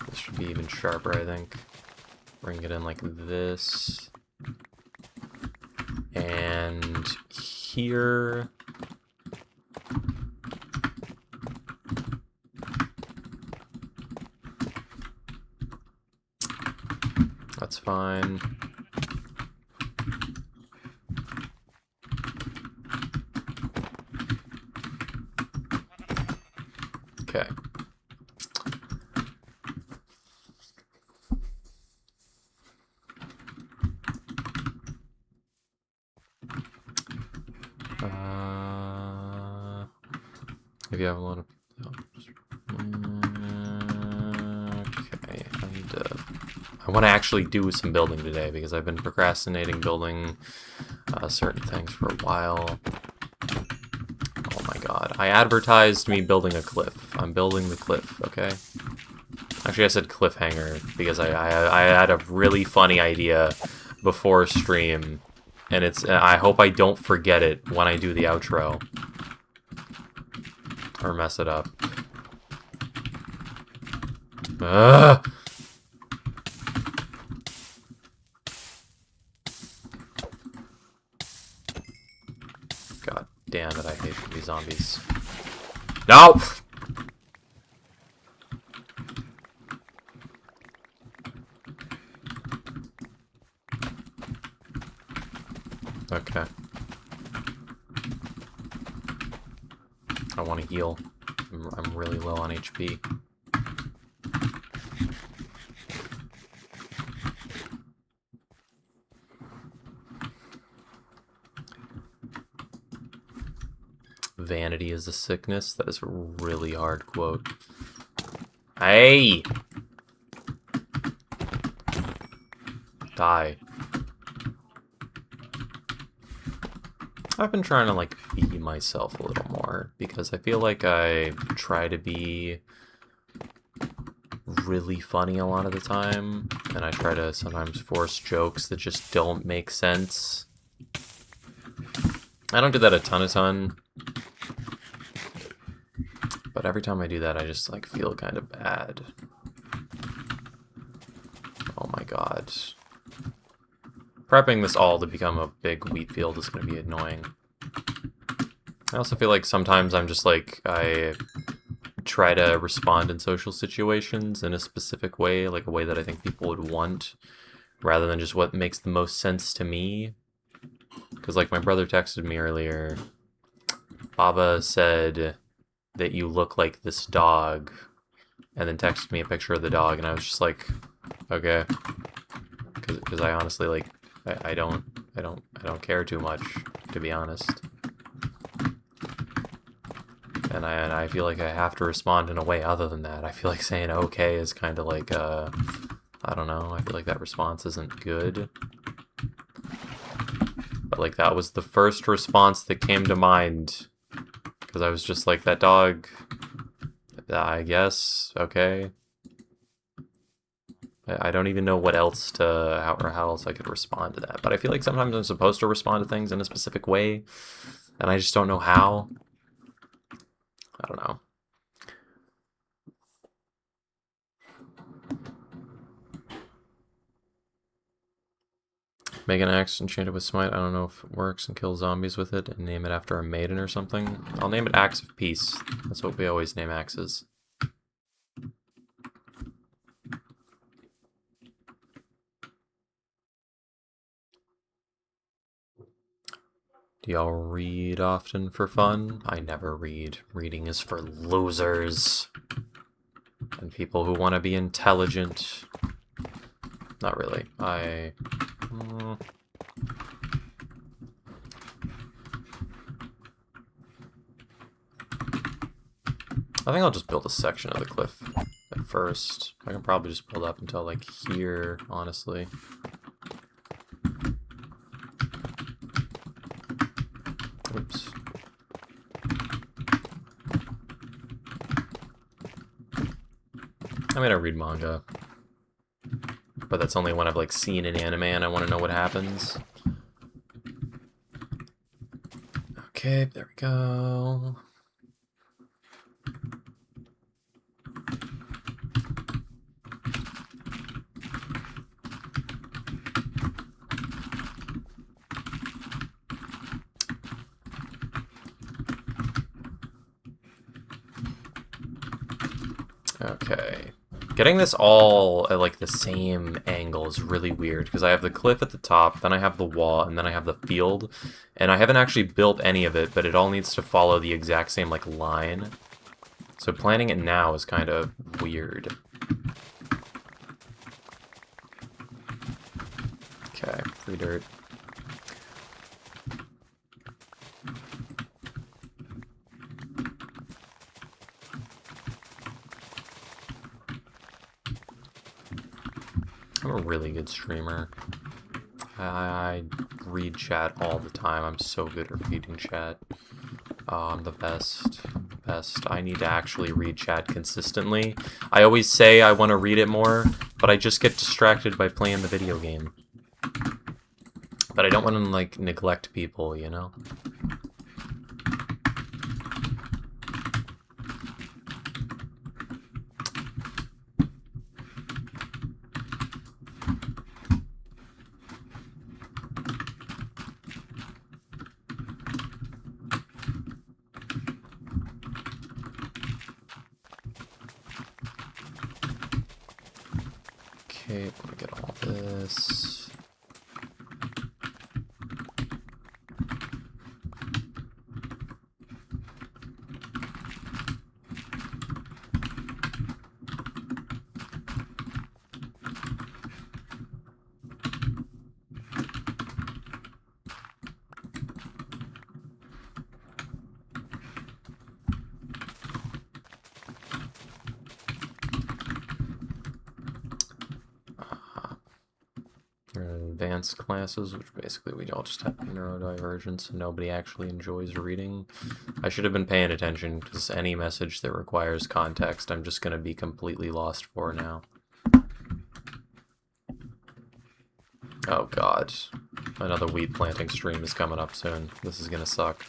This should be even sharper, I think. Bring it in like this. And here. That's fine. Okay. If you have a lot of... Okay, I need to... I want to actually do some building today because I've been procrastinating building certain things for a while. Oh my god. I advertised me building a cliff. I'm building the cliff, okay? Actually, I said cliffhanger because I had a really funny idea before stream. And it's... I hope I don't forget it when I do the outro. Or mess it up. Ugh! God damn it, I hate these zombies. No! Okay. I want to heal. I'm really low on HP. Vanity is a sickness. That is a really hard quote. Hey! Die. I've been trying to, like, be myself a little more, because I feel like I try to be really funny a lot of the time, and I try to sometimes force jokes that just don't make sense. I don't do that a ton, but every time I do that, I just, like, feel kind of bad. Oh my god. Prepping this all to become a big wheat field is going to be annoying. I also feel like sometimes I'm just like, I try to respond in social situations in a specific way, like a way that I think people would want, rather than just what makes the most sense to me. Because like my brother texted me earlier, Baba said that you look like this dog, and then texted me a picture of the dog, and I was just like, okay, because I honestly like I don't care too much, to be honest. And I feel like I have to respond in a way other than that. I feel like saying okay is kind of like, I don't know, I feel like that response isn't good. But like that was the first response that came to mind. Because I was just like, that dog, I guess, okay. I don't even know what else how else I could respond to that. But I feel like sometimes I'm supposed to respond to things in a specific way. And I just don't know how. I don't know. Make an axe enchanted with smite. I don't know if it works, and kill zombies with it, and name it after a maiden or something. I'll name it Axe of Peace. That's what we always name axes. Do y'all read often for fun? I never read. Reading is for losers. And people who want to be intelligent. Not really. I think I'll just build a section of the cliff at first. I can probably just build up until like here, honestly. Oops. I mean, I read manga. But that's only when I've like seen an anime and I want to know what happens. Okay, there we go. Okay. Getting this all at like the same angle is really weird because I have the cliff at the top, then I have the wall, and then I have the field. And I haven't actually built any of it, but it all needs to follow the exact same like line. So planning it now is kind of weird. Okay, free dirt. I'm a really good streamer. I read chat all the time. I'm so good at reading chat. I'm the best. I'm the best. I need to actually read chat consistently. I always say I want to read it more, but I just get distracted by playing the video game. But I don't want to, like, neglect people, you know? Okay, let me get all this. Advanced classes, which basically we all just have neurodivergence and nobody actually enjoys reading. I should have been paying attention because any message that requires context I'm just going to be completely lost for now. Oh god. Another wheat planting stream is coming up soon. This is going to suck.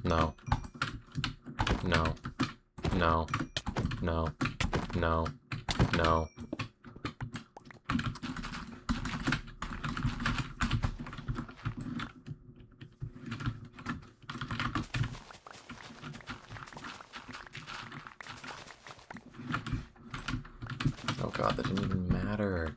No. No. No. No. No. No. god, that didn't even matter.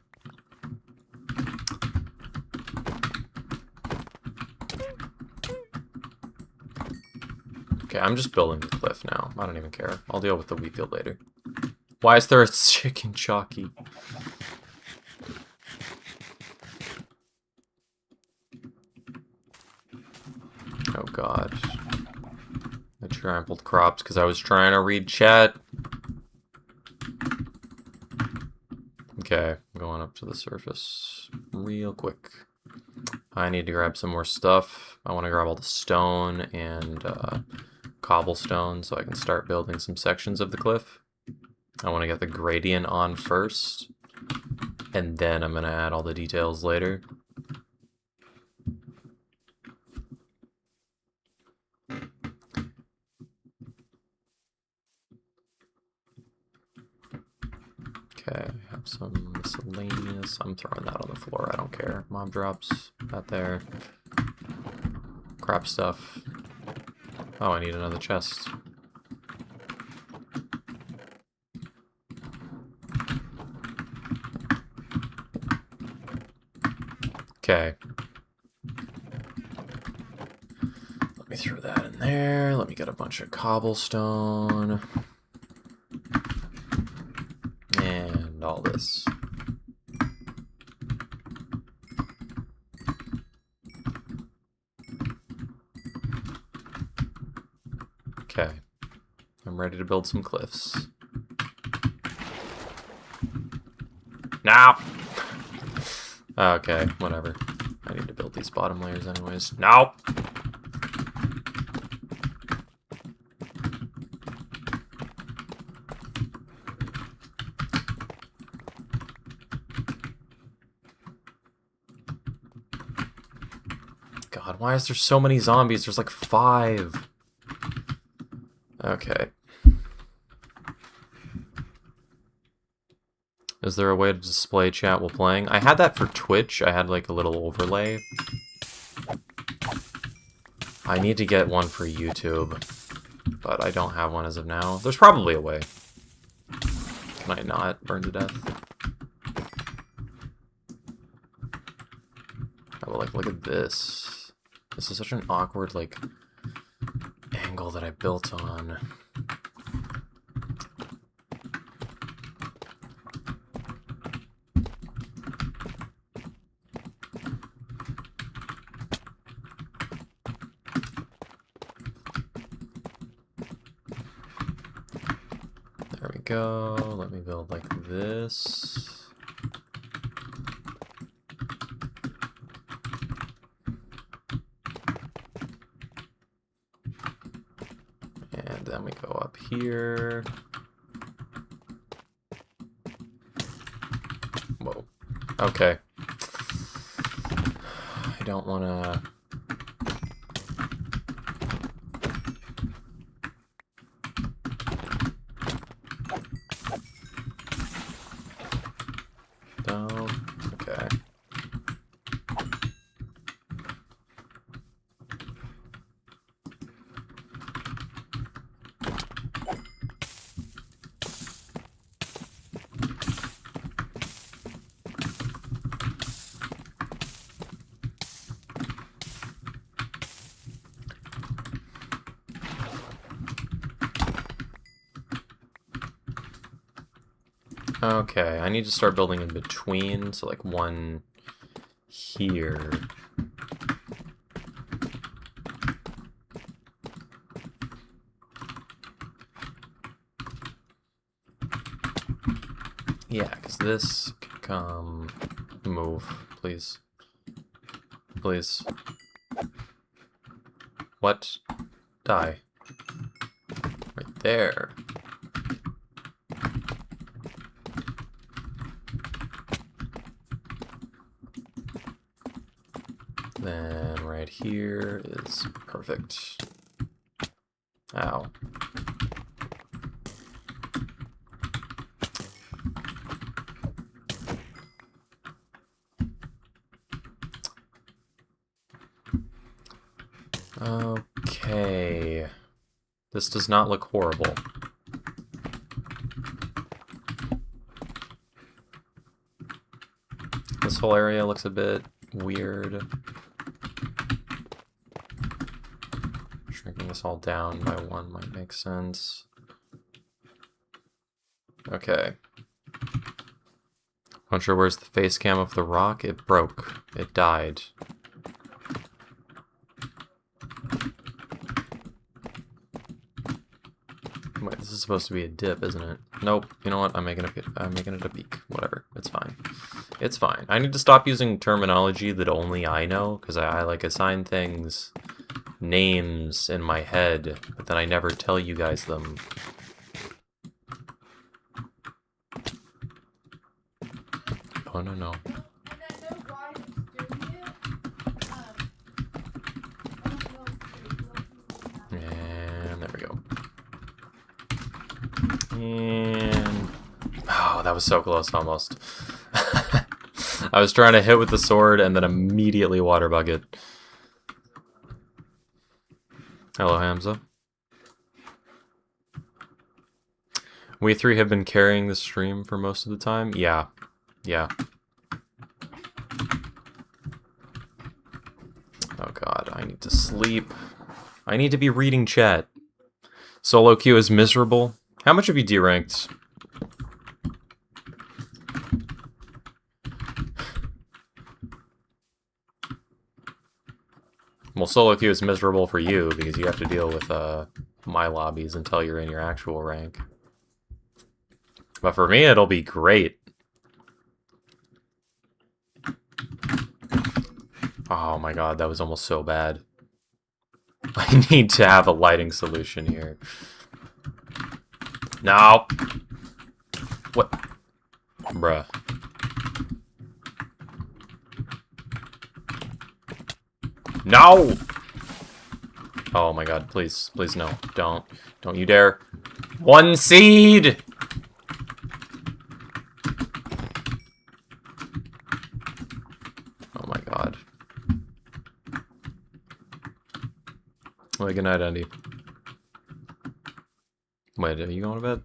Okay, I'm just building the cliff now. I don't even care. I'll deal with the wheat field later. Why is there a chicken jockey? Oh god. I trampled crops because I was trying to read chat. Okay, I'm going up to the surface real quick. I need to grab some more stuff. I want to grab all the stone and cobblestone so I can start building some sections of the cliff. I want to get the gradient on first, and then I'm going to add all the details later. Okay, I have some miscellaneous. I'm throwing that on the floor, I don't care. Mob drops, that there. Crap stuff. Oh, I need another chest. Okay. Let me throw that in there. Let me get a bunch of cobblestone. And all this. Okay. I'm ready to build some cliffs. No! Okay, whatever. I need to build these bottom layers anyways. No! God, why is there so many zombies? There's like 5. Okay. Is there a way to display chat while playing? I had that for Twitch. I had like a little overlay. I need to get one for YouTube, but I don't have one as of now. There's probably a way. Can I not burn to death? Oh, but like, look at this. This is such an awkward, like, angle that I built on. There we go. Let me build like this. And then we go up here. Whoa. Okay. I don't want to... Okay. Okay, I need to start building in between, so like one here. Yeah, because this could come... Move, please. Please. What? Die. Right there. Then right here is perfect. Ow. Okay. This does not look horrible. This whole area looks a bit weird. Shrinking this all down by 1 might make sense. Okay. Not sure where's the face cam of the rock. It broke. It died. Wait, this is supposed to be a dip, isn't it? Nope. You know what? I'm making it a peak. Whatever. It's fine. It's fine. I need to stop using terminology that only I know, because I like assign things names in my head, but then I never tell you guys them. Oh no no. And there we go. And oh, that was so close almost. I was trying to hit with the sword and then immediately water bucket. Hello, Hamza. We three have been carrying the stream for most of the time. Yeah. Yeah. Oh god, I need to sleep. I need to be reading chat. Solo queue is miserable. How much have you deranked? Well, solo queue is miserable for you because you have to deal with my lobbies until you're in your actual rank. But for me, it'll be great. Oh my god, that was almost so bad. I need to have a lighting solution here. No! What? Bruh. No! Oh my god, please, please no. Don't you dare. 1 seed! Oh my god. Well, good night, Andy. Wait, are you going to bed?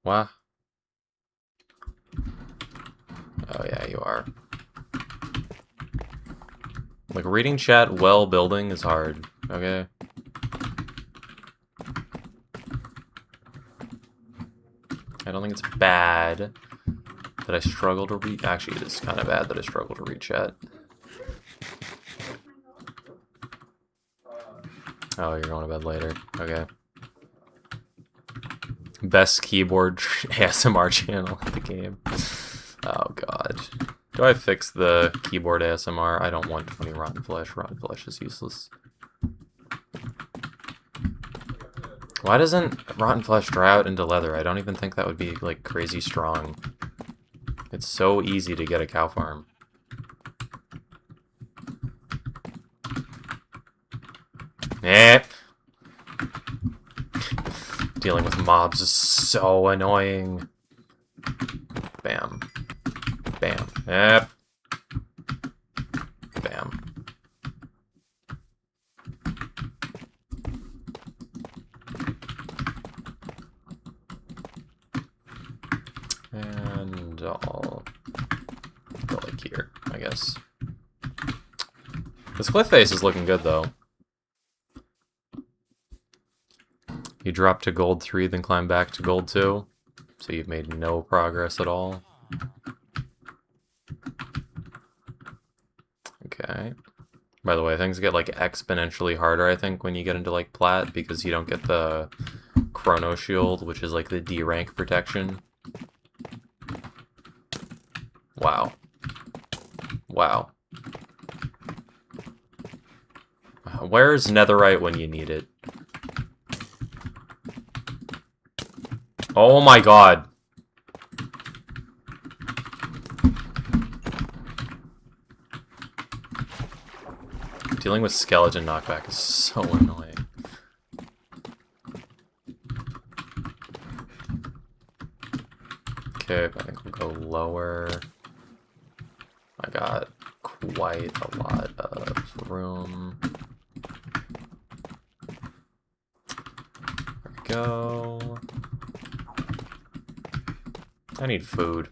What? Oh yeah, you are. Like, reading chat while building is hard, okay? I don't think it's bad that I struggle to read. Actually, it is kind of bad that I struggle to read chat. Oh, you're going to bed later. Okay. Best keyboard ASMR channel in the game. Oh god. Do I fix the keyboard ASMR? I don't want 20 rotten flesh. Rotten flesh is useless. Why doesn't rotten flesh dry out into leather? I don't even think that would be like crazy strong. It's so easy to get a cow farm. Eh. Dealing with mobs is so annoying. Bam. Bam. Yep. Bam. And I'll go like here, I guess. This cliff face is looking good, though. You drop to gold 3, then climb back to gold 2. So you've made no progress at all. Okay. By the way, things get like exponentially harder, I think, when you get into like plat, because you don't get the chrono shield, which is like the D rank protection. Wow. Wow. Where's netherite when you need it? Oh my god. Dealing with skeleton knockback is so annoying. Okay, I think we'll go lower. I got quite a lot of room. go. I need food.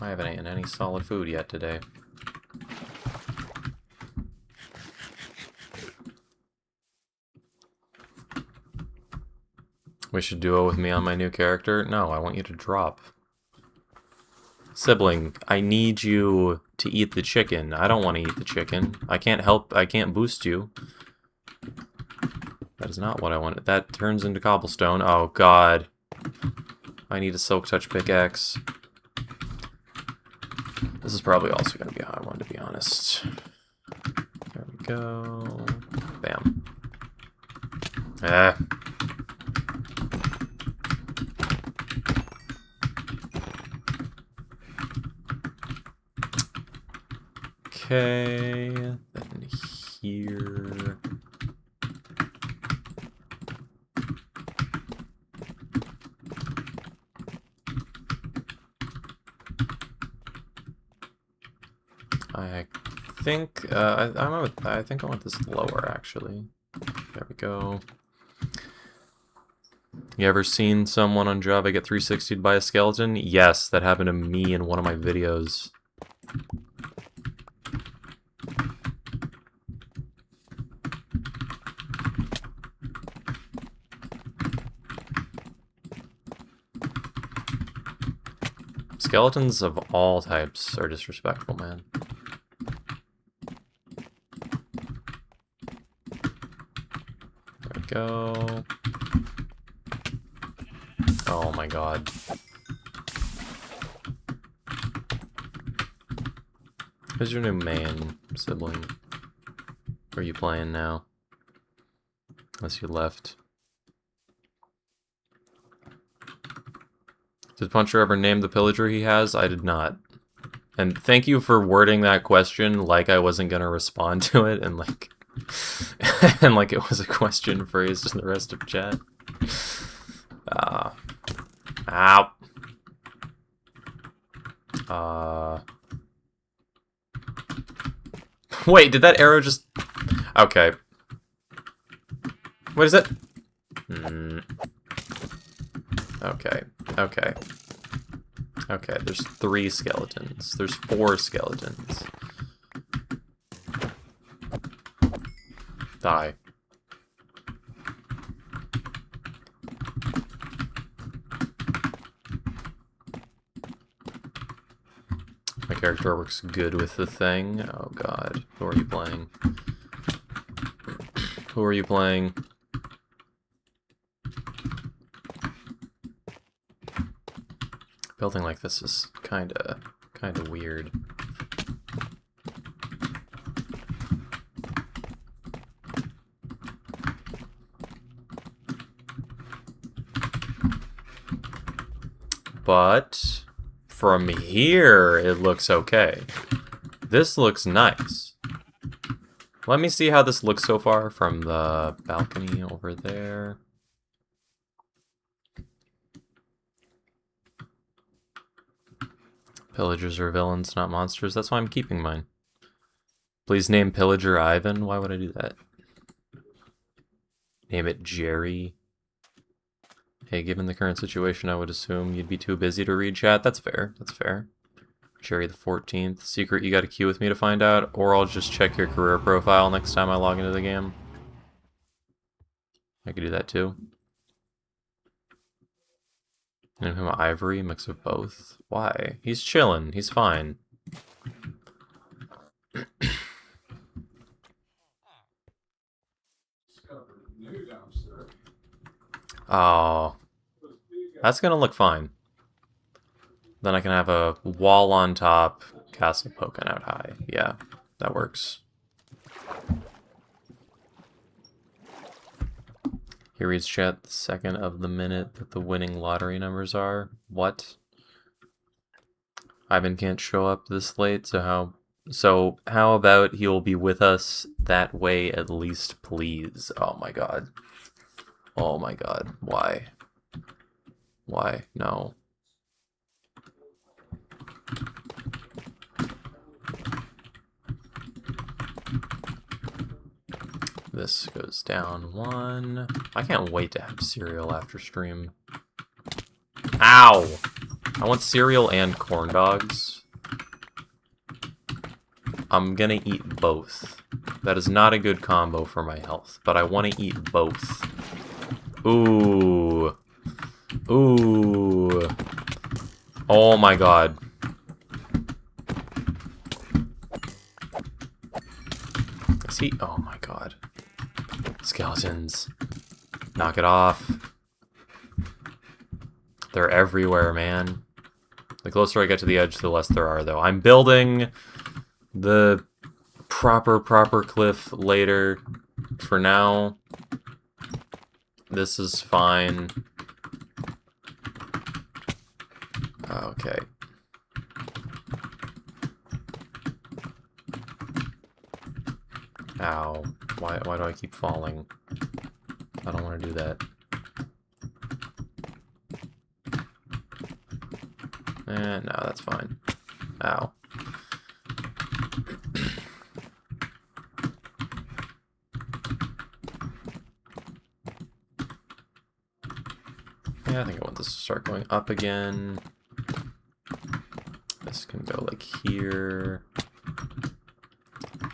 I haven't eaten any solid food yet today. We should duo with me on my new character? No, I want you to drop. Sibling, I need you to eat the chicken. I don't want to eat the chicken. I can't boost you. That is not what I wanted. That turns into cobblestone. Oh, God. I need a silk touch pickaxe. This is probably also going to be a high one, to be honest. There we go. Bam. Ah. Okay, then here. I think I want this lower, actually. There we go. You ever seen someone on Java get 360'd by a skeleton? Yes, that happened to me in one of my videos. Skeletons of all types are disrespectful, man. There we go. Oh my god. Who's your new main sibling? Who are you playing now? Unless you left. Did Puncher ever name the pillager he has? I did not. And thank you for wording that question like I wasn't gonna respond to it and like and like it was a question phrased in the rest of chat. Ow. Wait, did that arrow just... Okay. What is it? Okay. Okay. Okay, there's 3 skeletons. There's 4 skeletons. Die. My character works good with the thing. Oh god. Who are you playing? Who are you playing? Building like this is kinda weird. But from here, it looks okay. This looks nice. Let me see how this looks so far from the balcony over there. Pillagers are villains, not monsters. That's why I'm keeping mine. Please name Pillager Ivan. Why would I do that? Name it Jerry. Hey, given the current situation, I would assume you'd be too busy to read chat. That's fair. That's fair. Jerry the 14th. Secret you gotta queue with me to find out, or I'll just check your career profile next time I log into the game. I could do that too. Name him Ivory, mix of both. Why? He's chillin'. He's fine. Oh. That's gonna look fine. Then I can have a wall on top, castle poking out high. Yeah, that works. He reads chat the second of the minute that the winning lottery numbers are. What? Ivan can't show up this late, so how about he'll be with us that way at least, please? Oh my god. Oh my god. Why? Why? No. This goes down 1. I can't wait to have cereal after stream. Ow! I want cereal and corn dogs. I'm gonna eat both. That is not a good combo for my health, but I want to eat both. Ooh. Ooh. Oh my god. Is he? Oh my god. Skeletons. Knock it off. They're everywhere, man. The closer I get to the edge, the less there are, though. I'm building the proper cliff later. For now, this is fine. Okay. Ow. Why do I keep falling? I don't want to do that. No, that's fine. Ow. Yeah, I think I want this to start going up again. This can go like here.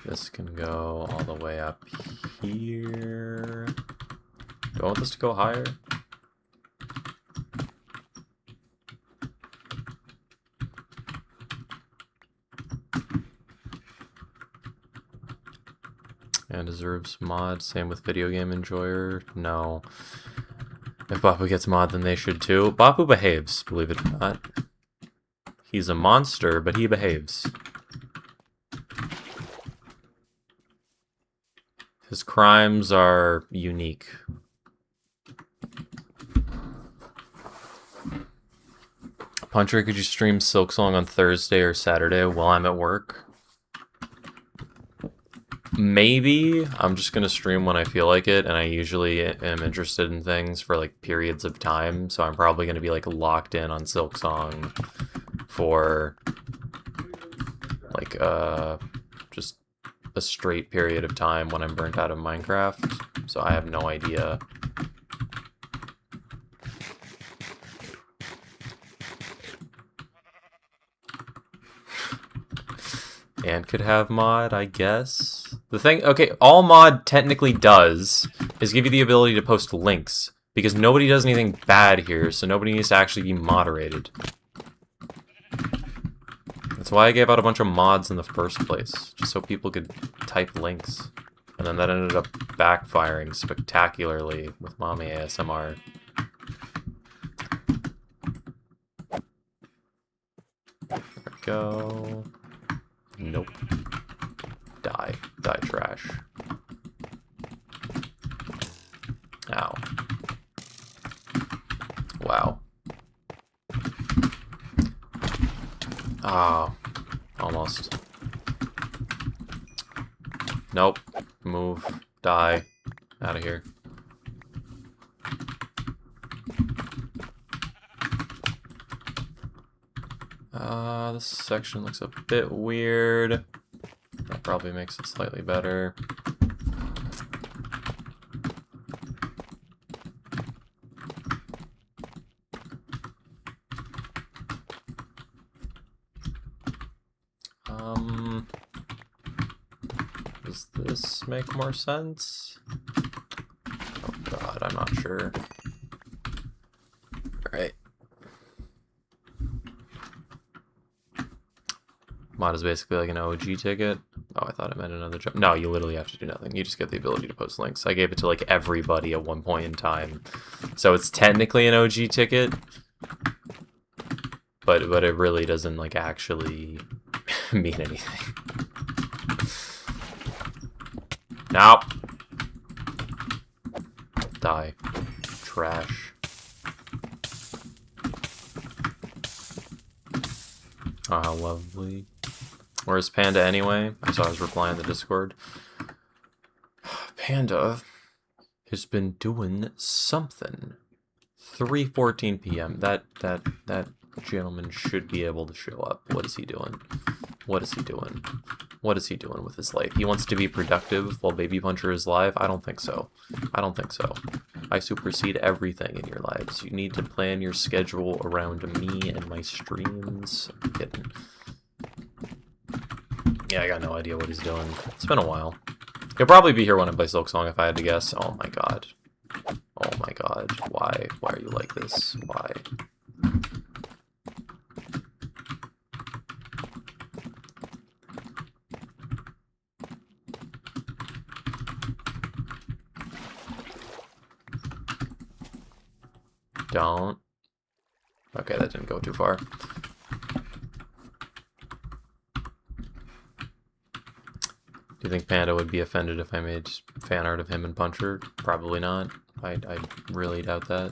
This can go all the way up here. Do I want this to go higher? And deserves mod. Same with video game enjoyer. No. If Bapu gets mod, then they should too. Bapu behaves, believe it or not. He's a monster, but he behaves. His crimes are unique. Puncher, could you stream Silksong on Thursday or Saturday while I'm at work? Maybe. I'm just gonna stream when I feel like it, and I usually am interested in things for like periods of time, so I'm probably gonna be like locked in on Silksong for like just a straight period of time when I'm burnt out of Minecraft. So I have no idea. And could have mod, I guess. The thing, okay, all mod technically does is give you the ability to post links, because nobody does anything bad here, so nobody needs to actually be moderated. That's why I gave out a bunch of mods in the first place, just so people could type links. And then that ended up backfiring spectacularly with Mommy ASMR. There we go. Nope. Die. Die, trash. Ow. Wow. Ah, almost. Nope. Move. Die. Out of here. This section looks a bit weird. That probably makes it slightly better. Does this make more sense? Oh god, I'm not sure. Alright. Mod is basically like an OG ticket. Oh, I thought I meant another job. No, you literally have to do nothing. You just get the ability to post links. I gave it to like everybody at one point in time. So it's technically an OG ticket. But it really doesn't like actually mean anything. Nope. Die. Trash. Oh, how lovely. Where's Panda anyway? I saw his reply in the Discord. Panda has been doing something. 3:14 p.m. That gentleman should be able to show up. What is he doing? What is he doing? What is he doing with his life? He wants to be productive while Baby Puncher is live? I don't think so. I don't think so. I supersede everything in your lives. You need to plan your schedule around me and my streams. I'm kidding. Yeah, I got no idea what he's doing. It's been a while. He'll probably be here when I play Silk Song if I had to guess. Oh my god. Oh my god. Why? Why are you like this? Why? Don't. Okay, that didn't go too far. Do you think Panda would be offended if I made fan art of him and Puncher? Probably not. I really doubt that.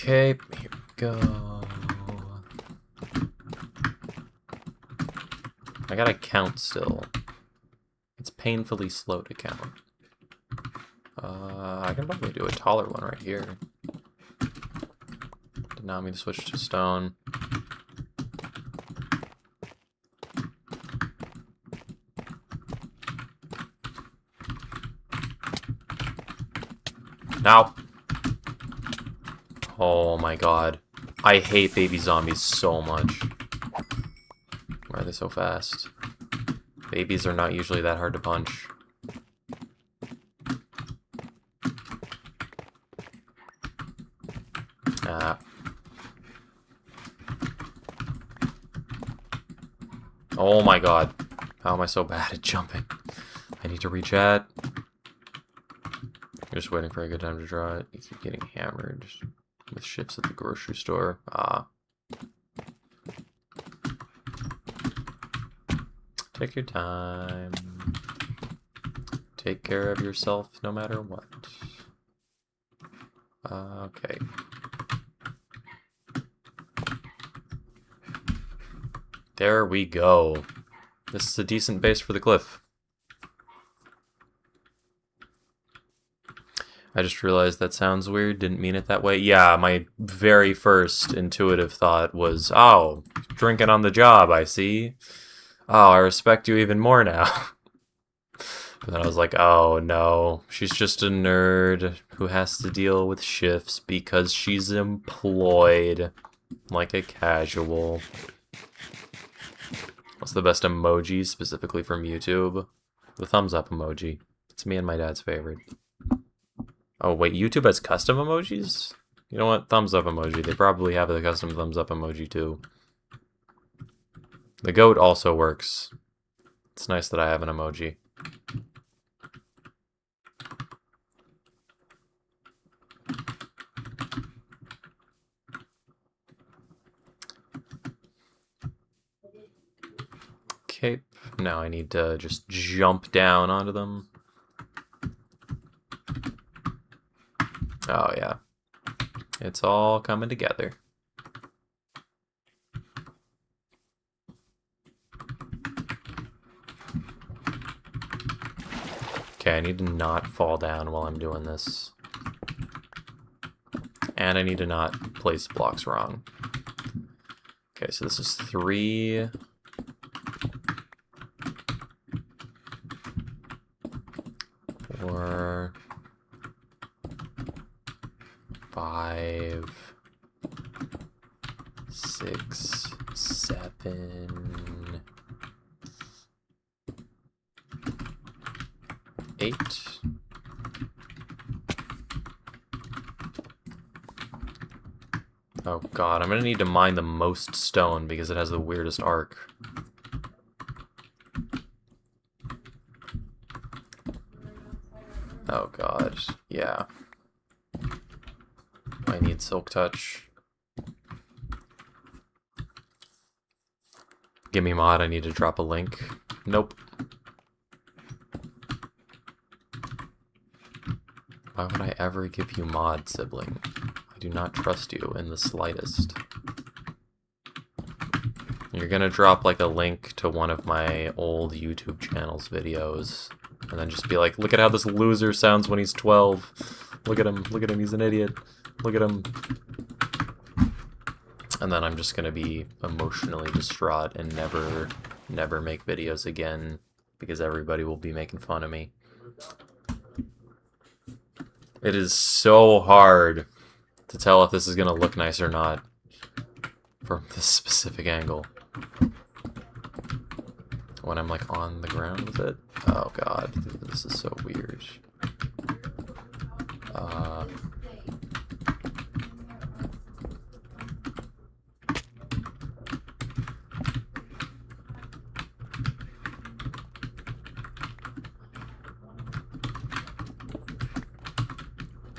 Okay, here we go. I gotta count still. It's painfully slow to count. I can probably do a taller one right here. Did not mean to switch to stone. Now. Oh my god. I hate baby zombies so much. Why are they so fast? Babies are not usually that hard to punch. Ah. Oh my god. How am I so bad at jumping? I need to rechat. Just waiting for a good time to draw it. You keep getting hammered with shifts at the grocery store. Ah. Take your time. Take care of yourself no matter what. Okay. There we go. This is a decent base for the cliff. I just realized that sounds weird, didn't mean it that way. Yeah, my very first intuitive thought was, oh, drinking on the job, I see. Oh, I respect you even more now. But then I was like, oh no, she's just a nerd who has to deal with shifts because she's employed like a casual. What's the best emoji specifically from YouTube? The thumbs up emoji. It's me and my dad's favorite. Oh wait, YouTube has custom emojis? You know what? Thumbs up emoji. They probably have the custom thumbs up emoji too. The goat also works. It's nice that I have an emoji. Okay, now I need to just jump down onto them. Oh yeah, it's all coming together. Okay, I need to not fall down while I'm doing this. And I need to not place blocks wrong. Okay, so this is 3. 4. 5. 6. 7. 8. Oh god, I'm gonna need to mine the most stone because it has the weirdest arc. Oh god, yeah. I need Silk Touch. Give me mod, I need to drop a link. Nope. Why would I ever give you mod, sibling? I do not trust you in the slightest. You're gonna drop like a link to one of my old YouTube channel's videos, and then just be like, look at how this loser sounds when he's 12. Look at him, he's an idiot. Look at him. And then I'm just gonna be emotionally distraught and never make videos again, because everybody will be making fun of me. It is so hard to tell if this is gonna look nice or not from this specific angle. When I'm like on the ground with it. Oh god, this is so weird.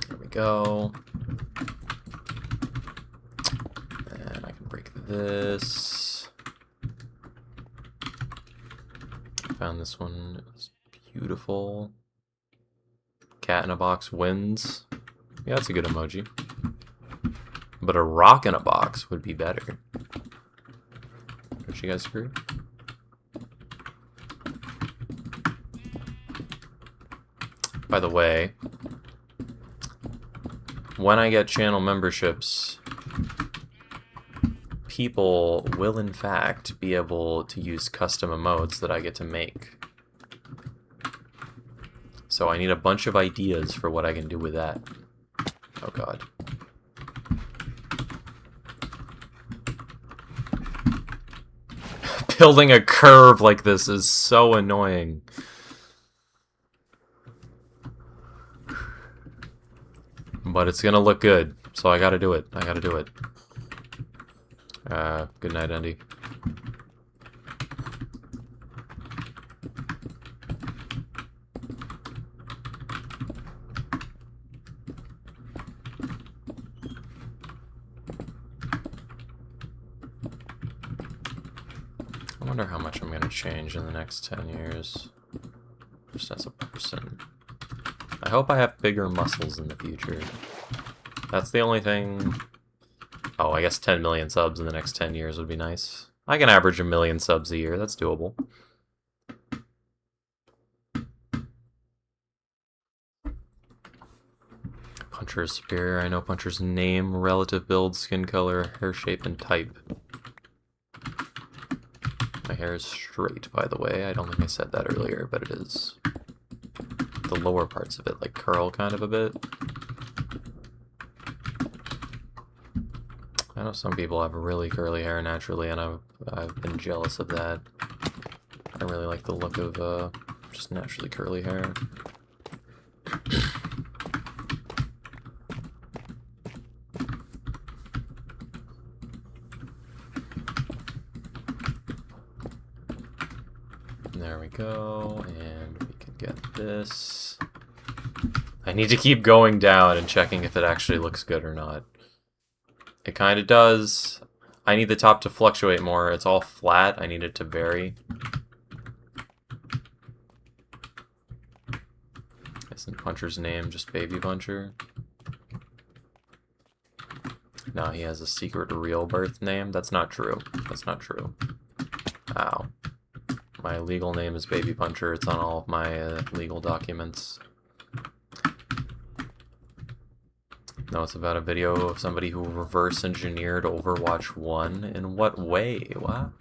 There we go. And I can break this. Found this one. It's beautiful. Cat in a box wins. Yeah, that's a good emoji. But a rock in a box would be better. Don't you guys agree? By the way, when I get channel memberships, people will in fact be able to use custom emotes that I get to make. So I need a bunch of ideas for what I can do with that. Oh god. Building a curve like this is so annoying. But it's gonna look good, so I gotta do it. I gotta do it. Good night, Andy. I wonder how much I'm gonna change in the next 10 years, just as a person. I hope I have bigger muscles in the future. That's the only thing. Oh, I guess 10 million subs in the next 10 years would be nice. I can average 1 million subs a year, that's doable. Puncher is superior. I know Puncher's name, relative build, skin color, hair shape, and type. My hair is straight, by the way. I don't think I said that earlier, but it is. The lower parts of it, like, curl kind of a bit. I know some people have really curly hair naturally, and I've been jealous of that. I really like the look of just naturally curly hair. There we go, and we can get this. I need to keep going down and checking if it actually looks good or not. It kind of does. I need the top to fluctuate more. It's all flat. I need it to vary. Isn't Puncher's name just Baby Puncher? No, he has a secret real birth name. That's not true. That's not true. Ow. My legal name is Baby Puncher. It's on all of my legal documents. No, it's about a video of somebody who reverse engineered Overwatch 1. In what way? What?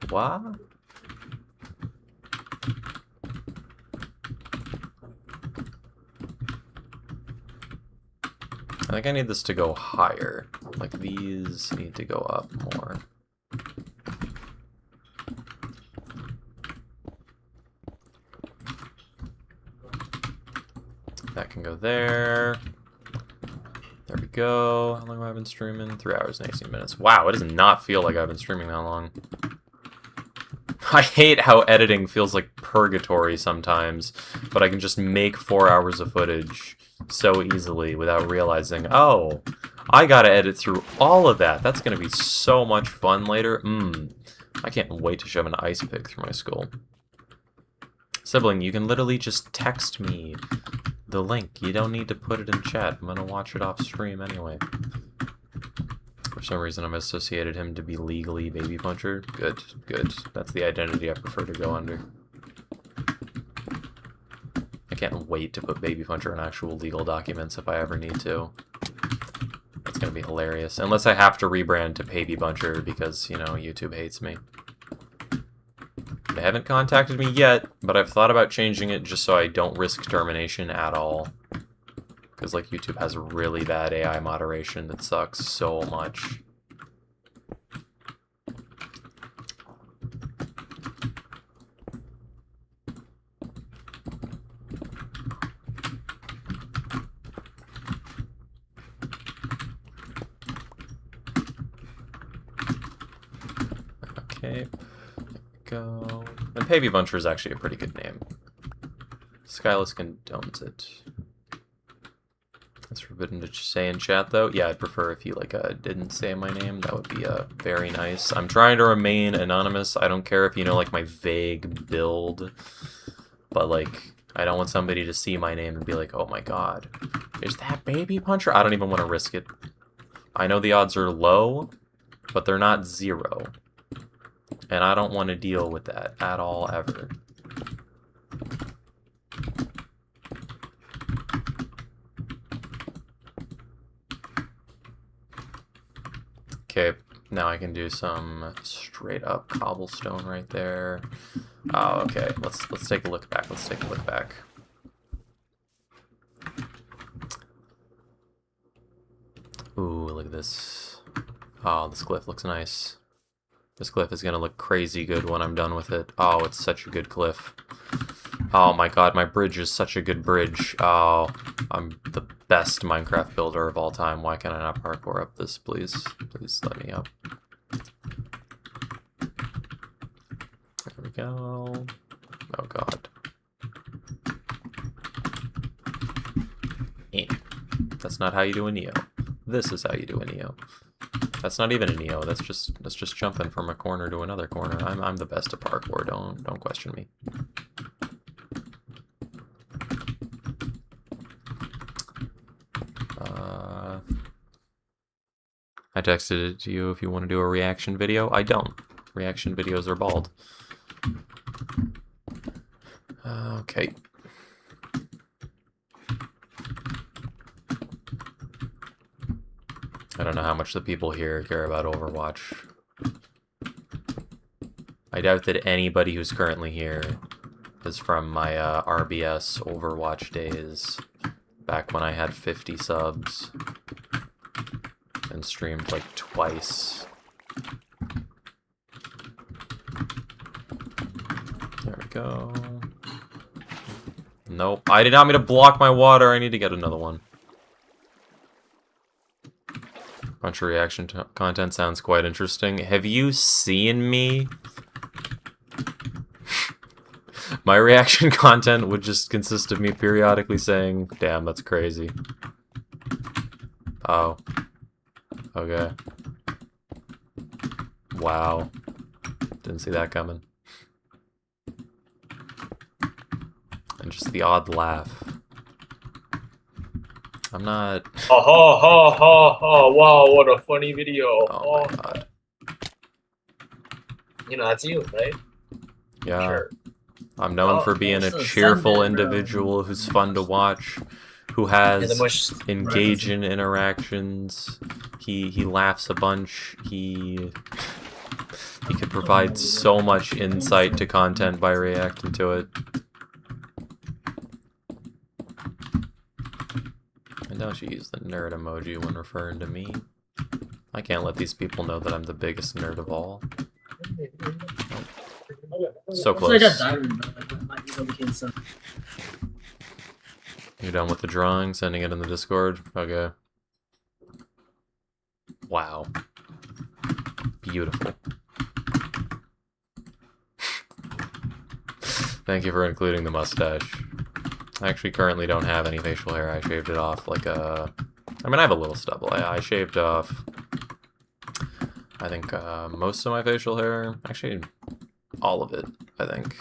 What? I think I need this to go higher. Like, these need to go up more. That can go there. There we go. How long have I been streaming? 3 hours and 18 minutes. Wow, it does not feel like I've been streaming that long. I hate how editing feels like purgatory sometimes, but I can just make 4 hours of footage so easily without realizing, oh, I gotta edit through all of that. That's gonna be so much fun later. I can't wait to shove an ice pick through my skull. Sibling, you can literally just text me the link. You don't need to put it in chat. I'm gonna watch it off stream anyway. For some reason, I've associated him to be legally Baby Puncher. Good, good. That's the identity I prefer to go under. I can't wait to put Baby Puncher in actual legal documents if I ever need to. That's gonna be hilarious. Unless I have to rebrand to Baby Puncher because, you know, YouTube hates me. They haven't contacted me yet, but I've thought about changing it just so I don't risk termination at all. Because, like, YouTube has really bad AI moderation that sucks so much. Okay, there we go. And Baby Buncher is actually a pretty good name. Skyless condones it. That's forbidden to say in chat, though. Yeah, I'd prefer if you, like, didn't say my name. That would be, very nice. I'm trying to remain anonymous. I don't care if you know, like, my vague build. But, like, I don't want somebody to see my name and be like, oh my god, is that Baby Puncher? I don't even want to risk it. I know the odds are low, but they're not 0. And I don't want to deal with that at all, ever. Okay, now I can do some straight up cobblestone right there. Oh, okay. Let's take a look back. Let's take a look back. Ooh, look at this. Oh, this cliff looks nice. This cliff is gonna look crazy good when I'm done with it. Oh, it's such a good cliff. Oh my god, my bridge is such a good bridge. Oh, I'm the best Minecraft builder of all time. Why can't I not parkour up this, please? Please let me up. There we go. Oh god. That's not how you do a Neo. This is how you do a Neo. That's not even a Neo. That's just jumping from a corner to another corner. I'm the best at parkour. Don't question me. I texted it to you if you want to do a reaction video. I don't. Reaction videos are bald. Okay. I don't know how much the people here care about Overwatch. I doubt that anybody who's currently here is from my RBS Overwatch days, back when I had 50 subs and streamed like twice. There we go. Nope, I did not mean to block my water. I need to get another one. Bunch of reaction content sounds quite interesting. Have you seen me? My reaction content would just consist of me periodically saying, damn, that's crazy. Oh. Okay. Wow. Didn't see that coming. And just the odd laugh. I'm not... Ha ha ha ha ha! Wow, what a funny video! Oh my god. You know, that's you, right? Yeah. Sure. I'm known for being a cheerful individual who's fun to watch, who has engaging interactions. He laughs a bunch. He could provide so much insight to content by reacting to it. And don't you use the nerd emoji when referring to me. I can't let these people know that I'm the biggest nerd of all. So close. You're done with the drawing, sending it in the Discord? Okay. Wow. Beautiful. Thank you for including the mustache. I actually currently don't have any facial hair. I shaved it off like a... I mean, I have a little stubble. I shaved off, I think, most of my facial hair. Actually, all of it, I think.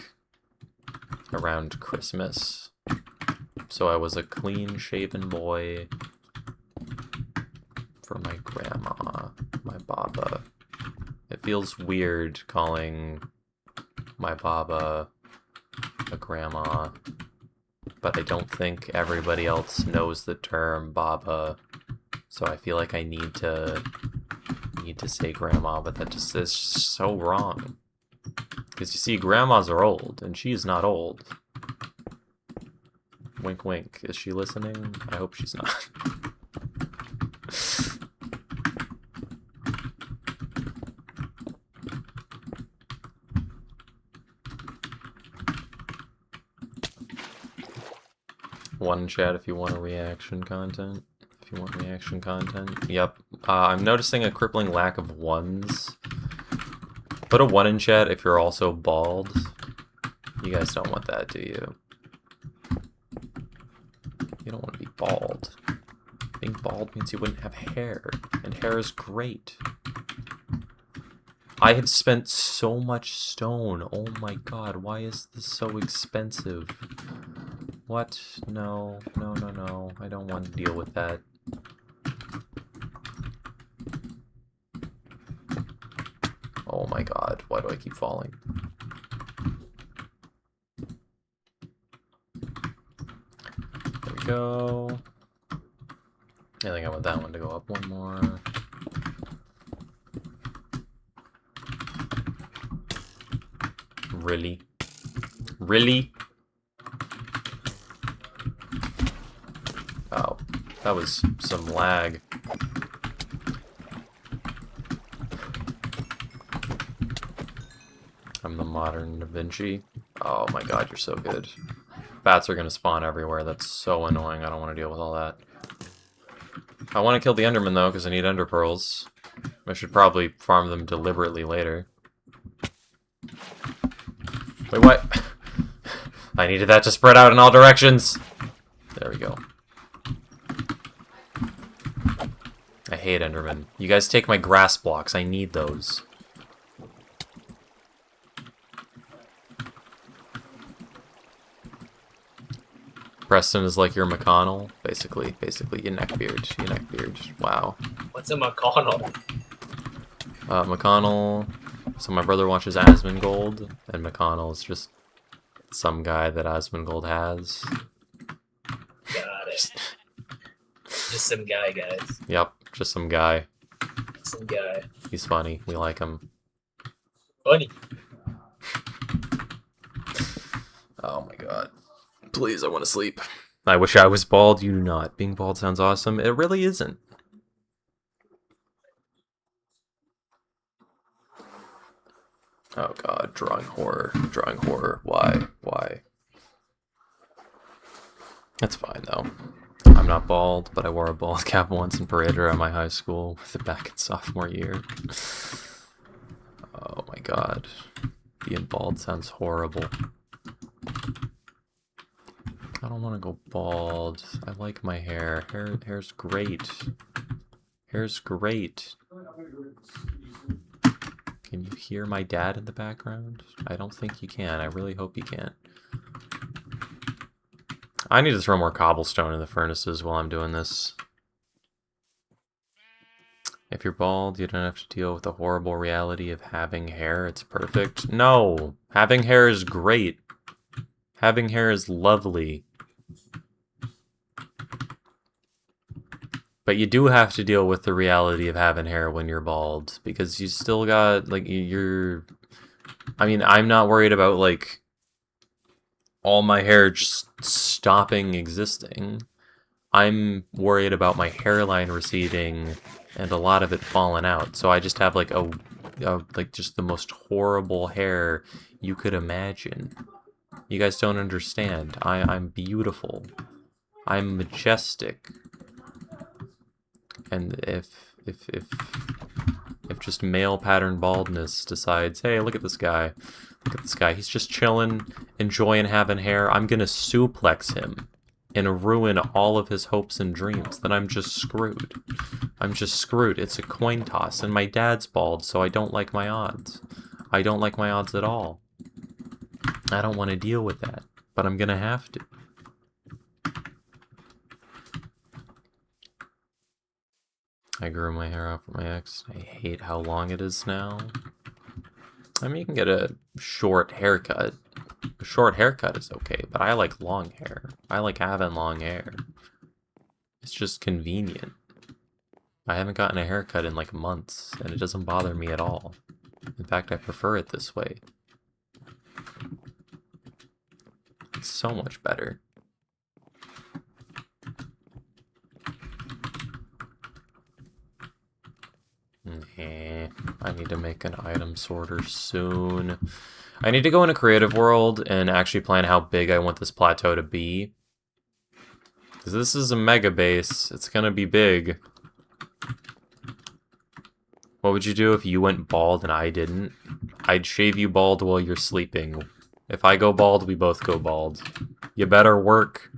Around Christmas. So I was a clean-shaven boy for my grandma, my baba. It feels weird calling my baba a grandma, but I don't think everybody else knows the term baba, so I feel like I need to say grandma, but that just is so wrong. Because you see, grandmas are old, and she's not old. Wink wink. Is she listening? I hope she's not. One chat if you want a reaction content. If you want reaction content. Yep. I'm noticing a crippling lack of ones. Put a 1 in chat if you're also bald. You guys don't want that, do you? You don't want to be bald. Being bald means you wouldn't have hair. And hair is great. I have spent so much stone. Oh my god, why is this so expensive? What? No, no, no, no. I don't want to deal with that. Oh my god, why do I keep falling? There we go. I think I want that one to go up one more. Really? Really? Oh, that was some lag. I'm the modern Da Vinci. Oh my god, you're so good. Bats are gonna spawn everywhere. That's so annoying. I don't want to deal with all that. I want to kill the Enderman though, because I need Ender Pearls. I should probably farm them deliberately later. Wait, what? I needed that to spread out in all directions. There we go. I hate Enderman. You guys take my grass blocks. I need those. Preston is like your McConnell, basically your neckbeard, wow. What's a McConnell? McConnell, so my brother watches Asmongold, and McConnell is just some guy that Asmongold has. Got it. Just some guy, guys. Yep, just some guy. Some guy. He's funny, we like him. Funny. Oh my god. Please, I want to sleep. I wish I was bald, you do not. Being bald sounds awesome. It really isn't. Oh god, drawing horror. Drawing horror. Why? Why? That's fine, though. I'm not bald, but I wore a bald cap once in parader at my high school with it back in sophomore year. Oh my god. Being bald sounds horrible. I don't want to go bald. I like my hair. Hair's great. Hair's great. Can you hear my dad in the background? I don't think you can. I really hope you can. I need to throw more cobblestone in the furnaces while I'm doing this. If you're bald, you don't have to deal with the horrible reality of having hair. It's perfect. No! Having hair is great. Having hair is lovely. But you do have to deal with the reality of having hair when you're bald, because you still got, like, you're... I mean, I'm not worried about, like, all my hair just stopping existing. I'm worried about my hairline receding and a lot of it falling out. So I just have, like, like, just the most horrible hair you could imagine. You guys don't understand. I'm beautiful. I'm majestic. And if just male pattern baldness decides, hey, look at this guy. Look at this guy. He's just chilling, enjoying having hair. I'm gonna suplex him and ruin all of his hopes and dreams. Then I'm just screwed. I'm just screwed. It's a coin toss. And my dad's bald, so I don't like my odds. I don't like my odds at all. I don't want to deal with that, but I'm gonna have to. I grew my hair out for my ex. I hate how long it is now. I mean, you can get a short haircut. A short haircut is okay, but I like long hair. I like having long hair. It's just convenient. I haven't gotten a haircut in like months, and it doesn't bother me at all. In fact, I prefer it this way. It's so much better. I need to make an item sorter soon. I need to go in a creative world and actually plan how big I want this plateau to be. Because this is a mega base. It's gonna be big. What would you do if you went bald and I didn't? I'd shave you bald while you're sleeping. If I go bald, we both go bald. You better work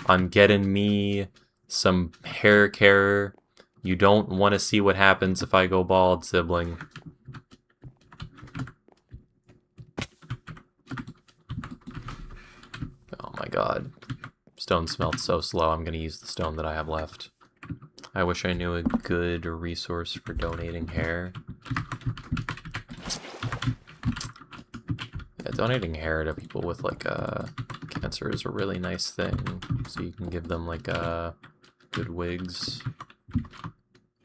on getting me some hair care. You don't want to see what happens if I go bald, sibling. Oh my god. Stone smelt so slow, I'm going to use the stone that I have left. I wish I knew a good resource for donating hair. Yeah, donating hair to people with, like, cancer is a really nice thing. So you can give them, like, good wigs.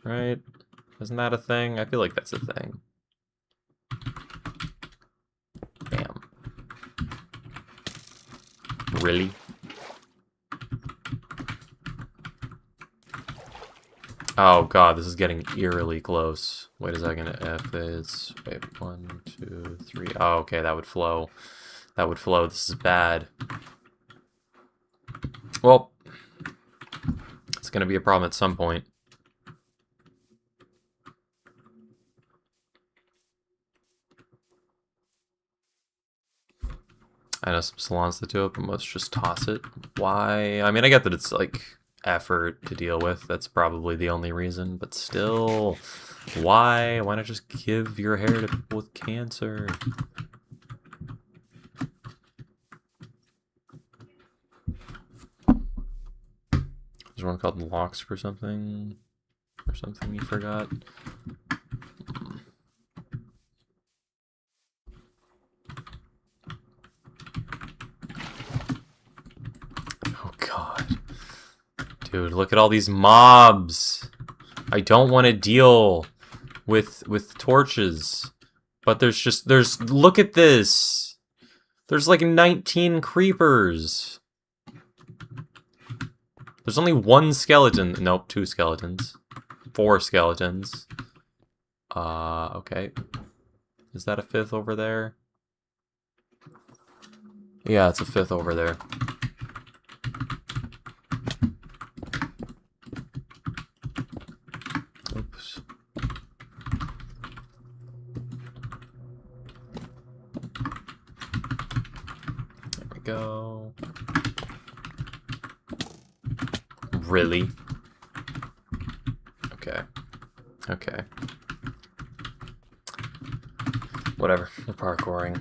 Right? Isn't that a thing? I feel like that's a thing. Damn. Really? Oh god, this is getting eerily close. Wait a second, F is... Wait, 1, 2, 3... Oh, okay, that would flow. That would flow, this is bad. Well, it's gonna be a problem at some point. I know some salons that do it, but most just toss it. Why? I mean, I get that it's, like, effort to deal with. That's probably the only reason. But still, why? Why not just give your hair to people with cancer? There's one called Locks for something. Or something you forgot. Dude, look at all these mobs. I don't want to deal with torches. But look at this. There's like 19 creepers. There's only one skeleton. Nope, 2 skeletons. 4 skeletons. Okay. Is that a 5th over there? Yeah, it's a 5th over there. Oops. There we go. Really? Okay. Okay. Whatever. We're parkouring.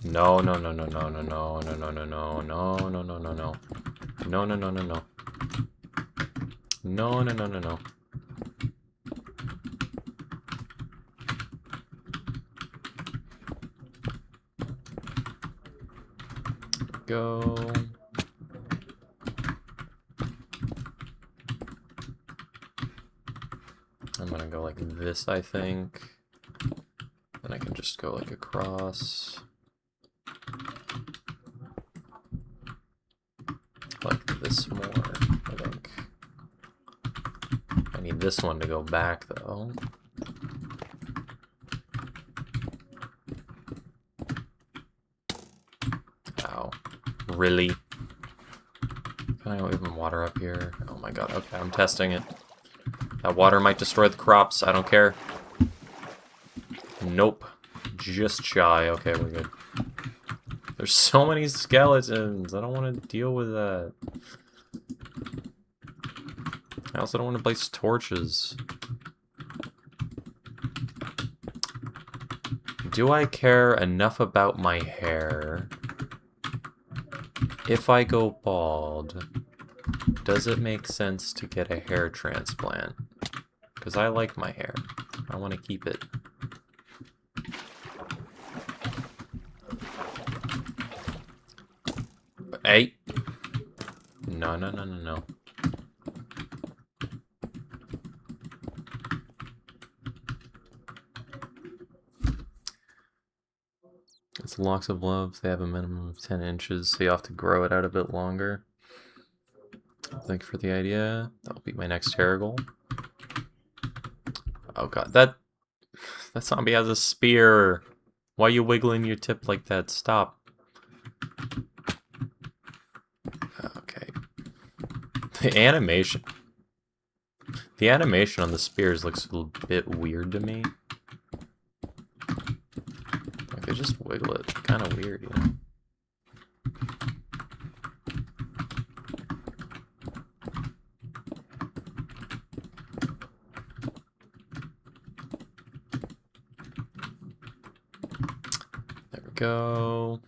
No, no, no, no, no, no, no, no, no, no, no, no, no, no, no, no. No, no, no, no, no. No, no, no, no, no. Go. I'm gonna go like this, I think. Then I can just go like across. Like this more, I think. I need this one to go back, though. Ow. Really? Can I even water up here? Oh my god, okay, I'm testing it. That water might destroy the crops, I don't care. Nope. Just shy, okay, we're good. There's so many skeletons. I don't want to deal with that. I also don't want to place torches. Do I care enough about my hair? If I go bald, does it make sense to get a hair transplant? Because I like my hair. I want to keep it. Hey! No, no, no, no, no. It's locks of love. They have a minimum of 10 inches, so you have to grow it out a bit longer. Thank you for the idea. That'll be my next hair goal. Oh god, that zombie has a spear. Why are you wiggling your tip like that? Stop. Okay. The animation. The animation on the spears looks a little bit weird to me. Like they just wiggle it. Kind of weird, you know? There we go.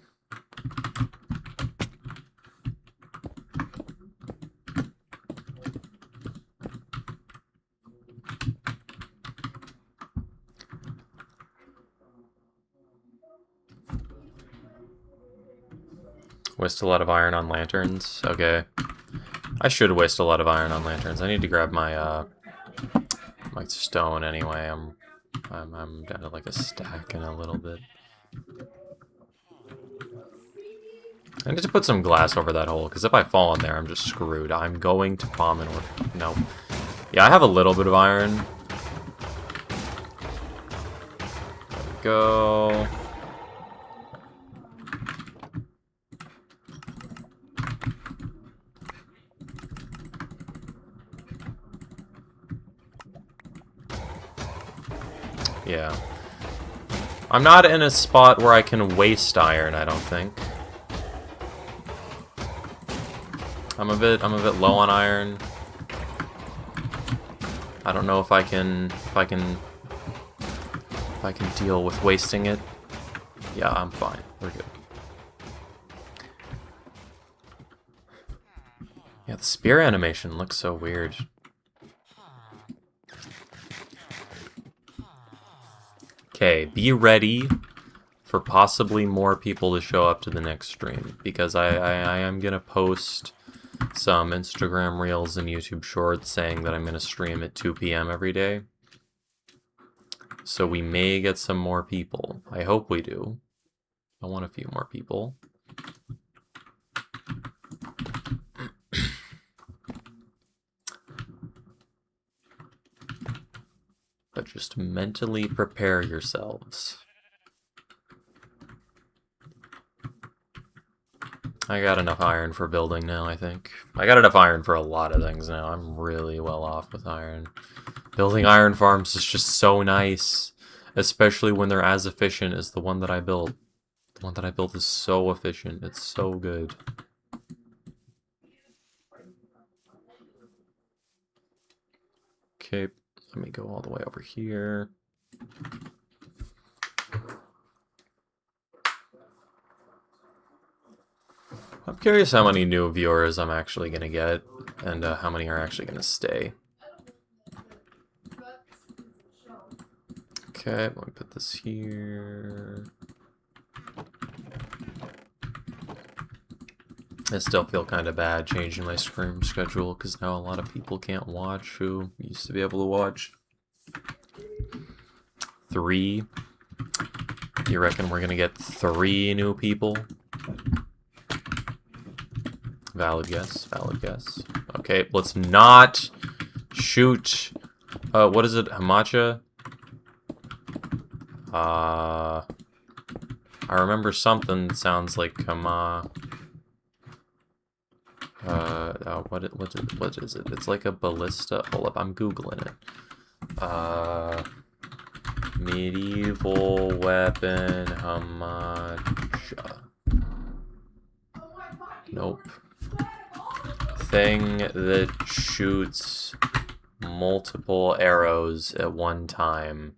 Waste a lot of iron on lanterns. Okay. I should waste a lot of iron on lanterns. I need to grab my my stone anyway. I'm down to like a stack in a little bit. I need to put some glass over that hole, because if I fall in there, I'm just screwed. I'm going to bomb and work. No. Yeah, I have a little bit of iron. There we go. Yeah. I'm not in a spot where I can waste iron, I don't think. I'm a bit low on iron. I don't know if I can deal with wasting it. Yeah, I'm fine. We're good. Yeah, the spear animation looks so weird. Okay, be ready for possibly more people to show up to the next stream, because I am gonna post some Instagram Reels and YouTube Shorts saying that I'm gonna stream at 2 p.m. every day. So we may get some more people. I hope we do. I want a few more people. But just mentally prepare yourselves. I got enough iron for building now, I think. I got enough iron for a lot of things now. I'm really well off with iron. Building iron farms is just so nice. Especially when they're as efficient as the one that I built. The one that I built is so efficient. It's so good. Okay. Let me go all the way over here. I'm curious how many new viewers I'm actually going to get, and how many are actually going to stay. Okay, let me put this here. I still feel kind of bad changing my stream schedule, because now a lot of people can't watch who used to be able to watch. 3. You reckon we're gonna get 3 new people? Valid guess, valid guess. Okay, let's not shoot... what is it? Hamacha? I remember something that sounds like Hama... what is it? It's like a ballista. Hold up, I'm googling it. Medieval weapon hamacha. Nope. Thing that shoots multiple arrows at one time.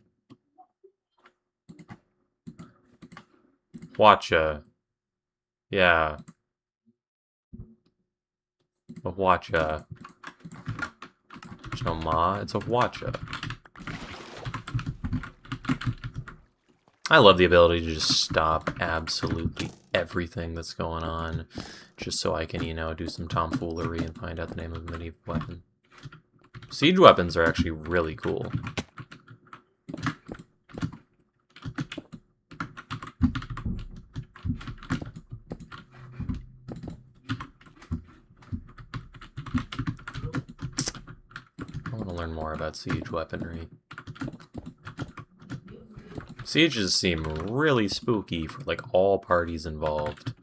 Watcha. Yeah. A watcha. There's no ma, it's a watcha. I love the ability to just stop absolutely everything that's going on, just so I can, you know, do some tomfoolery and find out the name of a medieval weapon. Siege weapons are actually really cool. I want to learn more about siege weaponry. Sieges seem really spooky for, like, all parties involved.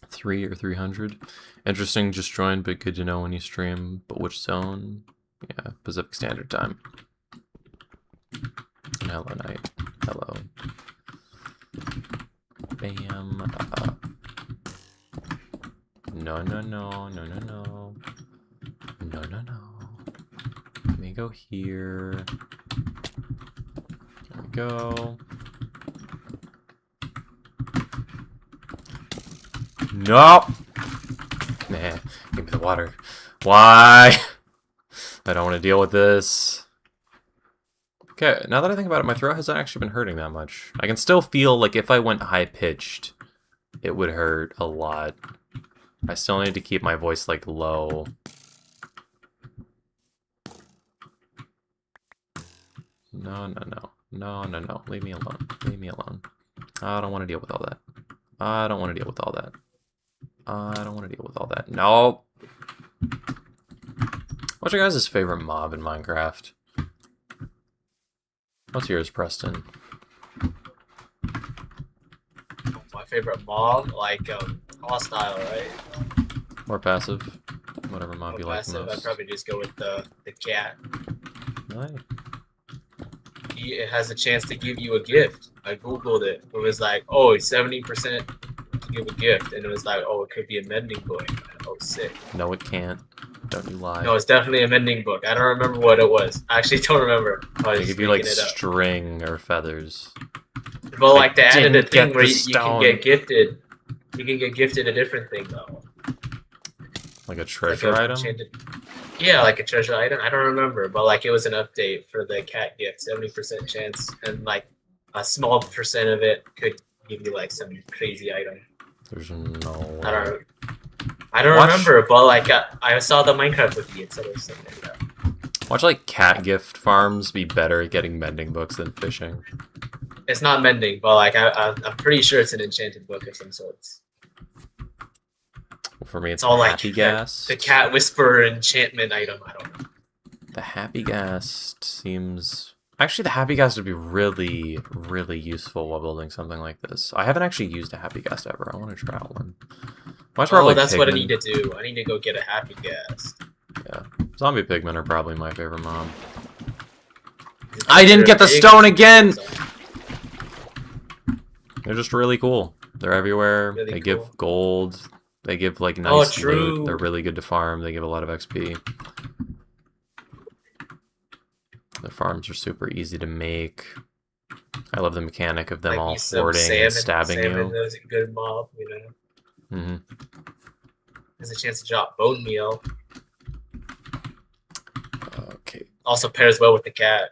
Three or 300. Interesting, just joined, but good to know when you stream. But which zone? Yeah, Pacific Standard Time. And hello, night. Hello. Bam. No, no, no, no, no, no. No, no, no. Let me go here. There we go. No! Nah, give me the water. Why? I don't want to deal with this. Okay, now that I think about it, my throat hasn't actually been hurting that much. I can still feel like if I went high-pitched, it would hurt a lot. I still need to keep my voice, like, low. No, no, no. No, no, no. Leave me alone. Leave me alone. I don't want to deal with all that. I don't want to deal with all that. I don't want to deal with all that. No! What's your guys' favorite mob in Minecraft? What's yours, Preston? My favorite mob, like hostile, right? Or passive? Whatever mob Or you like the passive, I'd most. probably just go with the cat. Nice. It has a chance to give you a gift. I googled it. It was like, oh, 70% to give a gift, and it was like, oh, it could be a mending book. Oh, sick. No, it can't. Don't you lie. No, it's definitely a mending book. I don't remember what it was. I actually don't remember. I was They just give you like making it up. string or feathers. But like they added a didn't thing get where the you can stone. get gifted. You can get gifted a different thing though. Like a Like treasure a item? enchanted- Yeah, like a treasure item. I don't remember, but like it was an update for the cat gift, 70% chance, and like a small percent of it could give you like some crazy item. There's no way. I don't Watch- remember, but like I saw the Minecraft wiki. It said it was something like that. Watch like cat gift farms be better at getting mending books than fishing. It's not mending, but like I'm pretty sure it's an enchanted book of some sorts. For me, it's all the like Happy Ghast. The cat whisperer enchantment item. I don't know. The Happy Ghast seems... Actually, the Happy Ghast would be really, really useful while building something like this. I haven't actually used a Happy Ghast ever. I want to try out one. Watch Oh, like that's what I pigmen. need to do. I need to go get a happy gas. Yeah. Zombie pigmen are probably my favorite mob. I didn't get the stone again! They're just really cool. They're everywhere. Really they cool. give gold. They give like Oh, nice true. loot. They're really good to farm. They give a lot of XP. The farms are super easy to make. I love the mechanic of them Like all me some hoarding and stabbing salmon you. is a good mob, you know. hmm There's a chance to drop bone meal. Okay. Also pairs well with the cat.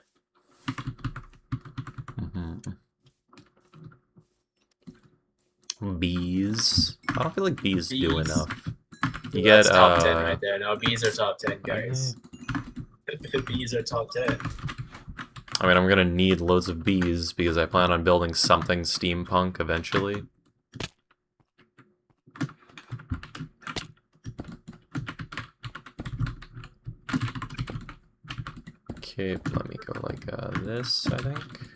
Bees. I don't feel like bees do Bees. enough. You That's get top 10 right there. No, bees are top 10, okay. guys. Bees are top 10. I mean, I'm gonna need loads of bees because I plan on building something steampunk eventually. Okay, let me go like this, I think.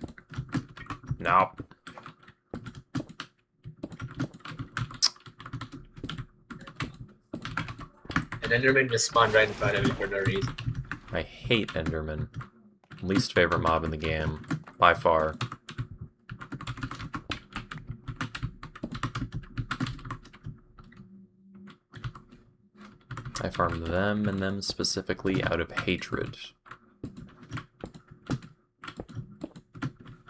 Nope. An Enderman just spawned right in front of me for no reason. I hate Enderman. Least favorite mob in the game, by far. I farmed them and them specifically out of hatred.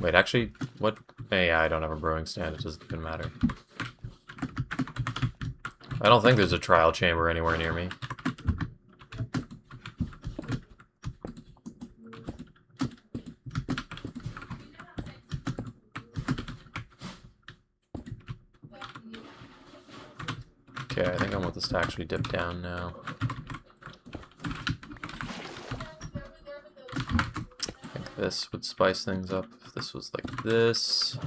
Wait, actually, what? Hey, yeah, I don't have a brewing stand. It doesn't even matter. I don't think there's a trial chamber anywhere near me. Okay, I think I want this to actually dip down now. I think this would spice things up if this was like this.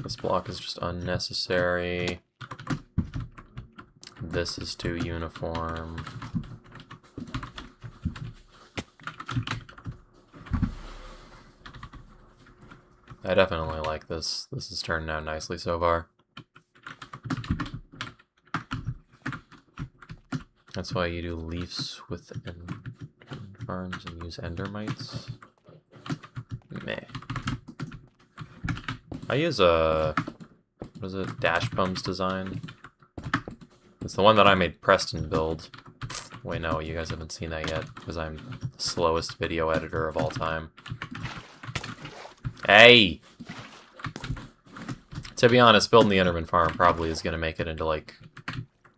This block is just unnecessary. This is too uniform. I definitely like this. This is turning out nicely so far. That's why you do leaves with farms and use endermites. Meh. I use a, what is it, Dash Bum's design. It's the one that I made Preston build. Wait, no, you guys haven't seen that yet, because I'm the slowest video editor of all time. Hey! To be honest, building the Enderman farm probably is going to make it into, like,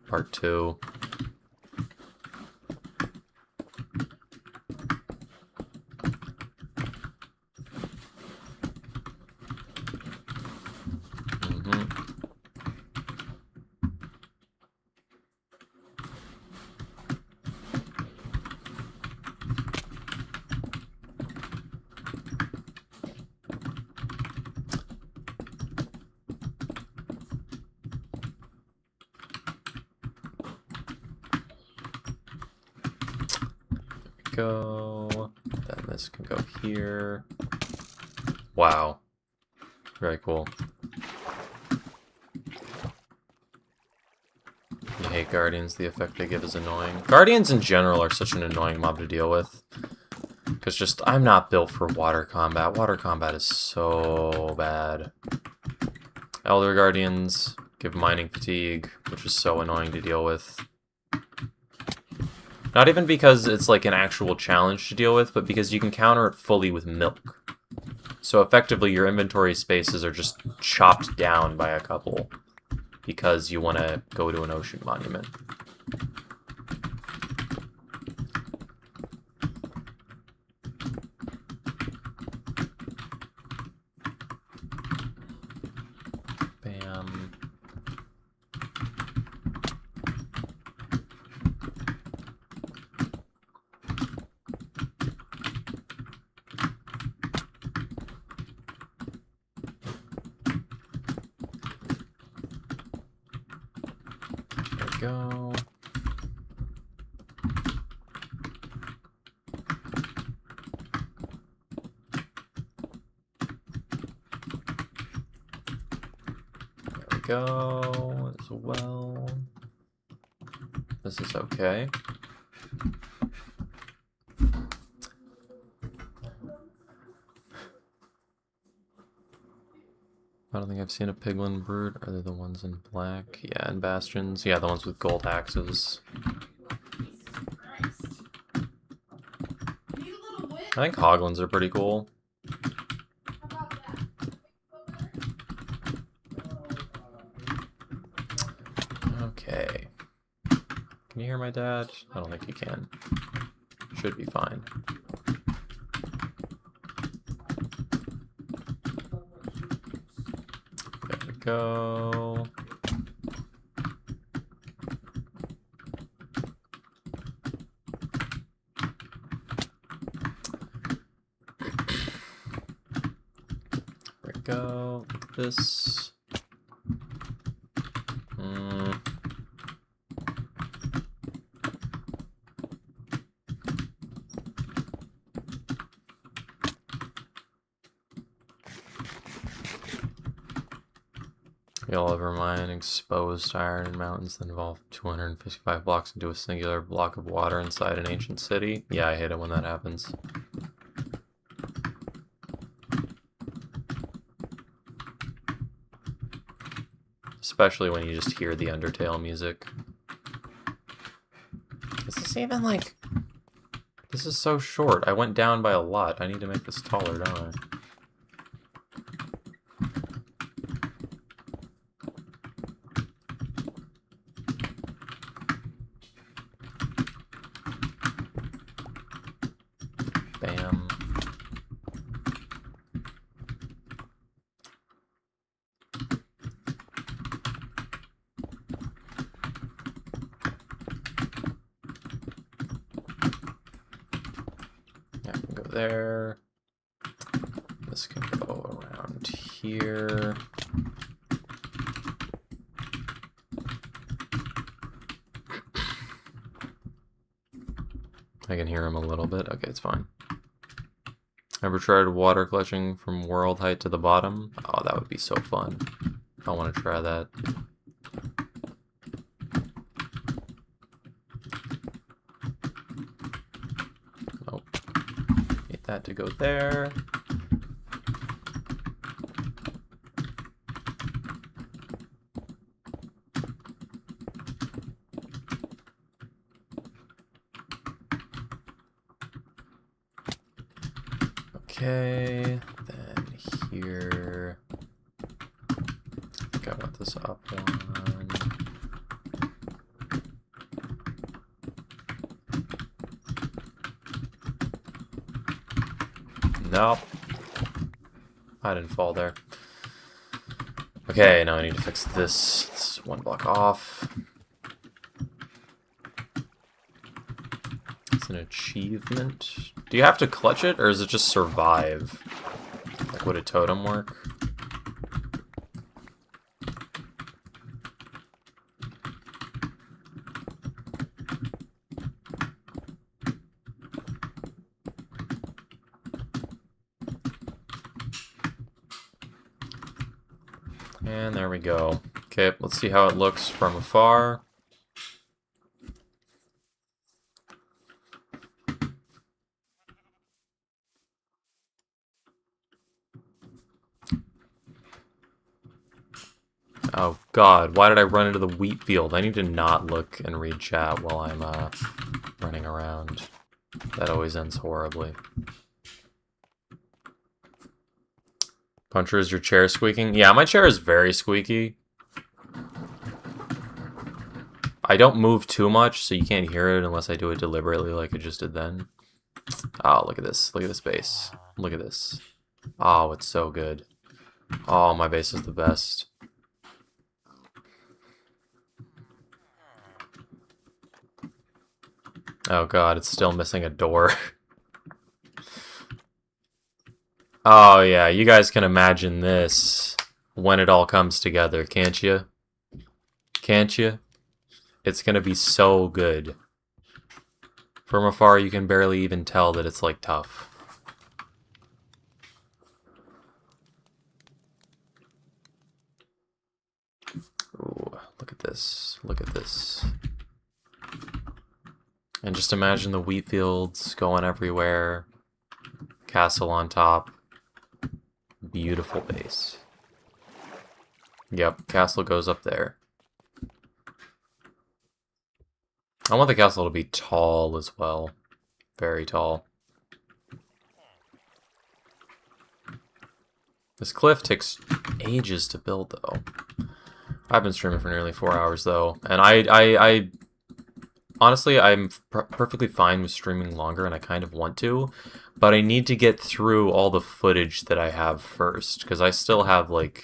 part 2. Go, then this can go here. Wow, very cool. You hate guardians, the effect they give is annoying. Guardians in general are such an annoying mob to deal with. Because just, I'm not built for water combat. Water combat is so bad. Elder Guardians give mining fatigue, which is so annoying to deal with. Not even because it's like an actual challenge to deal with, but because you can counter it fully with milk. So effectively your inventory spaces are just chopped down by a couple because you want to go to an ocean monument. Bam. Go. There we go as well. This is okay. I don't think I've seen a piglin brood. Are they the ones in black? Yeah, and bastions. Yeah, the ones with gold axes. I think hoglins are pretty cool. Okay. Can you hear my dad? I don't think you can. Should be fine. Go. There we go. Like this. You'll ever mine exposed iron in mountains that involve 255 blocks into a singular block of water inside an ancient city? Yeah, I hate it when that happens. Especially when you just hear the Undertale music. Is this even like... This is so short. I went down by a lot. I need to make this taller, don't I? Bam. Yeah, I can go there. This can go around here. I can hear him a little bit. Okay, it's fine. Ever tried water clutching from world height to the bottom? Oh, that would be so fun. I want to try that. Oh, need that to go there. Okay, then here, I think I want this up one. Nope, I didn't fall there. Okay, now I need to fix this. This is one block off. It's an achievement. Do you have to clutch it, or is it just survive? Like, would a totem work? And there we go. Okay, let's see how it looks from afar. Oh god, why did I run into the wheat field? I need to not look and read chat while I'm running around. That always ends horribly. Puncher, is your chair squeaking? Yeah, my chair is very squeaky. I don't move too much, so you can't hear it unless I do it deliberately like I just did then. Oh, look at this. Look at this bass. Look at this. Oh, it's so good. Oh, my bass is the best. Oh god, it's still missing a door. Oh yeah, you guys can imagine this when it all comes together, can't you? Can't you? It's gonna be so good. From afar, you can barely even tell that it's like tough. Ooh, look at this. Look at this. And just imagine the wheat fields going everywhere. Castle on top. Beautiful base. Yep, castle goes up there. I want the castle to be tall as well. Very tall. This cliff takes ages to build, though. I've been streaming for nearly 4 hours, though. And I honestly, I'm perfectly fine with streaming longer, and I kind of want to. But I need to get through all the footage that I have first. Because I still have, like...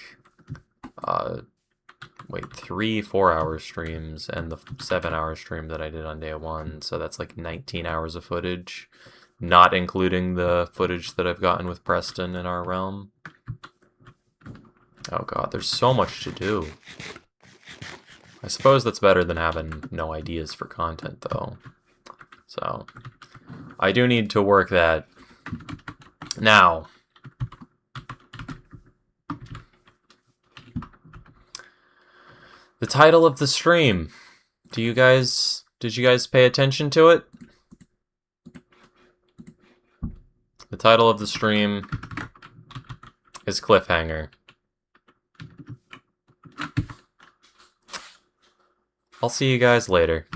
3 4-hour streams and the 7-hour stream that I did on day 1, so that's like 19 hours of footage, not including the footage that I've gotten with Preston in our realm. Oh god, there's so much to do. I suppose that's better than having no ideas for content, though. So, I do need to work that. Now, the title of the stream. Did you guys pay attention to it? The title of the stream is Cliffhanger. I'll see you guys later.